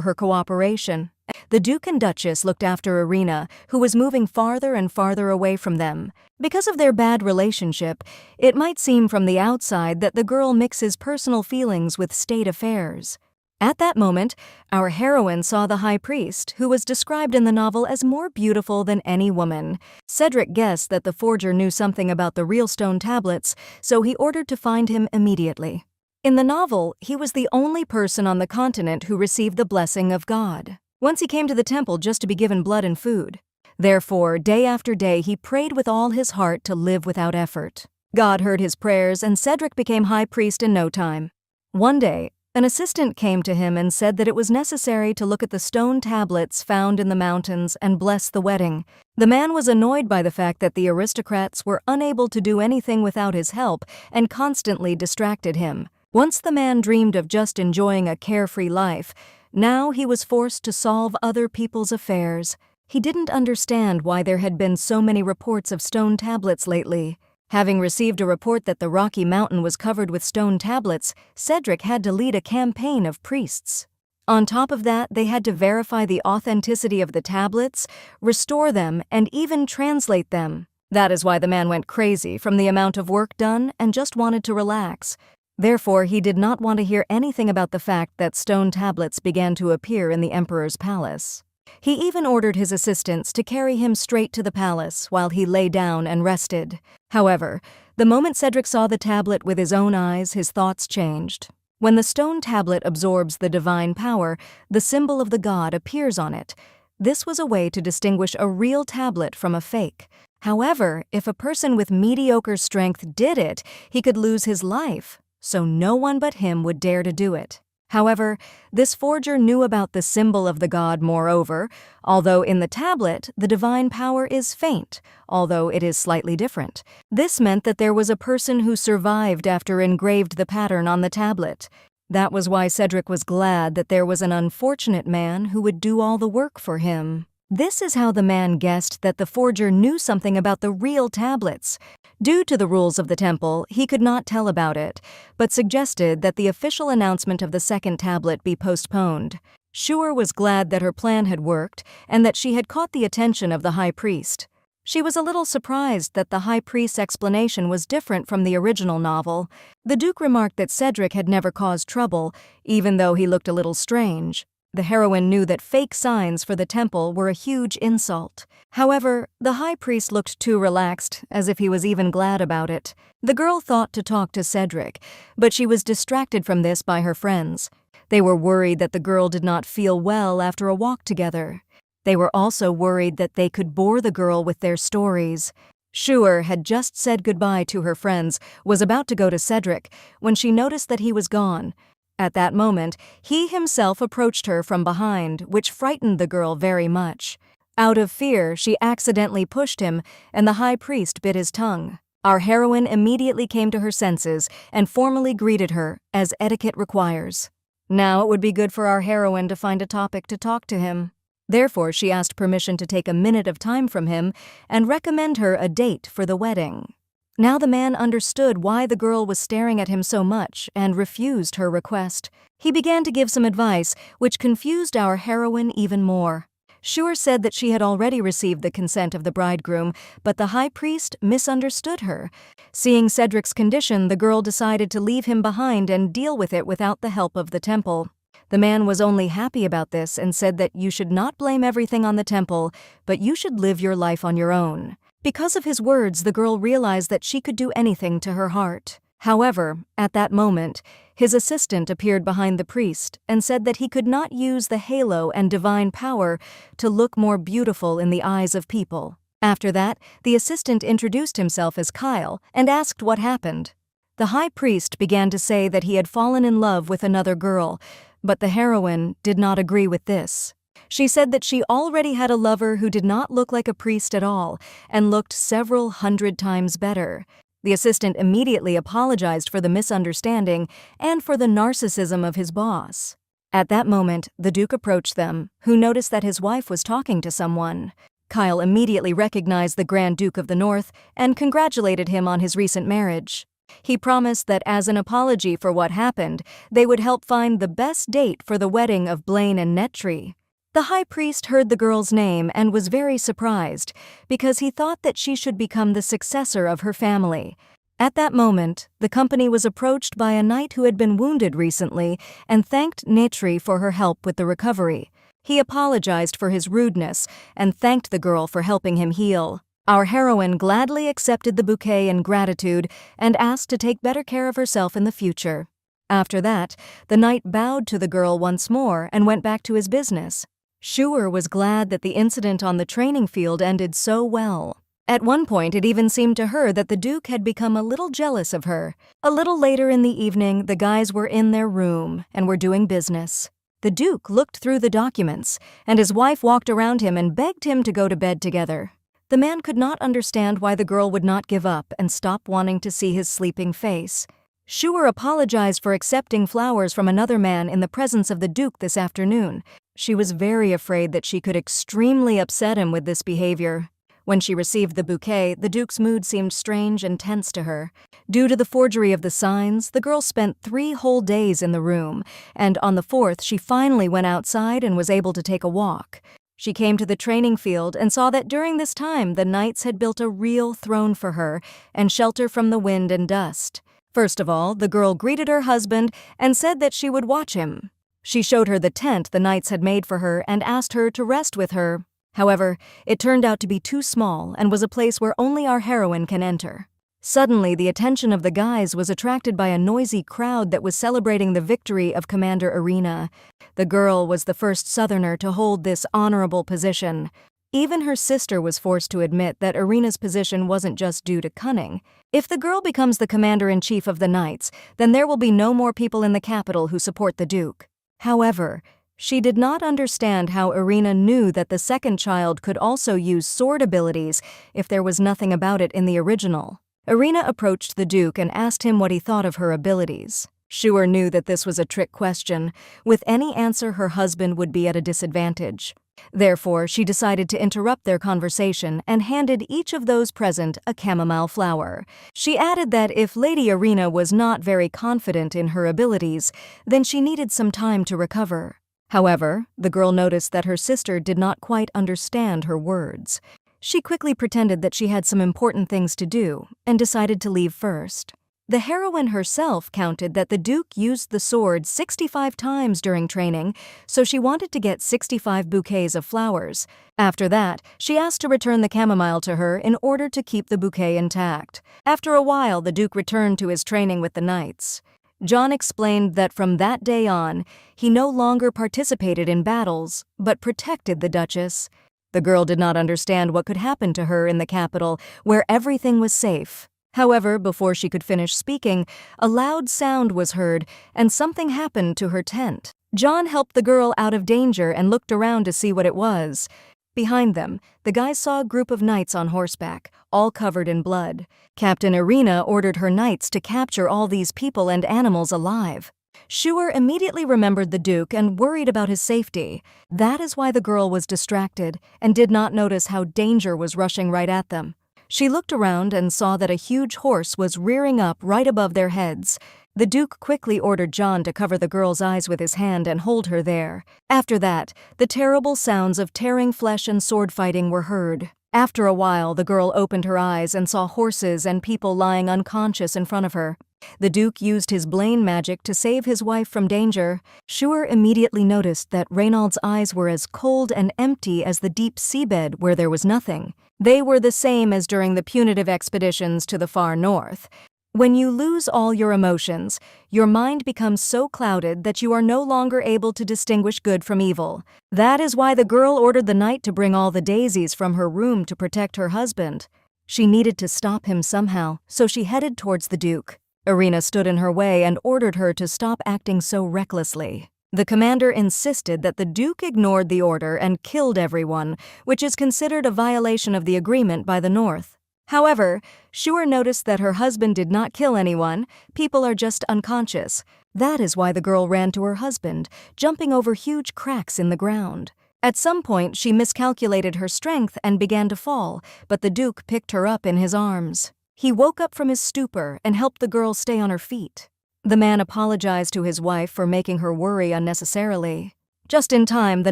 A: her cooperation. The Duke and Duchess looked after Irina, who was moving farther and farther away from them. Because of their bad relationship, it might seem from the outside that the girl mixes personal feelings with state affairs. At that moment, our heroine saw the high priest, who was described in the novel as more beautiful than any woman. Cedric guessed that the forger knew something about the real stone tablets, so he ordered to find him immediately. In the novel, he was the only person on the continent who received the blessing of God. Once he came to the temple just to be given blood and food. Therefore, day after day, he prayed with all his heart to live without effort. God heard his prayers, and Cedric became high priest in no time. One day, an assistant came to him and said that it was necessary to look at the stone tablets found in the mountains and bless the wedding. The man was annoyed by the fact that the aristocrats were unable to do anything without his help and constantly distracted him. Once the man dreamed of just enjoying a carefree life. Now he was forced to solve other people's affairs. He didn't understand why there had been so many reports of stone tablets lately. Having received a report that the Rocky Mountain was covered with stone tablets, Cedric had to lead a campaign of priests. On top of that, they had to verify the authenticity of the tablets, restore them, and even translate them. That is why the man went crazy from the amount of work done and just wanted to relax. Therefore, he did not want to hear anything about the fact that stone tablets began to appear in the emperor's palace. He even ordered his assistants to carry him straight to the palace while he lay down and rested. However, the moment Cedric saw the tablet with his own eyes, his thoughts changed. When the stone tablet absorbs the divine power, the symbol of the god appears on it. This was a way to distinguish a real tablet from a fake. However, if a person with mediocre strength did it, he could lose his life, so no one but him would dare to do it. However, this forger knew about the symbol of the god moreover, although in the tablet, the divine power is faint, although it is slightly different. This meant that there was a person who survived after engraved the pattern on the tablet. That was why Cedric was glad that there was an unfortunate man who would do all the work for him. This is how the man guessed that the forger knew something about the real tablets. Due to the rules of the temple, he could not tell about it, but suggested that the official announcement of the second tablet be postponed. Shur was glad that her plan had worked and that she had caught the attention of the high priest. She was a little surprised that the high priest's explanation was different from the original novel. The Duke remarked that Cedric had never caused trouble, even though he looked a little strange. The heroine knew that fake signs for the temple were a huge insult. However, the high priest looked too relaxed, as if he was even glad about it. The girl thought to talk to Cedric, but she was distracted from this by her friends. They were worried that the girl did not feel well after a walk together. They were also worried that they could bore the girl with their stories. Shur had just said goodbye to her friends, was about to go to Cedric, when she noticed that he was gone. At that moment, he himself approached her from behind, which frightened the girl very much. Out of fear, she accidentally pushed him, and the high priest bit his tongue. Our heroine immediately came to her senses and formally greeted her, as etiquette requires. Now it would be good for our heroine to find a topic to talk to him. Therefore, she asked permission to take a minute of time from him and recommend her a date for the wedding. Now the man understood why the girl was staring at him so much and refused her request. He began to give some advice, which confused our heroine even more. Shur said that she had already received the consent of the bridegroom, but the high priest misunderstood her. Seeing Cedric's condition, the girl decided to leave him behind and deal with it without the help of the temple. The man was only happy about this and said that you should not blame everything on the temple, but you should live your life on your own. Because of his words, the girl realized that she could do anything to her heart. However, at that moment, his assistant appeared behind the priest and said that he could not use the halo and divine power to look more beautiful in the eyes of people. After that, the assistant introduced himself as Kyle and asked what happened. The high priest began to say that he had fallen in love with another girl, but the heroine did not agree with this. She said that she already had a lover who did not look like a priest at all and looked several hundred times better. The assistant immediately apologized for the misunderstanding and for the narcissism of his boss. At that moment, the Duke approached them, who noticed that his wife was talking to someone. Kyle immediately recognized the Grand Duke of the North and congratulated him on his recent marriage. He promised that as an apology for what happened, they would help find the best date for the wedding of Blaine and Netri. The high priest heard the girl's name and was very surprised because he thought that she should become the successor of her family. At that moment, the company was approached by a knight who had been wounded recently and thanked Netri for her help with the recovery. He apologized for his rudeness and thanked the girl for helping him heal. Our heroine gladly accepted the bouquet in gratitude and asked to take better care of herself in the future. After that, the knight bowed to the girl once more and went back to his business. Schuer was glad that the incident on the training field ended so well. At one point, it even seemed to her that the Duke had become a little jealous of her. A little later in the evening, the guys were in their room and were doing business. The Duke looked through the documents, and his wife walked around him and begged him to go to bed together. The man could not understand why the girl would not give up and stop wanting to see his sleeping face. Schuer apologized for accepting flowers from another man in the presence of the Duke this afternoon. She was very afraid that she could extremely upset him with this behavior. When she received the bouquet, the Duke's mood seemed strange and tense to her. Due to the forgery of the signs, the girl spent 3 whole days in the room, and on the 4th she finally went outside and was able to take a walk. She came to the training field and saw that during this time the knights had built a real throne for her and shelter from the wind and dust. First of all, the girl greeted her husband and said that she would watch him. She showed her the tent the knights had made for her and asked her to rest with her. However, it turned out to be too small and was a place where only our heroine can enter. Suddenly, the attention of the guys was attracted by a noisy crowd that was celebrating the victory of Commander Irina. The girl was the first Southerner to hold this honorable position. Even her sister was forced to admit that Irina's position wasn't just due to cunning. If the girl becomes the commander-in-chief of the Knights, then there will be no more people in the capital who support the Duke. However, she did not understand how Irina knew that the second child could also use sword abilities if there was nothing about it in the original. Irina approached the Duke and asked him what he thought of her abilities. Schuer knew that this was a trick question. With any answer, her husband would be at a disadvantage. Therefore, she decided to interrupt their conversation and handed each of those present a chamomile flower. She added that if Lady Irina was not very confident in her abilities, then she needed some time to recover. However, the girl noticed that her sister did not quite understand her words. She quickly pretended that she had some important things to do and decided to leave first. The heroine herself counted that the Duke used the sword 65 times during training, so she wanted to get 65 bouquets of flowers. After that, she asked to return the chamomile to her in order to keep the bouquet intact. After a while, the Duke returned to his training with the knights. John explained that from that day on, he no longer participated in battles, but protected the Duchess. The girl did not understand what could happen to her in the capital, where everything was safe. However, before she could finish speaking, a loud sound was heard, and something happened to her tent. John helped the girl out of danger and looked around to see what it was. Behind them, the guys saw a group of knights on horseback, all covered in blood. Captain Irina ordered her knights to capture all these people and animals alive. Schuer immediately remembered the Duke and worried about his safety. That is why the girl was distracted and did not notice how danger was rushing right at them. She looked around and saw that a huge horse was rearing up right above their heads. The Duke quickly ordered John to cover the girl's eyes with his hand and hold her there. After that, the terrible sounds of tearing flesh and sword fighting were heard. After a while, the girl opened her eyes and saw horses and people lying unconscious in front of her. The Duke used his Blaine magic to save his wife from danger. Schuer immediately noticed that Reynald's eyes were as cold and empty as the deep seabed where there was nothing. They were the same as during the punitive expeditions to the far north. When you lose all your emotions, your mind becomes so clouded that you are no longer able to distinguish good from evil. That is why the girl ordered the knight to bring all the daisies from her room to protect her husband. She needed to stop him somehow, so she headed towards the Duke. Irina stood in her way and ordered her to stop acting so recklessly. The commander insisted that the Duke ignored the order and killed everyone, which is considered a violation of the agreement by the North. However, Schuer noticed that her husband did not kill anyone. People are just unconscious. That is why the girl ran to her husband, jumping over huge cracks in the ground. At some point, she miscalculated her strength and began to fall, but the Duke picked her up in his arms. He woke up from his stupor and helped the girl stay on her feet. The man apologized to his wife for making her worry unnecessarily. Just in time, the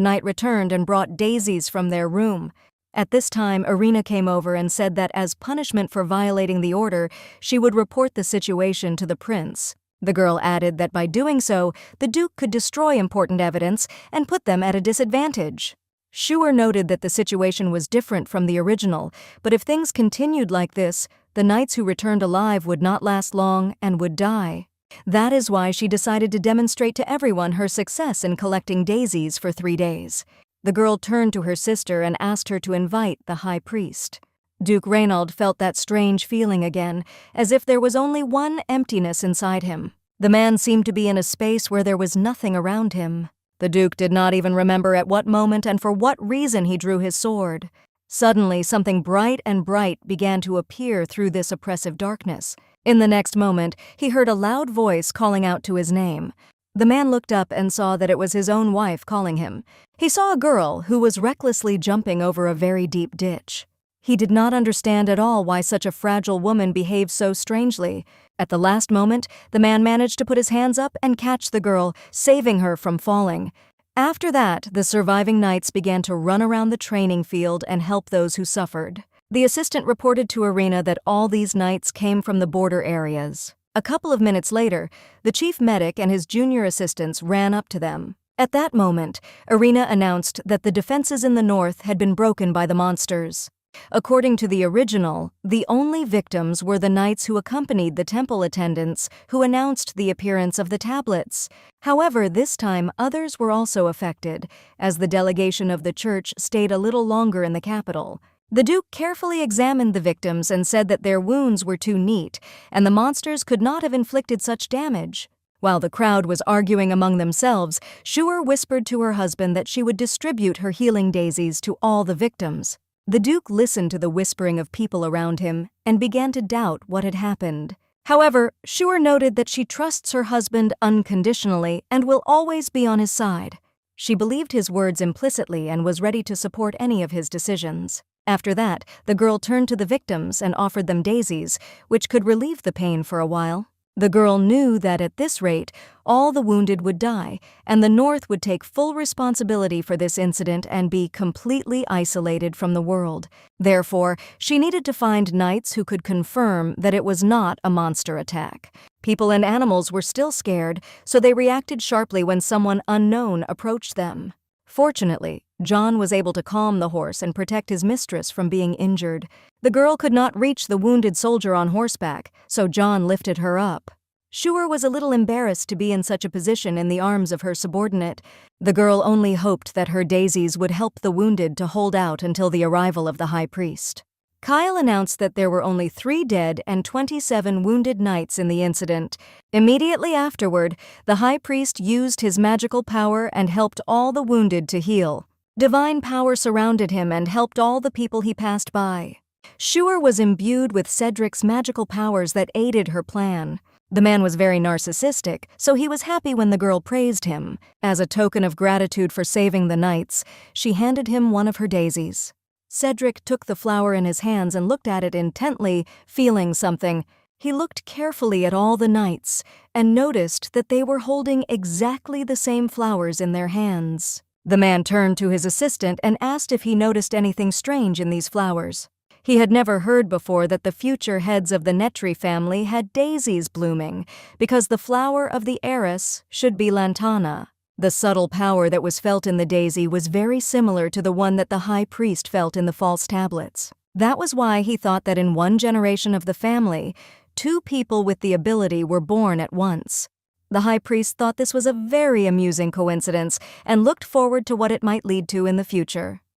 A: knight returned and brought daisies from their room. At this time, Irina came over and said that as punishment for violating the order, she would report the situation to the prince. The girl added that by doing so, the Duke could destroy important evidence and put them at a disadvantage. Schuer noted that the situation was different from the original, but if things continued like this, the knights who returned alive would not last long and would die. That is why she decided to demonstrate to everyone her success in collecting daisies for 3 days. The girl turned to her sister and asked her to invite the high priest. Duke Reynold felt that strange feeling again, as if there was only one emptiness inside him. The man seemed to be in a space where there was nothing around him. The Duke did not even remember at what moment and for what reason he drew his sword. Suddenly, something bright and bright began to appear through this oppressive darkness. In the next moment, he heard a loud voice calling out to his name. The man looked up and saw that it was his own wife calling him. He saw a girl who was recklessly jumping over a very deep ditch. He did not understand at all why such a fragile woman behaved so strangely. At the last moment, the man managed to put his hands up and catch the girl, saving her from falling. After that, the surviving knights began to run around the training field and help those who suffered. The assistant reported to Irina that all these knights came from the border areas. A couple of minutes later, the chief medic and his junior assistants ran up to them. At that moment, Irina announced that the defenses in the north had been broken by the monsters. According to the original, the only victims were the knights who accompanied the temple attendants who announced the appearance of the tablets. However, this time others were also affected, as the delegation of the church stayed a little longer in the capital. The Duke carefully examined the victims and said that their wounds were too neat, and the monsters could not have inflicted such damage. While the crowd was arguing among themselves, Schuer whispered to her husband that she would distribute her healing daisies to all the victims. The Duke listened to the whispering of people around him and began to doubt what had happened. However, Schuer noted that she trusts her husband unconditionally and will always be on his side. She believed his words implicitly and was ready to support any of his decisions. After that, the girl turned to the victims and offered them daisies, which could relieve the pain for a while. The girl knew that at this rate, all the wounded would die, and the North would take full responsibility for this incident and be completely isolated from the world. Therefore, she needed to find knights who could confirm that it was not a monster attack. People and animals were still scared, so they reacted sharply when someone unknown approached them. Fortunately, John was able to calm the horse and protect his mistress from being injured. The girl could not reach the wounded soldier on horseback, so John lifted her up. Schuer was a little embarrassed to be in such a position in the arms of her subordinate. The girl only hoped that her daisies would help the wounded to hold out until the arrival of the high priest. Kyle announced that there were only 3 dead and 27 wounded knights in the incident. Immediately afterward, the high priest used his magical power and helped all the wounded to heal. Divine power surrounded him and helped all the people he passed by. Schuer was imbued with Cedric's magical powers that aided her plan. The man was very narcissistic, so he was happy when the girl praised him. As a token of gratitude for saving the knights, she handed him one of her daisies. Cedric took the flower in his hands and looked at it intently, feeling something. He looked carefully at all the knights and noticed that they were holding exactly the same flowers in their hands. The man turned to his assistant and asked if he noticed anything strange in these flowers. He had never heard before that the future heads of the Netri family had daisies blooming, because the flower of the heiress should be lantana. The subtle power that was felt in the daisy was very similar to the one that the high priest felt in the false tablets. That was why he thought that in one generation of the family, 2 people with the ability were born at once. The high priest thought this was a very amusing coincidence and looked forward to what it might lead to in the future.